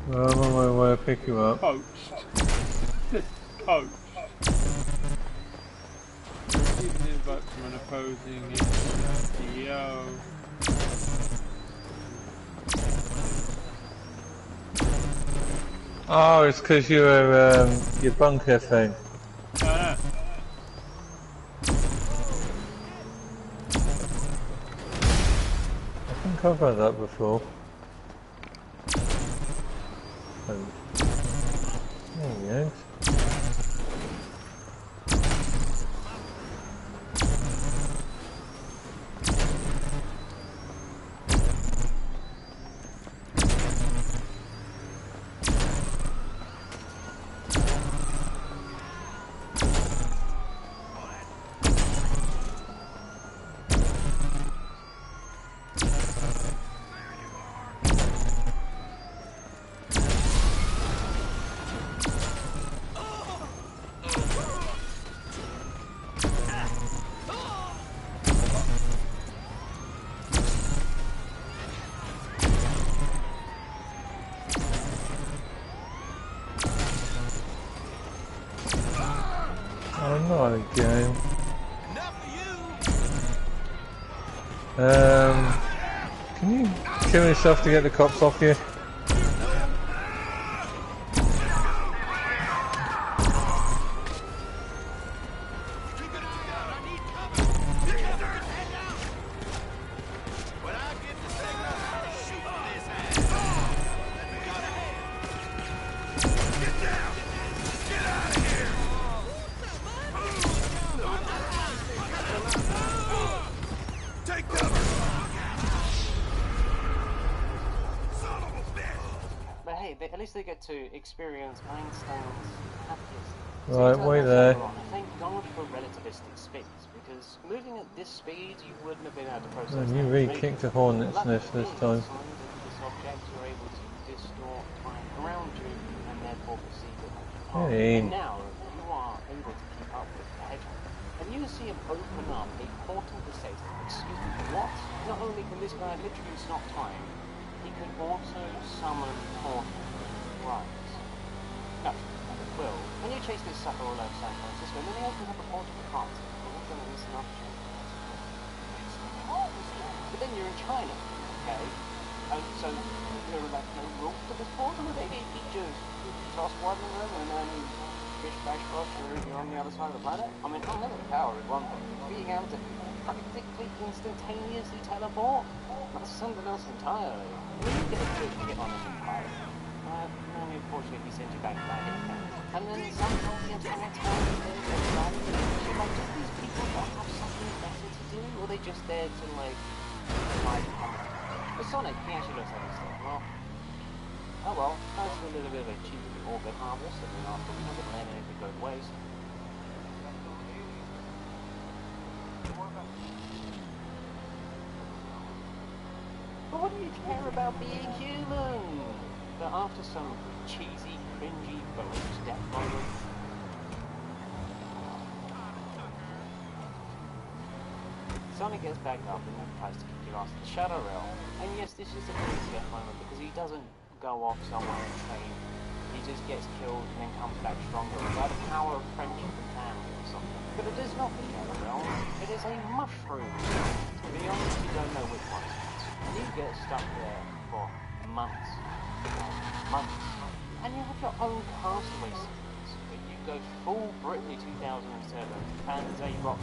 Well, I'm on my way to pick you up. Coached. Coached. Receiving an invite from an opposing CEO. Oh, it's because you were your bunker thing. No. I think I've had that before. Oh. There he is. Not again. Can you kill yourself to get the cops off you? Take cover! But hey, at least they get to experience Einstein's happiness. Right, wait there. Thank God for relativistic speeds, because moving at this speed, you wouldn't have been able to process. And you really kicked a hornet's nest this time. This object, you're able to distort time around you, and therefore perceive it like you are. Hey. And now you are able to keep up with the hedgehog. And you see him open up a portal to say, excuse me, what? Not only can this guy literally stop time, he could also summon portals. Right. No, like a quill. And you chase this sucker all over San Francisco, and then he opens up a portal to France. You're not going to miss an opportunity. But then you're in China, okay? And so there are like no rules to this portal, they just toss one of them and then fish bash cross, you're on the other side of the planet. I mean, unlimited power is one thing. Being able to practically instantaneously teleport, that's something else entirely. I mean, you get a good hit on a new pilot. And unfortunately, he sends you back here. And then sometimes the entire time like, do these people not have something better to do? Or are they just there to, like But Sonic, he actually looks like he's like, well, oh well, that's a little bit of a cheap orbit harvest, and then after we haven't let anything go to waste. But what do you care about being human? But after some cheesy, cringy bonus death moment, Sonic gets back up and then tries to kick your ass to the Shadow Realm. And yes, this is a pretty death moment because he doesn't go off somewhere and train. He just gets killed and then comes back stronger by the power of friendship and family or something. But it is not the Shadow Realm, it is a mushroom. To be honest, you don't know which one it is. And you get stuck there for months. Months. And you have your own castaway sequence. But you go full Britney 2007 and a rock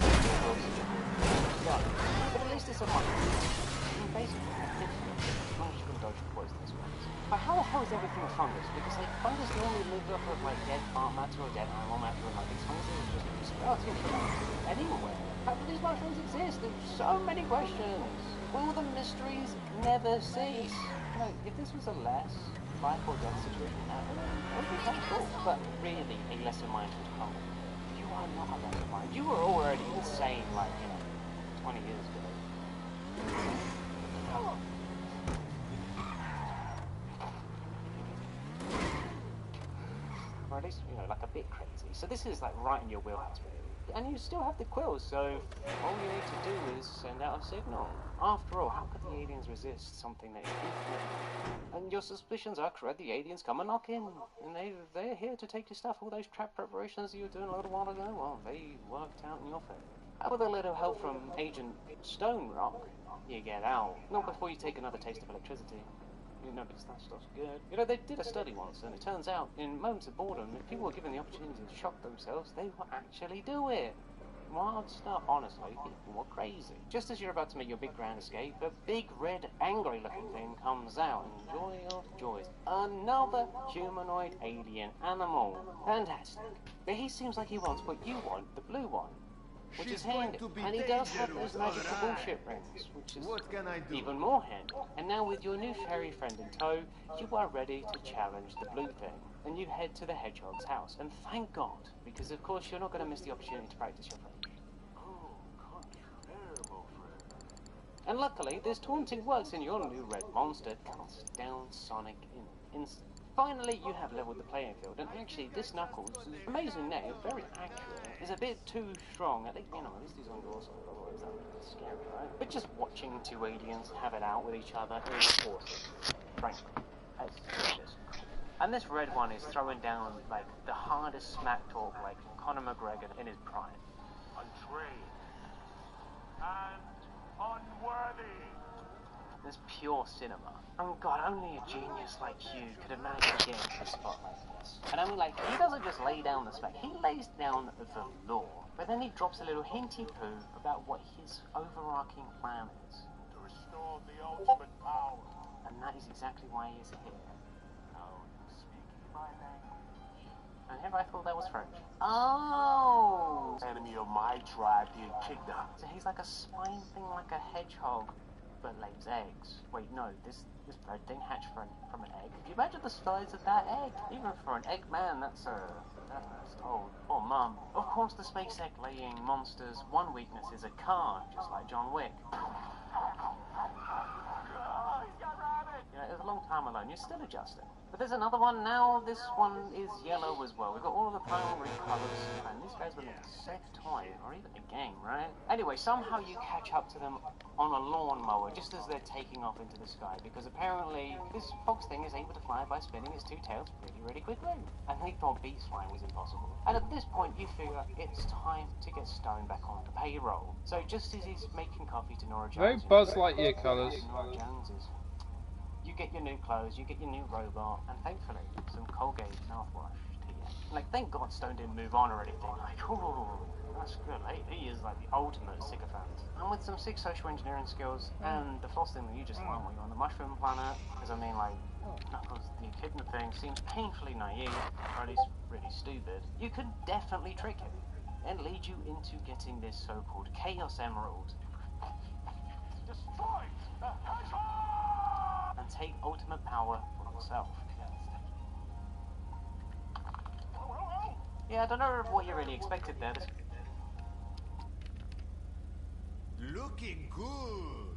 but at least it's a mushroom. And basically, you can dodge poisonous ones. But how the hell is everything a fungus? Because like fungus normally lives off of like dead plant matter or dead animal matter, and like these funguses are just sprouting from anywhere. How do these mushrooms exist? There's so many questions. Will the mysteries never cease? Like, if this was a less life or death situation, it would be kind of cool. But really, a lesser mind would come. You are not a lesser mind. You were already insane, like, 20 years ago. Or at least, like a bit crazy. So this is like right in your wheelhouse, really. And you still have the quills, so all you need to do is send out a signal. After all, how could the aliens resist something that is infinite? And your suspicions are correct, the aliens come a knocking, and they're here to take your stuff. All those trap preparations you were doing a little while ago, well, they worked out in your favor. With a little help from Agent Stonerock, you get out. Not before you take another taste of electricity. Because that stuff's good. They did a study once, and it turns out, in moments of boredom, if people were given the opportunity to shock themselves, they would actually do it. Wild stuff, honestly. People were crazy. Just as you're about to make your big grand escape, a big, red, angry-looking thing comes out, and joy of joys, another humanoid alien animal. Fantastic. But he seems like he wants what you want, the blue one. Which is handy, and he does have those magical bullshit rings, which is even more handy. And now with your new fairy friend in tow, you are ready to challenge the blue thing. And you head to the hedgehog's house, and thank God, because of course you're not going to miss the opportunity to practice your French. And luckily, this taunting works, and your new red monster cuts down Sonic in an instant. Finally, you have leveled the playing field, and actually, this Knuckles, amazing name, very accurate, is a bit too strong. At least, at least he's on your side, otherwise that would be scary, right? But just watching two aliens have it out with each other is awesome. Frankly, it's just cool. And this red one is throwing down, like, the hardest smack talk, like Conor McGregor in his prime. Untrained and unworthy. It's pure cinema. Oh God, only a genius like you could have managed to get into a spot like this. And I mean, like, he doesn't just lay down the spec, he lays down the law. But then he drops a little hinty poo about what his overarching plan is. To restore the ultimate power. And that is exactly why he is here. Now you're speaking my language. I thought that was French. Oh! Enemy of my tribe being kidnapped. So he's like a spine thing, like a hedgehog, but lays eggs. Wait, no, this bird thing hatched from an egg. Can you imagine the size of that egg? Even for an egg man, that's old. Oh, mum. Of course, the space egg-laying monster's one weakness is a car, just like John Wick. You know, it was a long time alone. You're still adjusting. But there's another one now. This one is yellow as well. We've got all of the primary colours. And these guys were like a sex toy, or even a game, right? Anyway, somehow you catch up to them on a lawnmower just as they're taking off into the sky. Because apparently this fox thing is able to fly by spinning its two tails really quickly. And they thought bees flying was impossible. And at this point, you figure it's time to get Stone back on the payroll. So just as he's making coffee to Nora Very Jones... Buzz Lightyear colours. Nora Jones is... You get your new clothes, you get your new robot, and thankfully, some Colgate mouthwash to you. Like, thank God Stone didn't move on or anything. Like, ooh, that's good. He is like the ultimate sycophant. And with some sick social engineering skills, and the flossing that you just learned while you're on the mushroom planet, because I mean, like, Knuckles, the echidna thing seems painfully naive, or at least really stupid. You could definitely trick him, and lead you into getting this so-called Chaos Emerald. Destroy the hedgehog! And take ultimate power for yourself. Yeah, I don't know what you really expected there. Looking good.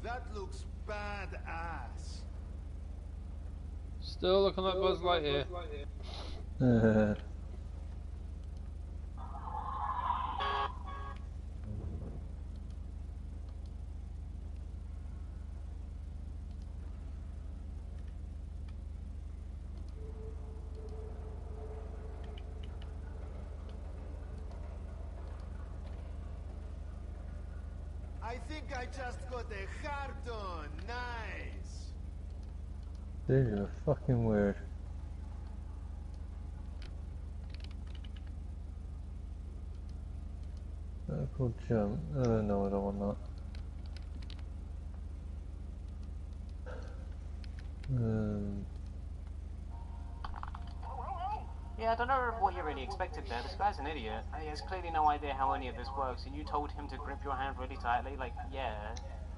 That looks badass. Still looking like Buzz Lightyear. I think I just got a heart on. Nice. These are fucking weird. Vertical jump. No, I don't want that. Yeah, I don't know what you really expected there. This guy's an idiot. He has clearly no idea how any of this works, and you told him to grip your hand really tightly, like, yeah,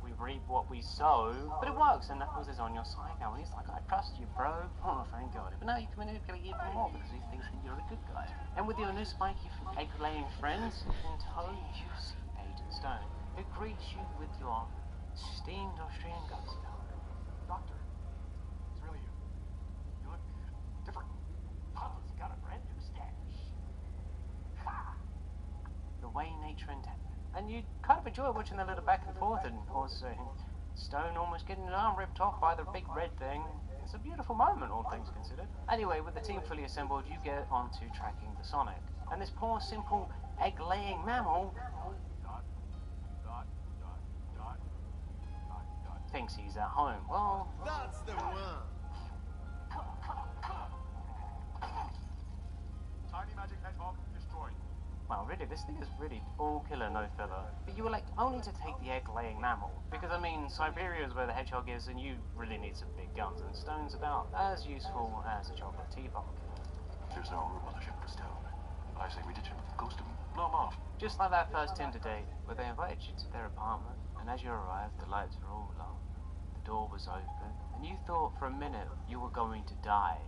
we reap what we sow, but it works, and Knuckles is on your side now, and he's like, I trust you, bro. Oh, thank God. But now you can manipulate even more, because he thinks that you're a good guy. And with your new spiky egg-laying friends in tow, you see Aiden Stone, who greets you with your steamed Austrian guts. Doctor, it's really you. You look different. Papa's got a brand new stash. Ha! The way nature intended. And you kind of enjoy watching the little back and forth, and also Stone almost getting his arm ripped off by the big red thing. It's a beautiful moment, all things considered. Anyway, with the team fully assembled, you get onto tracking the Sonic. And this poor, simple, egg-laying mammal thinks he's at home. Well, that's the one. Tiny magic hedgehog destroyed. Well, really, this thing is really all killer, no filler. But you were like, only to take the egg-laying mammal. Because, I mean, Siberia is where the hedgehog is, and you really need some big guns, and Stone's about as useful as a chocolate teapot. There's no room on the ship for Stone. I say we ditch him, ghost him, blow him off. Just like that first Tinder date, where they invited you to their apartment, and as you arrived, the lights were all low. The door was open, and you thought for a minute you were going to die,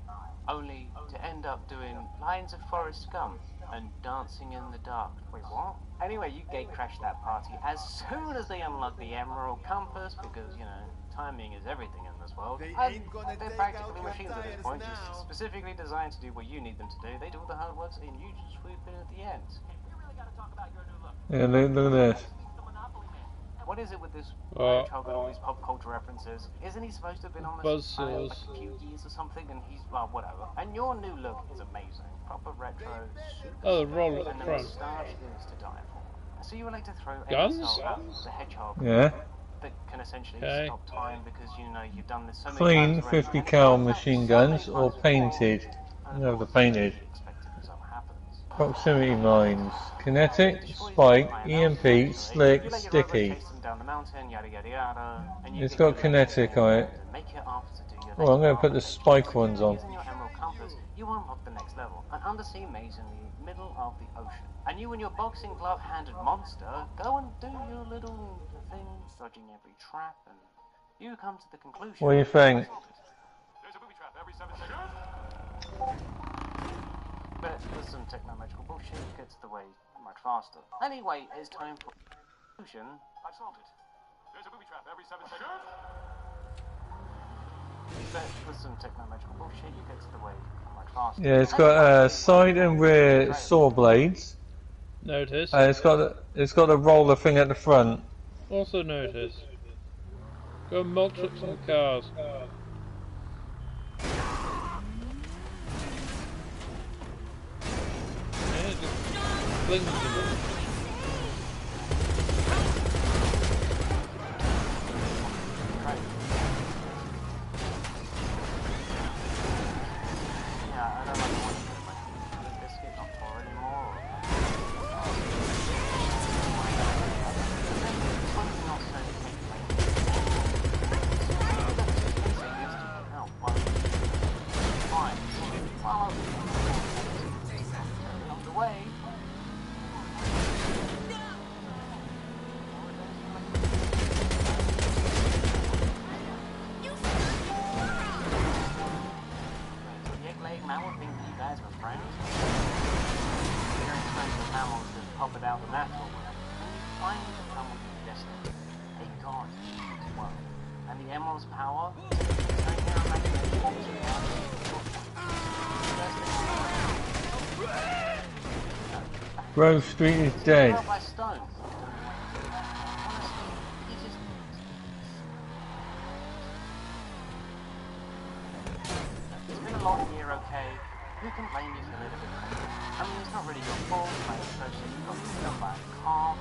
only to end up doing lines of Forrest Gump and dancing in the dark. Wait, what? Anyway, you gate-crashed that party as soon as they unlocked the Emerald Compass, because, you know, timing is everything in this world. They And ain't gonna they're take practically out your machines at this tires point, now. just specifically designed to do what you need them to do. They do all the hard work, and you just swoop in at the end. Hey, we really gotta talk about your new look. Yeah, look at this. He's the Monopoly Man. What is it with this What? hedgehog and all these pop culture references? Isn't he supposed to have been on this Buzzsaws. like a few years or something? And he's, well, whatever. And your new look is amazing. Proper retro, super Oh, the slick, roll at and the the front. moustache is to die for. So you would like to throw Guns? the hedgehog Yeah. that can essentially Okay. stop time because you know you've done this so many Clean times already, 50 and it cal comes out machine so many guns times or before, painted. and No, of the course, painted. you expect it so happens. Proximity mines. Kinetic, spike, EMP, slick, sticky. Down the mountain, yada yada yada, and you It's get got your kinetic on it. and make it off to do your Oh, I'm going to next put the spike ones on. Using your emerald compass, you unlock the next level, an undersea maze in the middle of the ocean. And you and your boxing glove-handed monster go and do your little thing, dodging every trap, and you come to the conclusion. What do you think? There's a booby trap every 7 seconds. But with some techno-magical bullshit, it gets the way much faster. Anyway, it's time for conclusion. I've solved it. There's a booby trap every 7 seconds. But with some techno-magical bullshit, you get to the way much faster. Yeah, it's got side and rear saw blades. Notice. It's got a roller thing at the front. Also notice. Go and mulch up some cars. Yeah, just flings them up. Grove Street is dead. It's been a long year, okay? Who can blame you for a little bit crazy? I mean, it's not really your fault, like, especially you've got stuff like calm,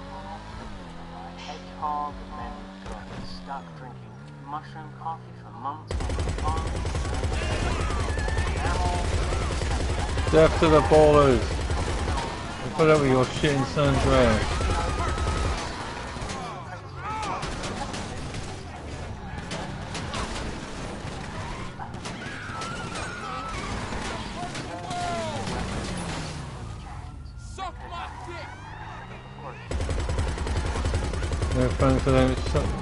like hedgehog, and then you got stuck drinking mushroom coffee for months on Death to the ballers. Put up with your shit in San Andreas. No thanks for them talking.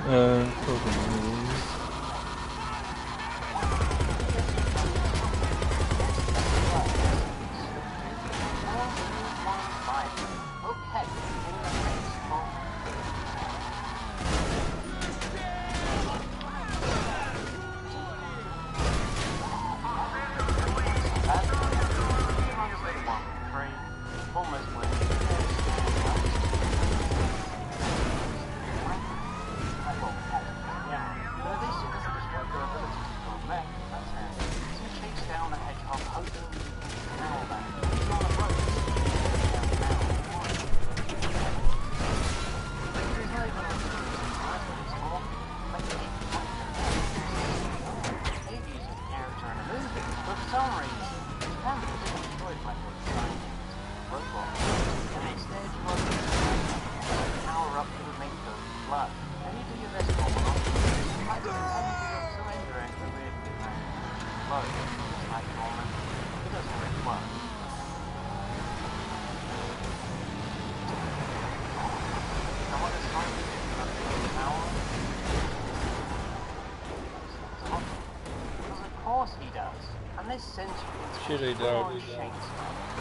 Chili dog.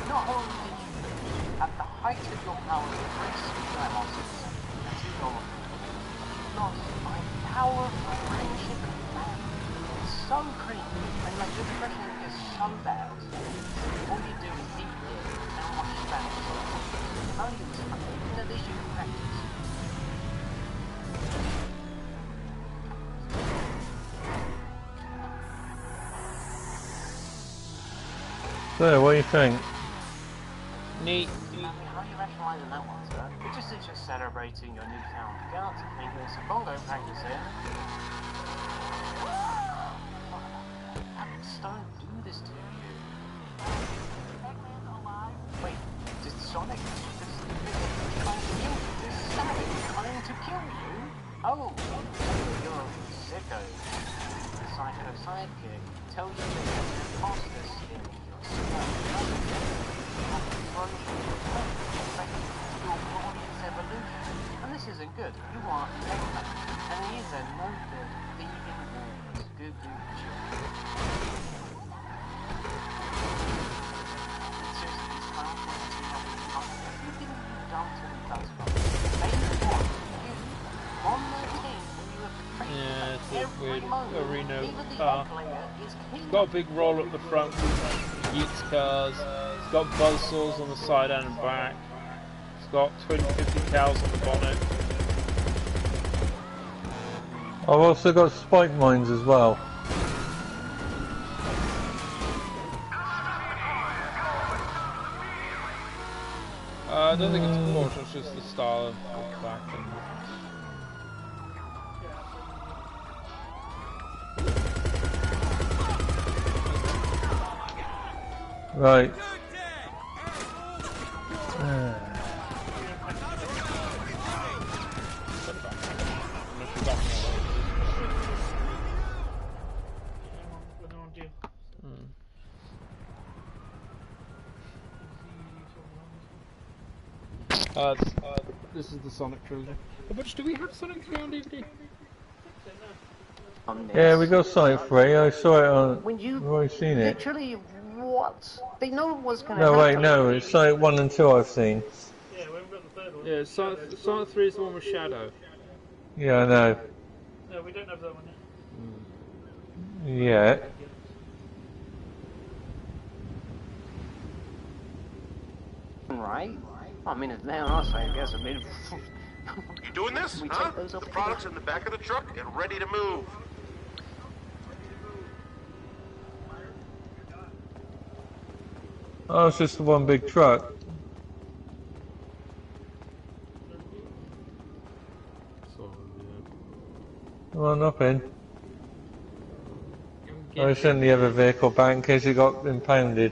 Not only did you lose, at the height of your power with race animosity and two normal people, you lost by power of friendship and family. so creepy, and like your depression is so bad. All you do is eat it and watch Spanish. Oh, you was funny. At least you can practice. So, what do you think? Neat. How are you rationalising that one, sir? It's just celebrating your newfound guns. I think there's some bongo practice here. How did Stone do this to you? Wait, did Sonic just trying to kill you? Is Sonic trying to kill you? Oh, you're a sicko. The psycho sidekick tells you that there's an imposter skin in your skull. Evolution. And this isn't good. You are Eggman. And he is a no good thieving wolf. Goo goo children. Seriously, these clowns want to have a contest. You didn't do dumb to them thus far. They want you on their team when you have trained Yeah, it's a every weird moment. arena Even the car. egg layer is king. It's got a big roll up the front with Yeats cars. It's got buzzsaws on the side and back. It's got 50 cows on the bonnet. I've also got spike mines as well. I don't think it's proportional, it's just the style of the back and Right. this is the Sonic trilogy. But do we have Sonic 3 on DVD? Yeah, we got Sonic 3. I saw it on. When you I've already seen it. literally what? They know what's going to No, happen. wait, no. It's Sonic 1 and 2 I've seen. Yeah, we haven't got the third one. Yeah, Sonic 3 is the one with Shadow. Yeah, I know. No, we don't have that one yet. Yeah. Right? I mean, it's now us, I guess. I mean, You doing this, we huh? take those off The product's in the back of the truck and ready to move. Oh, it's just the one big truck. Come on, up in. I sent the other vehicle back in case it got impounded.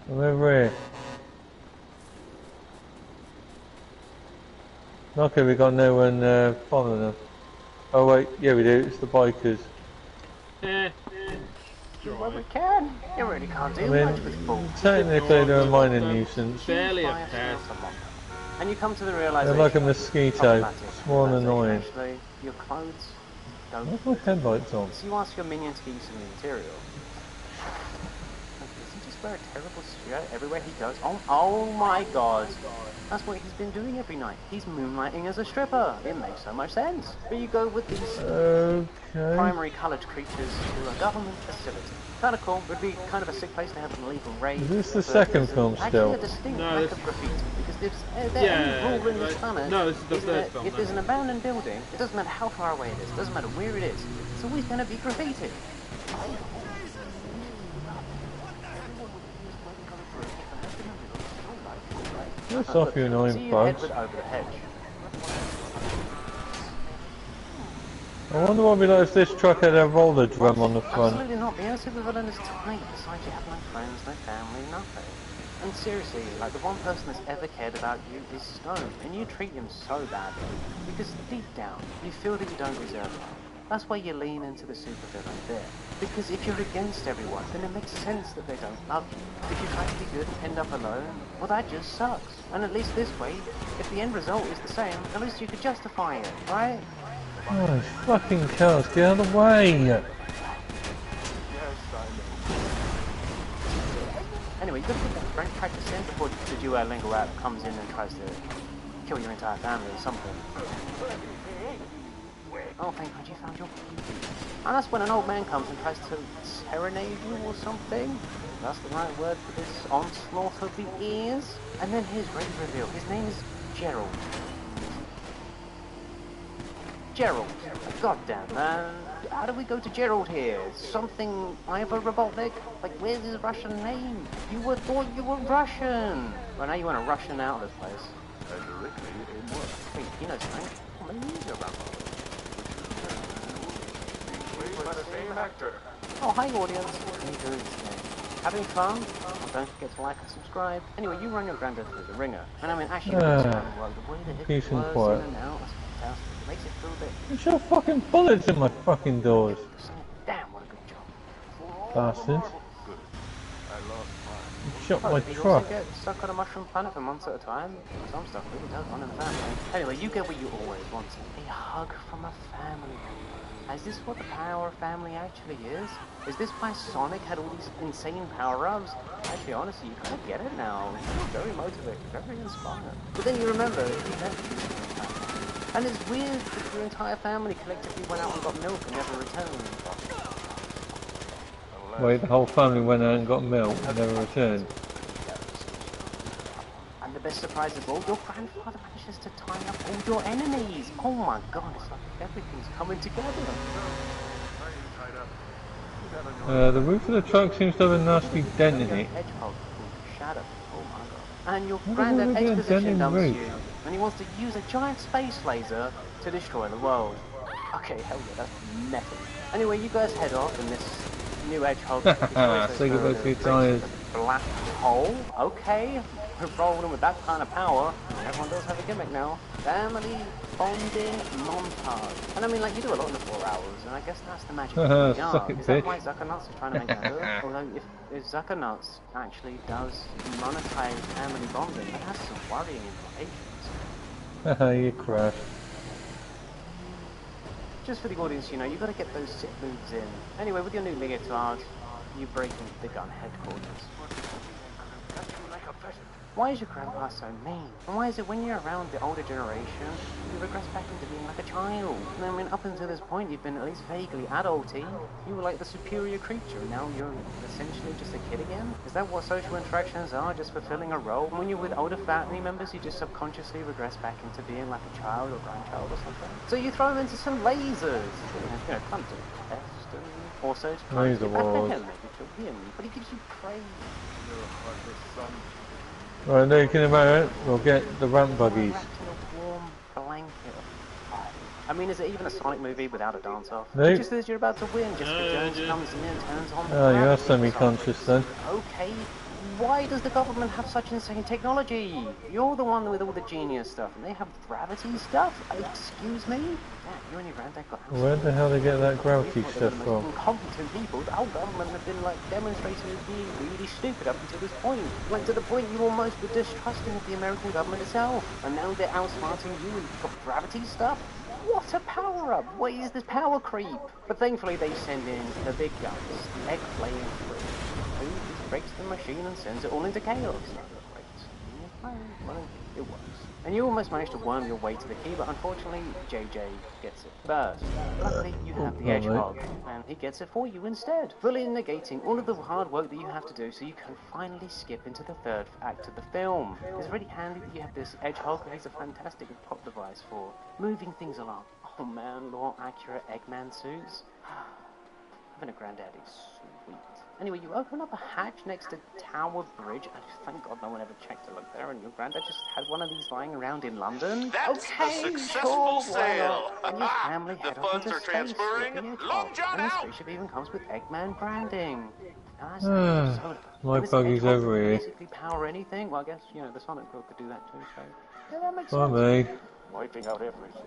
I'm over here. Okay, we got no one following us. Oh wait, yeah we do, it's the bikers. do what we can. You really can't do much with fools. Technically they're a minor nuisance. Barely a pet. And you come to the They're realization. like a mosquito, small and annoying. Actually, your clothes don't. Why are my headlights on? So you ask your minion to get you some new material. Does he just wear a terrible shirt everywhere he goes? Oh my god. That's what he's been doing every night. He's moonlighting as a stripper. It makes so much sense. But you go with these primary coloured creatures to a government facility. Kind of cool. Would be kind of a sick place to have an illegal raid. Is this the second film Actually, still? a distinct No, lack this- of graffiti. Because there's only rule in this planet. no, this is the is third that film, if no. there's an abandoned building, it doesn't matter how far away it is. It doesn't matter where it is. It's always going to be graffiti. That's off you annoying See you head bugs. with over the hedge. I wonder what it'd be like if this truck had a roller drum on the front. Absolutely not. Being a supervillain is tight. Besides, you have no friends, no family, nothing. And seriously, like the one person that's ever cared about you is Stone, and you treat him so badly because deep down you feel that you don't deserve love. That's why you lean into the supervillain there. Because if you're against everyone, then it makes sense that they don't love you. If you try to be good and end up alone, well that just sucks. And at least this way, if the end result is the same, at least you could justify it, right? Oh, fucking cars, get out of the way! Anyway, you gotta put that frank practice in before the Duolingo app comes in and tries to kill your entire family or something. Oh, thank God you found your baby. And that's when an old man comes and tries to serenade you or something. That's the right word for this onslaught of the ears. And then his great reveal. His name is Gerald. Gerald. Goddamn, man. How do we go to Gerald here? Something either Robotnik? Like, where's his Russian name? You thought you were Russian. Well, now you want a Russian out of this place. Directly in what? Wait, he knows Frank. Oh, maybe he's a Rambo. Played by the same actor. Oh, hi audience. How are you doing today? Having fun? Well, don't forget to like and subscribe. Anyway, you run your granddad through the ringer. And I mean, actually, the way that it peace and was quiet. in and out, that's fantastic. It makes it feel a bit... You shot fucking bullets in my fucking doors. Damn, what a good job. Bastard. Good. I lost mine. You shot Oh, my did he truck. also get stuck on a mushroom planet for months at a time? Some stuff really does run in the family. Anyway, you get what you always wanted. A hug from a family member. Is this what the power of family actually is? Is this why Sonic had all these insane power-ups? Actually, honestly, you kind of get it now. It's very motivating, very inspiring. But then you remember, you never used to be family. And it's weird that your entire family collectively went out and got milk and never returned. Wait, the whole family went out and got milk and never returned. And the best surprise of all, your grandfather manages to tie up all your enemies. Oh my god, it's like everything's coming together. The roof of the truck seems to have a nasty dent in it. Hedgehog called Shadow. Oh my god. And your granddad exposition dumps you, and he wants to use a giant space laser to destroy the world. Okay, hell yeah, that's method. Anyway, you guys head off, and this new hedgehog Say goodbye to your tires. Black hole. Okay, we're rolling with that kind of power. Everyone does have a gimmick now. Family bonding montage. And I mean, like, you do a lot in the 4 hours, and I guess that's the magic of VR. Is that why Zuckernuts is trying to make that good? Although, if Zuckernuts actually does monetize family bonding, that has some worrying implications. Haha, you crashed. Just for the audience, you know, you've got to get those sick moves in. Anyway, with your new leotard, you break into the gun headquarters. Why is your grandpa so mean? And why is it when you're around the older generation, you regress back into being like a child? And I mean, up until this point, you've been at least vaguely adulty. You were like the superior creature, and now you're essentially just a kid again? Is that what social interactions are, just fulfilling a role? And when you're with older family members, you just subconsciously regress back into being like a child or grandchild or something? So you throw him into some lasers. You know, kind of do test, and also to try to get back at him, maybe kill him. But he gives you praise. You're a heartless son. Right, now you can imagine, we'll get the ramp buggies. I mean, is it even a Sonic movie without a dance-off? Nope. Just as you're about to win, Jessica Jones comes in and turns on the Oh, you're semi-conscious then. Okay, why does the government have such insane technology? You're the one with all the genius stuff, and they have gravity stuff? Excuse me? Yeah, you and your granddad got out. Where the hell they get that gravity stuff from? Incompetent people, the whole government have been like demonstrating as being really stupid up until this point. Like to the point you almost were distrusting of the American government itself. And now they're outsmarting you and you've got gravity stuff? What a power-up! What is this power creep? But thankfully they send in the big guns, the egg-laying crew, who just breaks the machine and sends it all into chaos. Great. Well, it works. And you almost managed to worm your way to the key, but unfortunately, JJ gets it first. Luckily, you have the hedgehog, and he gets it for you instead, fully negating all of the hard work that you have to do so you can finally skip into the third act of the film. It's really handy that you have this hedgehog, and he's a fantastic plot device for moving things along. Oh man, more accurate Eggman suits. Having a granddad is sweet. Anyway, you open up a hatch next to Tower Bridge, and thank God no one ever checked to look there, and your granddad just had one of these lying around in London. That's okay, a successful sale. And your family head The off funds into are space transferring. with the hedgehog. Long John And the out. spaceship even comes with Eggman branding. My buggy's over here. Basically power anything. Well, I guess, you know, the Sonic Girl could do that too, so... Yeah, that makes Bye, sense. mate. Wiping out everything.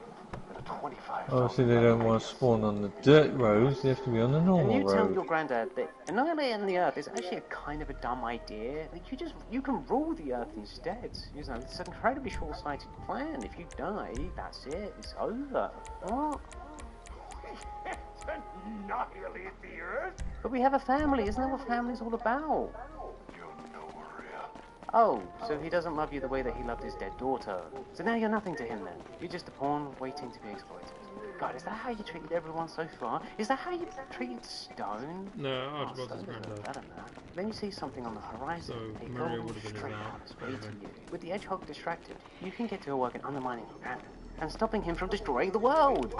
At a 25. Obviously they don't want to spawn on the dirt roads, they have to be on the normal And you tell road. your granddad that annihilating the Earth is actually a kind of a dumb idea. Like, you can rule the Earth instead. You know, it's an incredibly short-sighted plan. If you die, that's it. It's over. What? Annihilate the Earth? But we have a family. Isn't that what family's all about? Oh, so he doesn't love you the way that he loved his dead daughter. So now you're nothing to him then. You're just a pawn waiting to be exploited. God, is that how you treated everyone so far? Is that how you treated Stone? No, Oh, Archibald's Stone's a little granddad. better now. Then you see something on the horizon. So A Mario golden would have been his streak aunt, on its way whatever. to you. With the Hedgehog distracted, you can get to work at undermining your granddad and stopping him from destroying the world.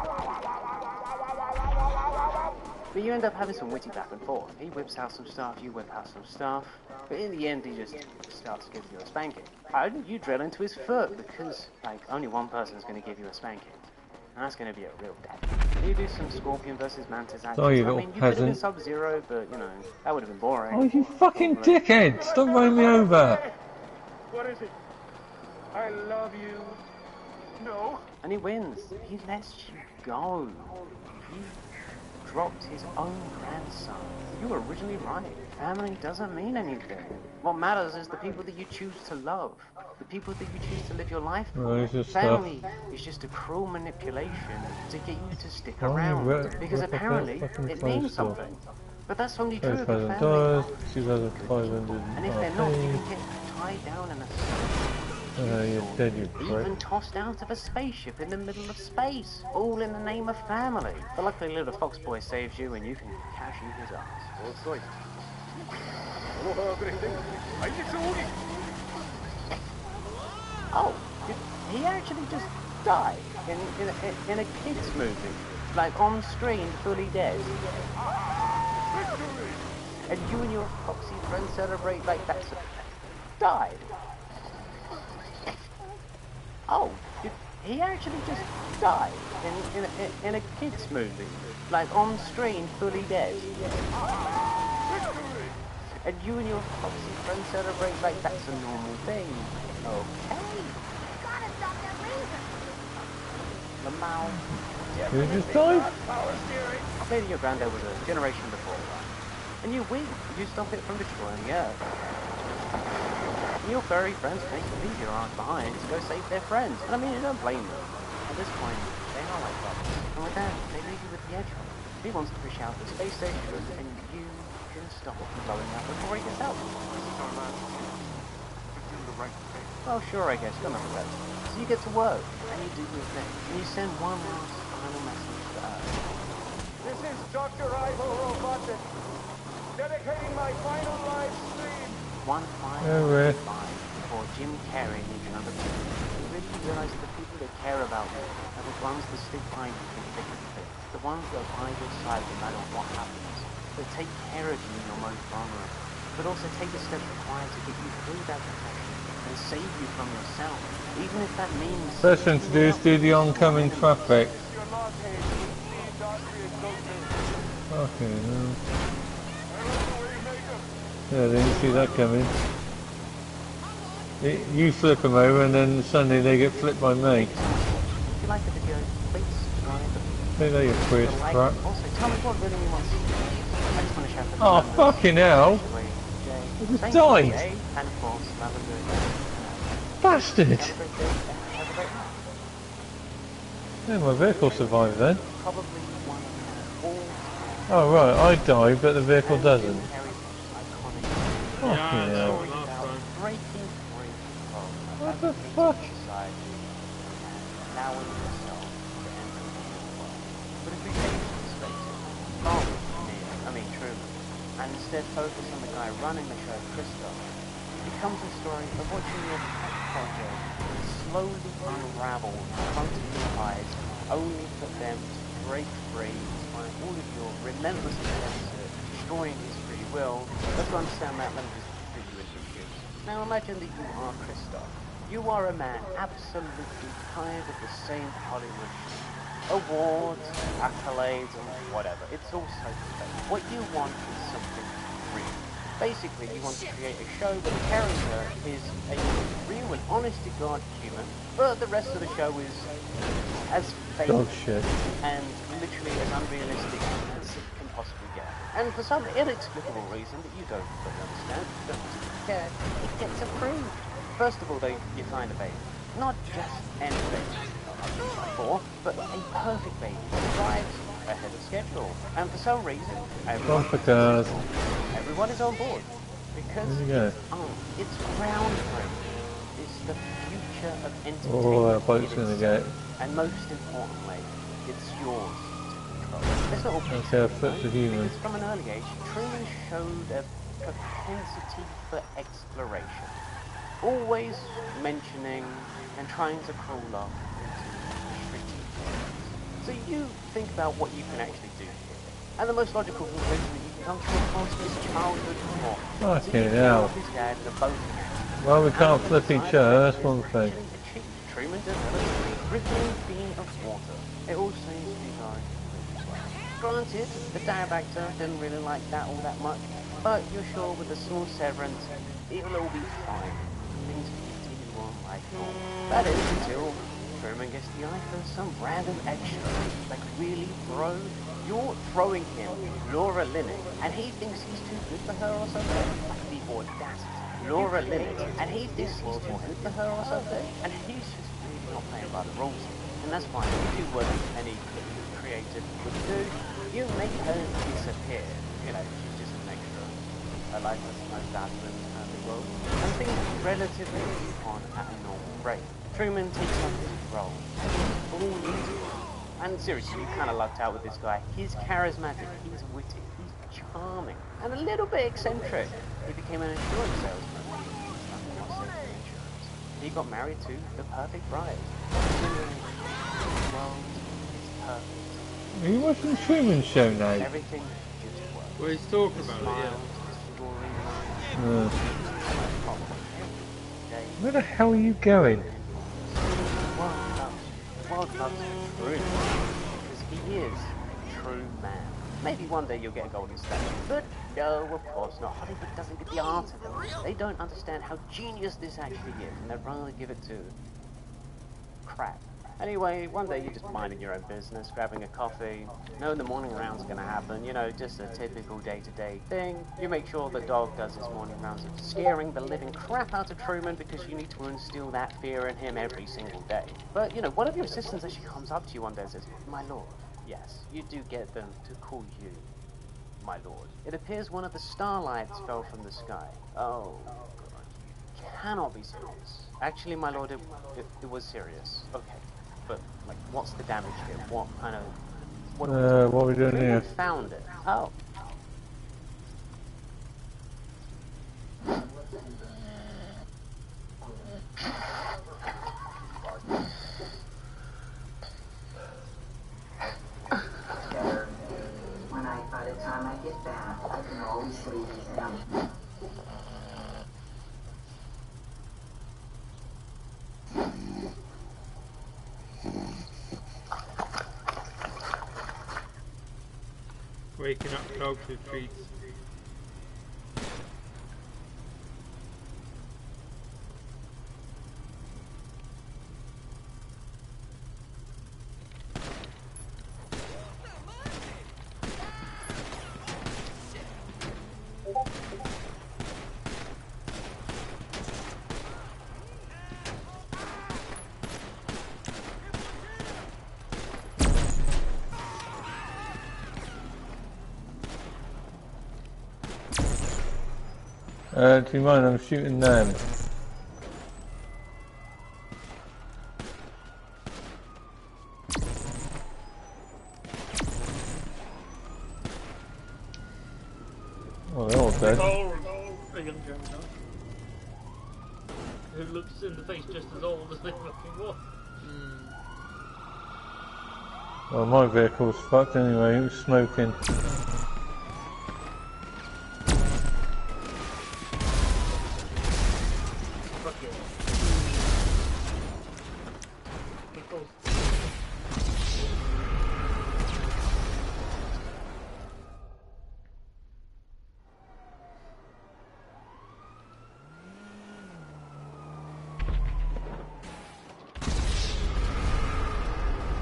But you end up having some witty back and forth. He whips out some stuff, you whip out some stuff. But in the end, he just starts giving you a spanking. You drill into his foot because, like, only one person's going to give you a spanking. And that's going to be a real death. You do some Scorpion versus Mantis action. Oh, you I little mean, you could have been peasant. Sub-Zero, but, you know, that would have been boring. Oh, you fucking Probably. dickhead! Stop running me over! What is it? I love you. No. And he wins. He lets you go. He dropped his own grandson. You were originally right. Family doesn't mean anything. What matters is the people that you choose to love. The people that you choose to live your life for. Family is just a cruel manipulation to get you to stick around. Because apparently it means something. But that's only true of a family. $2,500 And if they're not, you can get tied down in a you're dead, you prick. even tossed out of a spaceship in the middle of space, all in the name of family. But luckily little fox boy saves you and you can cash in his ass. Oh, he actually just died in a kid's movie, like on screen, fully dead. And you and your foxy friends celebrate like that's died. Oh, he actually just died in a kid's movie, like on screen, fully dead. And you and your foxy friends celebrate like that's a normal thing. Okay. Gotta stop that laser. Lamau. You just died? Maybe your granddad was a generation before. And you win. You stop it from destroying the Earth. And your furry friends can't leave your ass behind to go save their friends. And I mean, you don't blame them. At this point, they are like brothers. And with that, they leave you with the Hedgehog. He wants to push out the space station, and you can stop it from blowing up before he gets out. Well, sure, I guess. You're not the best. So you get to work, and you do your thing. And you send one last final message to Earth. This is Dr. Ivo Robotic, dedicating my final live stream. One final goodbye before Jim Carrey needs another movie. You really realize that the people that care about you are the ones that stick by you through thick and thin. The ones that are by your side no matter what happens. That take care of you in your most vulnerable. But also take the steps required to get you through that protection and save you from yourself. Even if that means... First thing to do is do the oncoming traffic. Okay, no. Yeah, they didn't see that coming. You flip them over and then suddenly they get flipped by me. If you like the video, please subscribe. Hey there, you priest crap. Also, tell me what really you want to see. I just want to shout Oh, fucking hell! I just died! And of course, have a good day. Bastard! Have a great day. Have a great night. Yeah, my vehicle survived then. Probably one of all Oh right, I die, but the vehicle doesn't. Fucking hell. breaking free from What the fuck? society and allowing yourself to enter the real world. But if we change the space, I mean truly, and instead focus on the guy running the show, Christoph, it becomes a story of watching your pet project slowly unravel in front of your eyes, only for them to break free despite all of your relentless attempts at destroying his free will. But to understand that, let me just put you into shoes. Now imagine that you are Christoph. You are a man absolutely tired of the same Hollywood shit. Awards, accolades, and whatever. It's all so fake. What you want is something real. Basically, you want to create a show where the character is a real and honest-to-God human, but the rest of the show is as fake and literally as unrealistic as it can possibly get. And for some inexplicable reason that you don't fully understand, you don't particularly care, it gets approved. First of all, you find a baby. Not just any baby, before, but a perfect baby that arrives ahead of schedule. And for some reason, everyone is on board. Because it's groundbreaking. It's the future of entertainment. Oh, that boat's gonna go. And most importantly, it's yours to control. It's not all That's how it fits the human. because from an early age, Truman showed a propensity for exploration. Always mentioning and trying to crawl up into restricted areas. So you think about what you can actually do here. And the most logical conclusion that you can come to, of course, is childhood trauma. Fucking hell. His dad in a boat. Well, we can't flip each other, that's one thing. Truman developed a rippling beam of water. It all seems to be going really well. Granted, the dab actor didn't really like that all that much, but you're sure with a small severance, it'll all be fine. Things will continue on like normal. That is until Truman gets the eye for some random extra. Like, really, bro? You're throwing him Laura Linney, and he thinks he's too good for her or something? Like, the audacity. Laura Linney, and he thinks he's too good for her or something? And he's just really not playing by the rules. And that's fine. You do what any creative would do. You make her disappear. You know, she's just an extra. Her life has no value in the world. And things relatively on at a normal rate. Truman takes on his role. All into it. And seriously, you kind of lucked out with this guy. He's charismatic, he's witty, he's charming, and a little bit eccentric. He became an insurance salesman. He got married to the perfect bride. The world is perfect. Are you watching Truman's show now? Everything just works. Well, he's talking about it, yeah. Where the hell are you going? World loves Truman because he is a true man. Maybe one day you'll get a golden statue, but no, of course not. Hollywood doesn't get the art of it. They don't understand how genius this actually is, and they'd rather give it to crap. Anyway, one day you're just minding your own business, grabbing a coffee, knowing the morning round's gonna happen, you know, just a typical day-to-day thing. You make sure the dog does his morning rounds of scaring the living crap out of Truman because you need to instill that fear in him every single day. But, you know, one of your assistants actually comes up to you one day and says, "My lord." Yes, you do get them to call you my lord. It appears one of the starlights fell from the sky. Oh, God, you cannot be serious. Actually, my lord, it was serious. Okay. But, like, what's the damage here? What kind of... What are we doing here? Found it. Oh. By the time I get back, I can always leave them. Waking up dogs with treats. Do you mind? I'm shooting them. Oh, they're all dead. A young German dog. Who looks in the face just as old as they fucking was. Well, my vehicle's fucked anyway, it was smoking.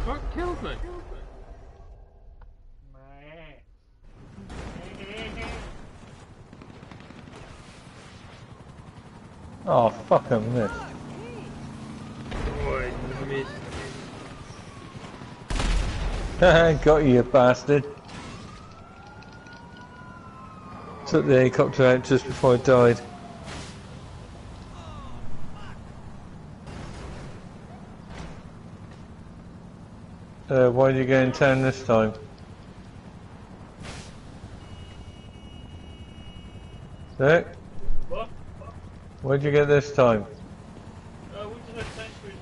What killed me? Oh, fuck, I missed. Boy, missed. Got you, you bastard. Took the helicopter out just before I died. Why did you get in town this time? Sick? What? Where'd you get this time? We just had Sainsbury's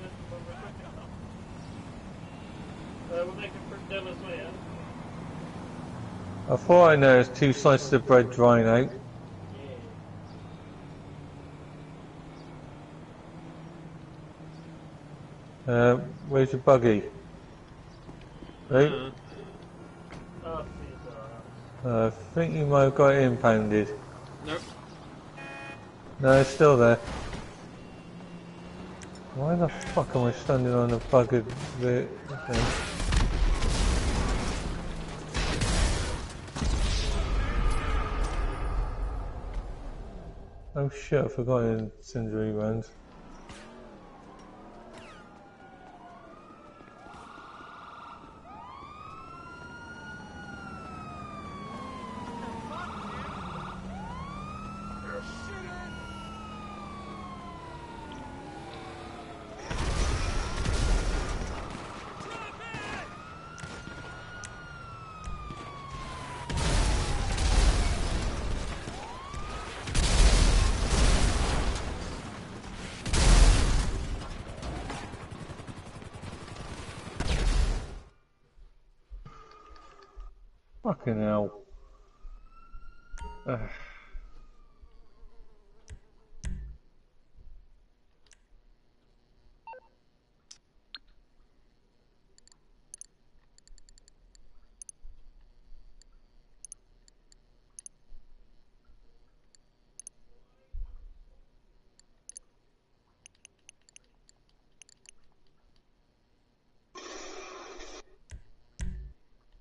we're making fruit devil's way, I thought I noticed 2 slices of bread drying out. Where's your buggy? Right? I think you might have got it impounded. Nope. No, it's still there. Why the fuck am I standing on a buggered thing? Oh shit, I forgot incendiary rounds. Fucking hell.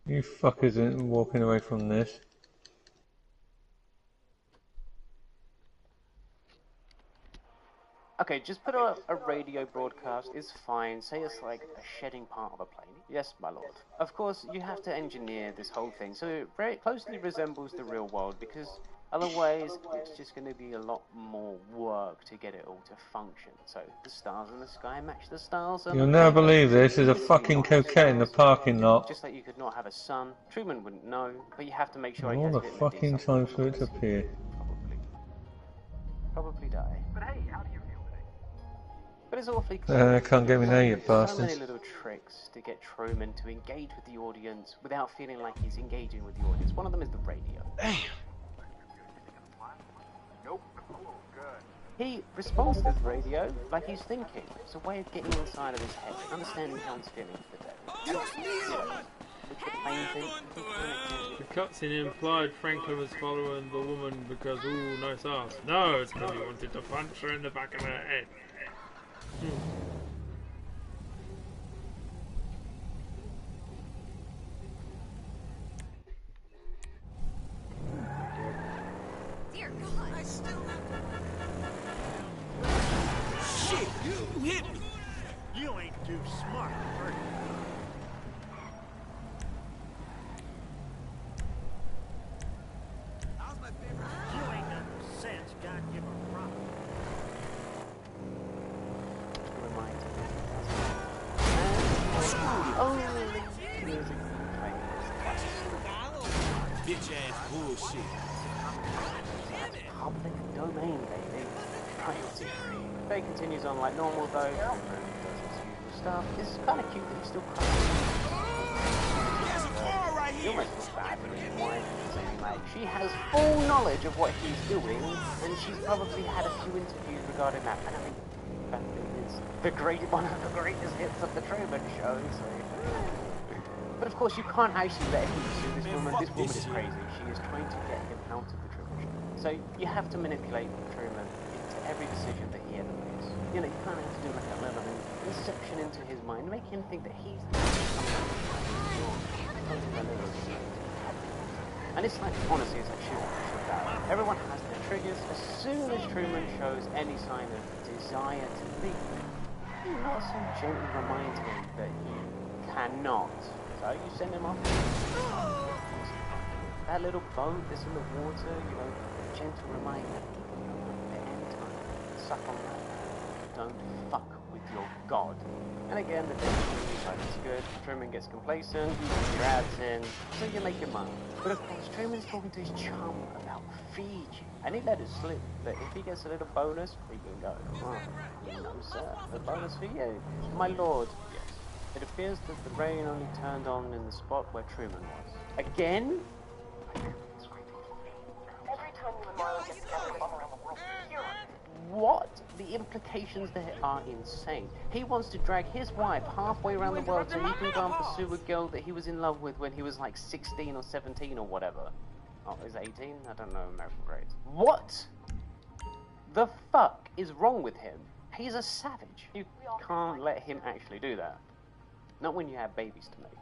You fuckers ain't walking away from this. Okay, just put a radio broadcast is fine. Say it's like a shedding part of a plane. Yes, my lord. Of course, you have to engineer this whole thing so it very closely resembles the real world, because otherwise it's just going to be a lot more work to get it all to function. So the stars in the sky match the stars on You'll the never paper. believe this, there's a Obviously fucking not the coquette in the stars. parking lot. Just like you could not have a sun. Truman wouldn't know, but you have to make sure And he all has the vitamin D fucking time supplements, for it to otherwise he appear. probably die. But hey, how do you feel today? But it's awfully clever. Can't get me now, you So bastards. many little tricks to get Truman to engage with the audience without feeling like he's engaging with the audience. One of them is the radio. Damn. Nope. Oh, good. He responds to the radio like he's thinking. It's a way of getting inside of his head, understanding how he's feeling for the day. Which the plane thing, The cutscene implied Franklin was following the woman because, ooh, nice ass. No, it's because he wanted to punch her in the back of her head. Dear God, I still Shit, you hit me! You ain't too smart, are you? You ain't got no sense, God give a rock. Bitch ass bullshit. Public domain, baby. Crazy. Day continues on like normal though. Does his usual stuff. It's kind of cute that he's still crying. He almost feels bad for his wife. Like, she has full knowledge of what he's doing, and she's probably had a few interviews regarding that. And I mean, that is one of the greatest hits of the Truman Show. So. But of course, you can't actually let him pursue this woman. This woman is crazy. She is trying to get him out of the Truman Show. So you have to manipulate Truman into every decision that he ever makes. You know, you kind of have to do like a level of inception into his mind, make him think that he's and it's like, honestly, it's like shooting out. Everyone has their triggers. As soon as Truman shows any sign of desire to leave, he nods and gently reminds him that he cannot. So you send him off. That little boat that's in the water, you know, a gentle reminder. The end time. Suck on that. Don't fuck with your god. And again, the thing is good, Truman gets complacent, you get your ads in, so you make your money. But of course, Truman's talking to his chum about Fiji, and he let it slip that if he gets a little bonus, he can go. Oh, no sir, a bonus for you. My lord, yes. It appears that the rain only turned on in the spot where Truman was. Again? Every time you and Marlo get together, they run around the world. What? The implications there are insane. He wants to drag his wife halfway around the world so he can go and pursue a girl that he was in love with when he was like 16 or 17 or whatever. Oh, is it 18? I don't know American grades. What? The fuck is wrong with him? He's a savage. You can't let him actually do that. Not when you have babies to make.